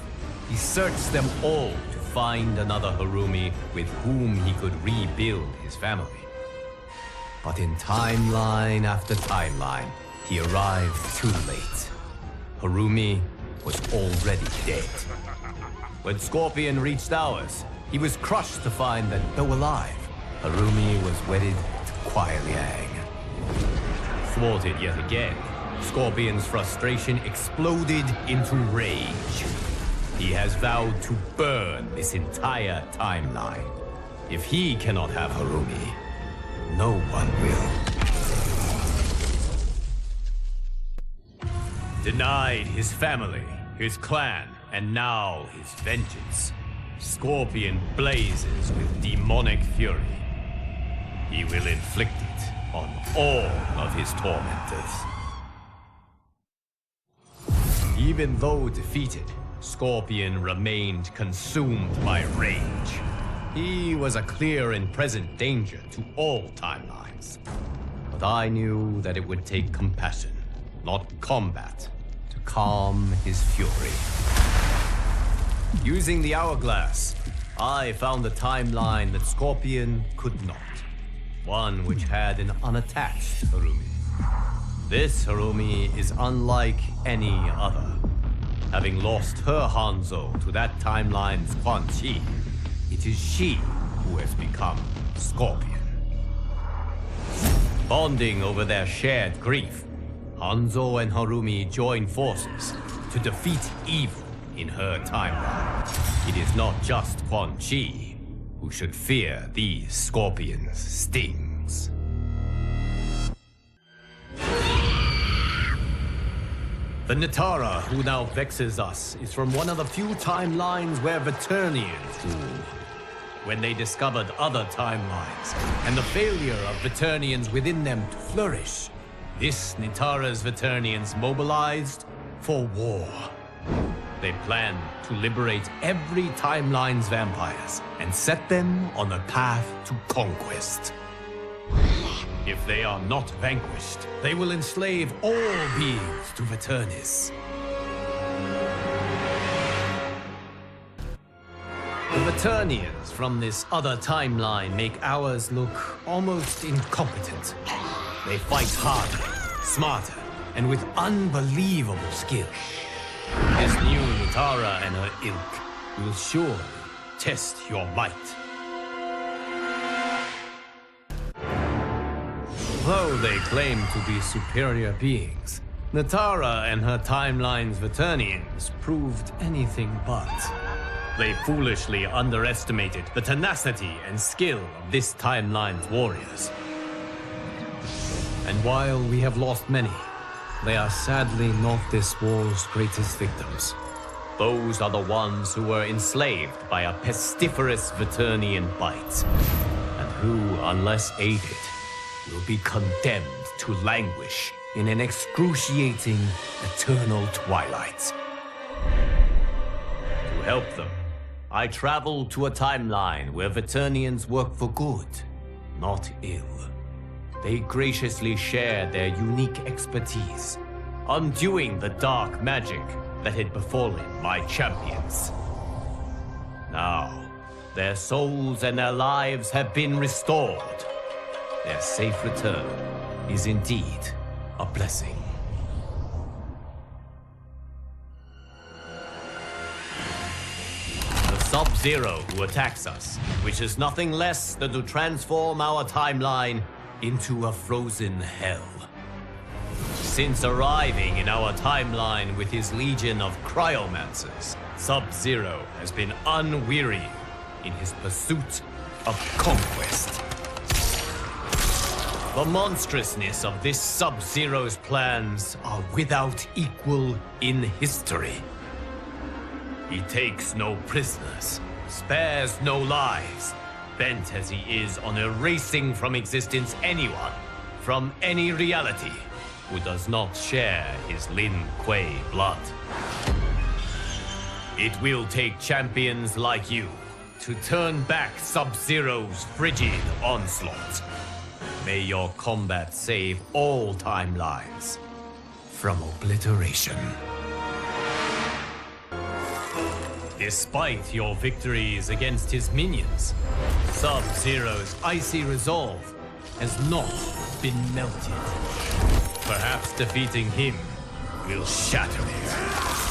he searched them all to find another Harumi with whom he could rebuild his family. But in timeline after timeline, he arrived too late. Harumi was already dead. When Scorpion reached ours, he was crushed to find that, though alive, Harumi was wedded to Kuai Liang. Thwarted yet again, Scorpion's frustration exploded into rage. He has vowed to burn this entire timeline. If he cannot have Harumi, no one will. Denied his family, his clan, and now his vengeance. Scorpion blazes with demonic fury. He will inflict it on all of his tormentors. Even though defeated, Scorpion remained consumed by rage. He was a clear and present danger to all timelines. But I knew that it would take compassion, not combat, to calm his fury. Using the hourglass, I found a timeline that Scorpion could not. One which had an unattached Harumi. This Harumi is unlike any other. Having lost her Hanzo to that timeline's Quan Chi, it is she who has become Scorpion. Bonding over their shared grief, Hanzo and Harumi join forces to defeat evil in her timeline. It is not just Quan Chi who should fear these Scorpion's stings. The Natara who now vexes us is from one of the few timelines where Vaternians rule. When they discovered other timelines and the failure of Vaternians within them to flourish, this Natara's Vaternians mobilized for war. They plan to liberate every timeline's vampires and set them on a path to conquest. If they are not vanquished, they will enslave all beings to Vaternis. The Vaternians from this other timeline make ours look almost incompetent. They fight harder, smarter, and with unbelievable skill. This new Natara and her ilk will surely test your might. Though they claim to be superior beings, Natara and her timeline's Vaternians proved anything but. They foolishly underestimated the tenacity and skill of this timeline's warriors. And while we have lost many, they are sadly not this war's greatest victims. Those are the ones who were enslaved by a pestiferous Vaternian bite, and who, unless aided, will be condemned to languish in an excruciating, eternal twilight. To help them, I travel to a timeline where Vaternians work for good, not ill. They graciously share their unique expertise, undoing the dark magic that had befallen my champions. Now, their souls and their lives have been restored. Their safe return is indeed a blessing. The Sub-Zero who attacks us wishes nothing less than to transform our timeline into a frozen hell. Since arriving in our timeline with his legion of cryomancers, Sub-Zero has been unwearying in his pursuit of conquest. The monstrousness of this Sub-Zero's plans are without equal in history. He takes no prisoners, spares no lives, bent as he is on erasing from existence anyone, from any reality, who does not share his Lin Kuei blood. It will take champions like you to turn back Sub-Zero's frigid onslaught. May your combat save all timelines from obliteration. Despite your victories against his minions, Sub-Zero's icy resolve has not been melted. Perhaps defeating him will shatter it.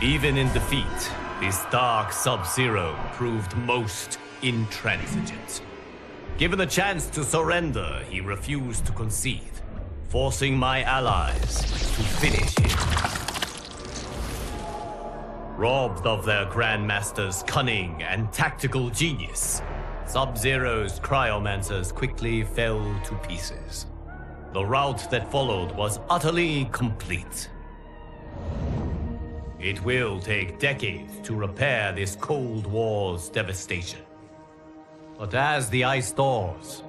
Even in defeat, this dark Sub-Zero proved most intransigent. Given the chance to surrender, he refused to concede, forcing my allies to finish him. Robbed of their Grandmaster's cunning and tactical genius, Sub-Zero's cryomancers quickly fell to pieces. The rout that followed was utterly complete. It will take decades to repair this Cold War's devastation. But as the ice thaws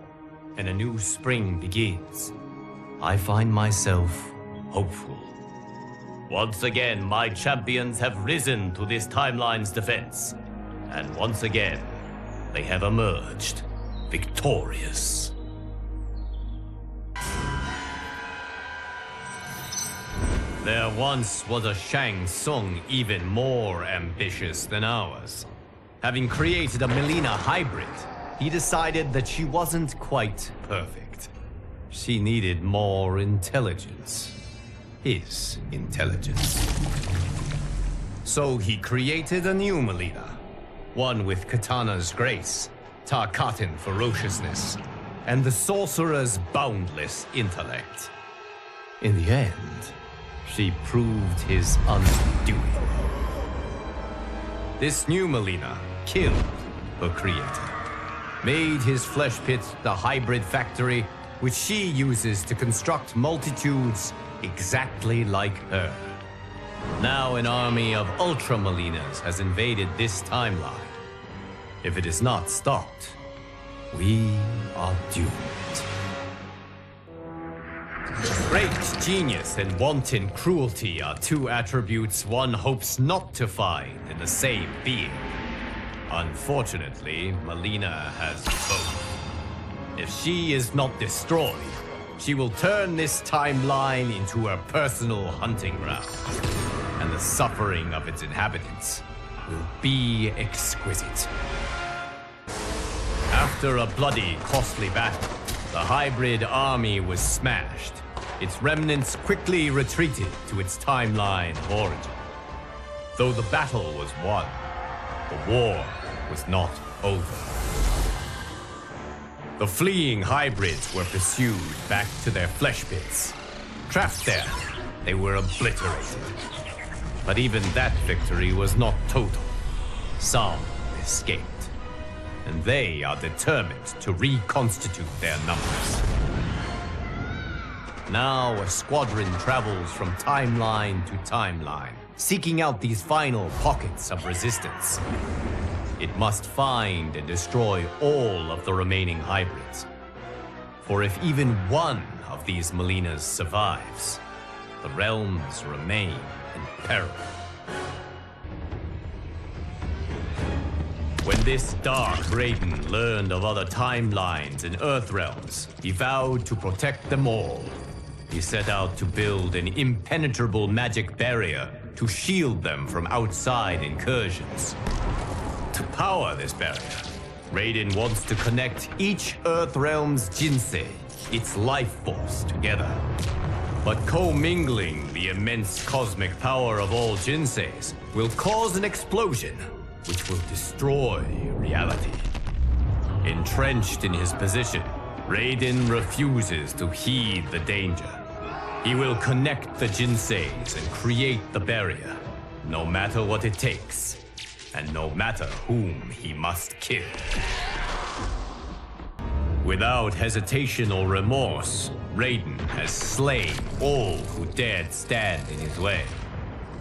and a new spring begins, I find myself hopeful. Once again, my champions have risen to this timeline's defense. And once again, they have emerged victorious. There once was a Shang Tsung even more ambitious than ours. Having created a Mileena hybrid, he decided that she wasn't quite perfect. She needed more intelligence. His intelligence. So he created a new Mileena. One with Katana's grace, Tarkatan ferociousness, and the sorcerer's boundless intellect. In the end, she proved his undoing. This new Mileena killed her creator, made his flesh pit the hybrid factory which she uses to construct multitudes exactly like her. Now an army of Ultra Mileenas has invaded this timeline. If it is not stopped, we are doomed. Great genius and wanton cruelty are two attributes one hopes not to find in the same being. Unfortunately, Mileena has both. If she is not destroyed, she will turn this timeline into her personal hunting ground. And the suffering of its inhabitants will be exquisite. After a bloody, costly battle, the hybrid army was smashed. Its remnants quickly retreated to its timeline of origin. Though the battle was won, the war was not over. The fleeing hybrids were pursued back to their flesh pits. Trapped there, they were obliterated. But even that victory was not total. Some escaped. and they are determined to reconstitute their numbers. Now a squadron travels from timeline to timeline, seeking out these final pockets of resistance. It must find and destroy all of the remaining hybrids. For if even one of these Molinas survives, the realms remain in peril. When this dark Raiden learned of other timelines and Earth realms, he vowed to protect them all. He set out to build an impenetrable magic barrier to shield them from outside incursions. To power this barrier, Raiden wants to connect each Earth realm's Jinsei, its life force, together. But commingling the immense cosmic power of all Jinseis will cause an explosion which will destroy reality. Entrenched in his position, Raiden refuses to heed the danger. He will connect the Jinseis and create the barrier, no matter what it takes, and no matter whom he must kill. Without hesitation or remorse, Raiden has slain all who dared stand in his way.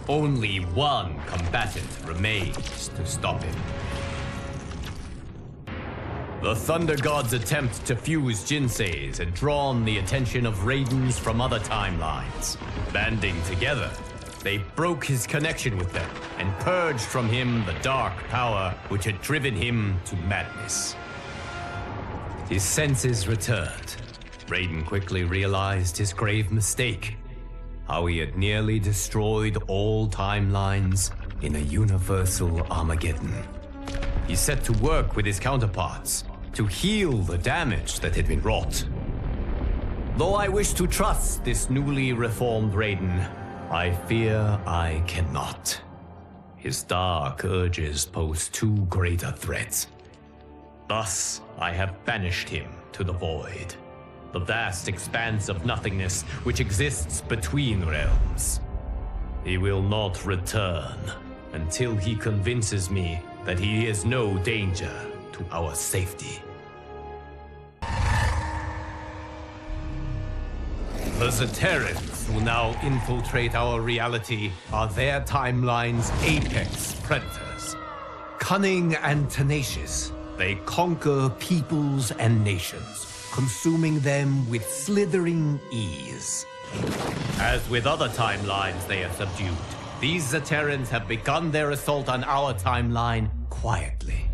Only one combatant remains to stop him. The Thunder God's attempt to fuse Jinseis had drawn the attention of Raidens from other timelines. Banding together, they broke his connection with them and purged from him the dark power which had driven him to madness. His senses returned. Raiden quickly realized his grave mistake. How he had nearly destroyed all timelines in a universal Armageddon. He set to work with his counterparts to heal the damage that had been wrought. Though I wish to trust this newly reformed Raiden, I fear I cannot. His dark urges pose too great a threat. Thus, I have banished him to the void, the vast expanse of nothingness which exists between realms. He will not return until he convinces me that he is no danger to our safety. The Zaterrans who now infiltrate our reality are their timeline's apex predators. Cunning and tenacious, they conquer peoples and nations, consuming them with slithering ease. As with other timelines they have subdued, these Zaterrans have begun their assault on our timeline quietly.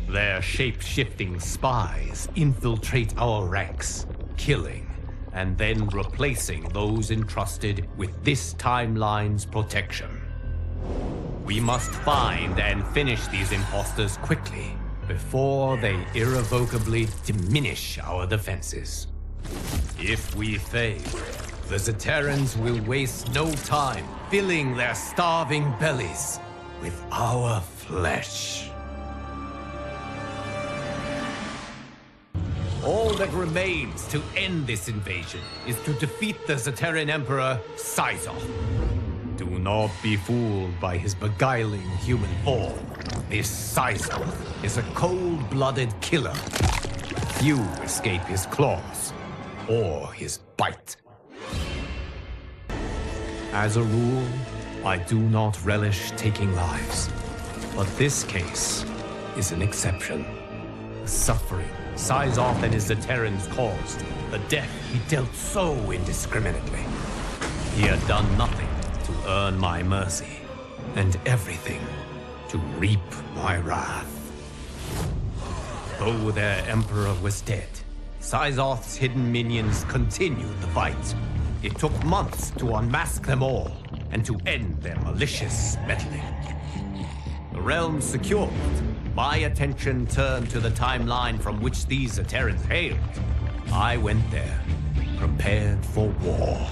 Their shape-shifting spies infiltrate our ranks, killing and then replacing those entrusted with this timeline's protection. We must find and finish these imposters quickly before they irrevocably diminish our defenses. If we fail, the Zaterrans will waste no time filling their starving bellies with our flesh. All that remains to end this invasion is to defeat the Zaterran Emperor, Syzoth. Do not be fooled by his beguiling human form. This Syzoth is a cold-blooded killer. Few escape his claws or his bite. As a rule, I do not relish taking lives. But this case is an exception. The suffering Syzoth and his Zaterrans caused, the death he dealt so indiscriminately. He had done nothing to earn my mercy, and everything to reap my wrath. Though their emperor was dead, Syzoth's hidden minions continued the fight. It took months to unmask them all, and to end their malicious meddling. The realm secured, my attention turned to the timeline from which these Zaterrans hailed. I went there, prepared for war.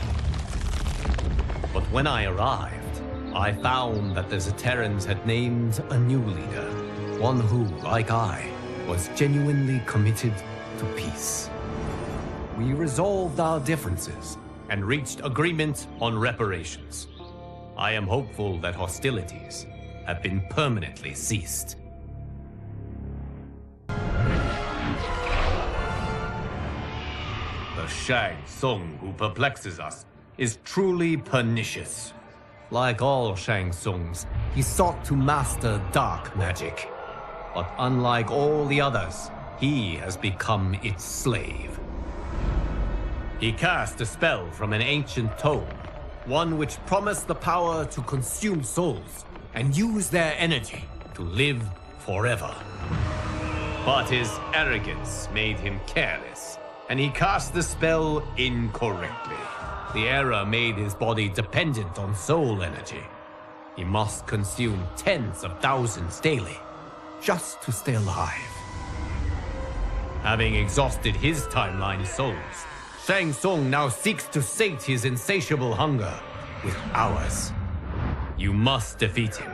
But when I arrived, I found that the Zaterrans had named a new leader, one who, like I, was genuinely committed to peace. We resolved our differences and reached agreement on reparations. I am hopeful that hostilities have been permanently ceased. The Shang Tsung who perplexes us is truly pernicious. Like all Shang Tsungs, he sought to master dark magic. But unlike all the others, he has become its slave. He cast a spell from an ancient tome, one which promised the power to consume souls and use their energy to live forever. But his arrogance made him careless, and he cast the spell incorrectly. The error made his body dependent on soul energy. He must consume tens of thousands daily, just to stay alive. Having exhausted his timeline souls, Shang Tsung now seeks to sate his insatiable hunger with ours. You must defeat him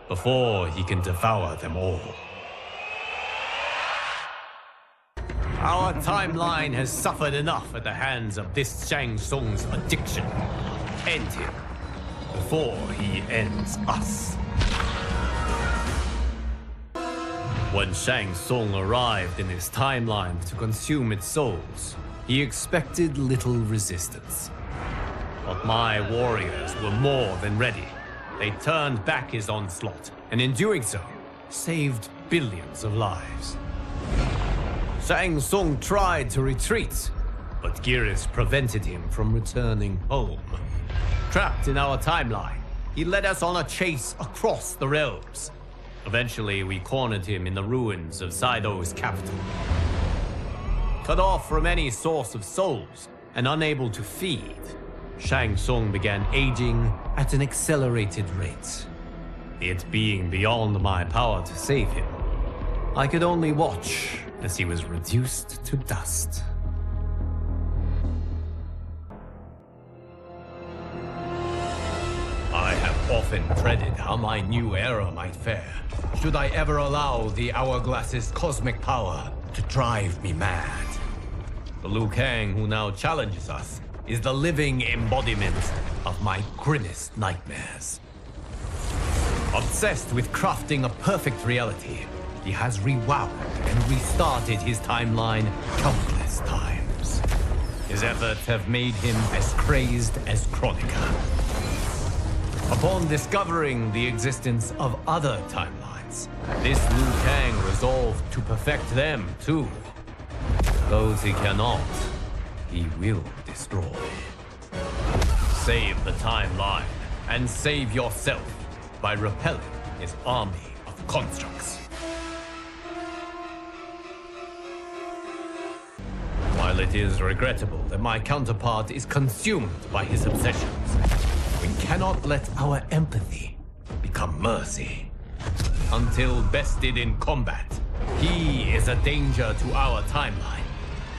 before he can devour them all. Our timeline has suffered enough at the hands of this Shang Tsung's addiction. End him before he ends us. When Shang Tsung arrived in his timeline to consume its souls, he expected little resistance. But my warriors were more than ready. They turned back his onslaught, and in doing so, saved billions of lives. Shang Tsung tried to retreat, but Geras prevented him from returning home. Trapped in our timeline, he led us on a chase across the realms. Eventually, we cornered him in the ruins of Saido's capital. Cut off from any source of souls and unable to feed, Shang Tsung began aging at an accelerated rate. It being beyond my power to save him, I could only watch as he was reduced to dust. I have often dreaded how my new era might fare, should I ever allow the Hourglass's cosmic power to drive me mad. The Liu Kang who now challenges us is the living embodiment of my grimmest nightmares. Obsessed with crafting a perfect reality, he has rewound and restarted his timeline countless times. His efforts have made him as crazed as Kronika. Upon discovering the existence of other timelines, this Liu Kang resolved to perfect them too. Those he cannot, he will destroy. Save the timeline and save yourself by repelling his army of constructs. While it is regrettable that my counterpart is consumed by his obsessions, we cannot let our empathy become mercy. Until bested in combat, he is a danger to our timeline.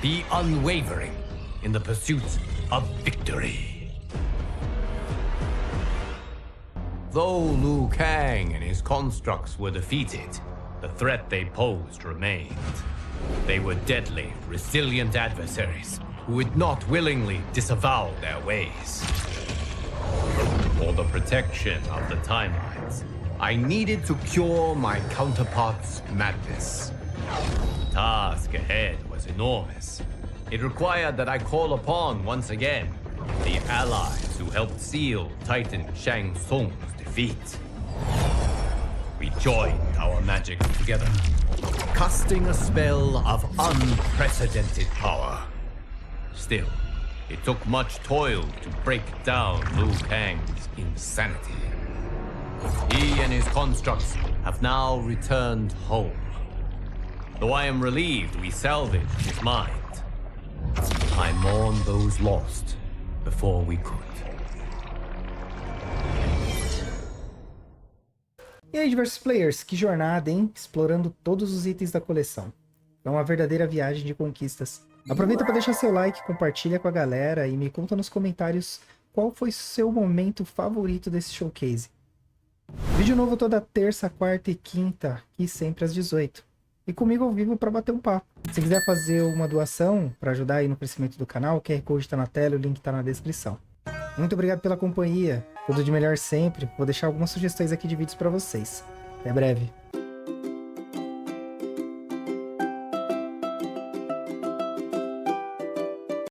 Be unwavering in the pursuit of victory. Though Liu Kang and his constructs were defeated, the threat they posed remained. They were deadly, resilient adversaries who would not willingly disavow their ways. For the protection of the timelines, I needed to cure my counterpart's madness. The task ahead was enormous. It required that I call upon, once again, the allies who helped seal Titan Shang Tsung's defeat. We joined our magic together, casting a spell of unprecedented power. Still, it took much toil to break down Liu Kang's insanity. He and his constructs have now returned home. Though I am relieved we salvaged his mind, I mourn those lost before we could. E aí, diversos players, que jornada, hein? Explorando todos os itens da coleção. É uma verdadeira viagem de conquistas. Aproveita para deixar seu like, compartilha com a galera e me conta nos comentários qual foi seu momento favorito desse showcase. Vídeo novo toda terça, quarta e quinta, e sempre às 18. E comigo ao vivo para bater um papo. Se quiser fazer uma doação para ajudar aí no crescimento do canal, o QR Code está na tela e o link está na descrição. Muito obrigado pela companhia, tudo de melhor sempre. Vou deixar algumas sugestões aqui de vídeos para vocês. Até breve.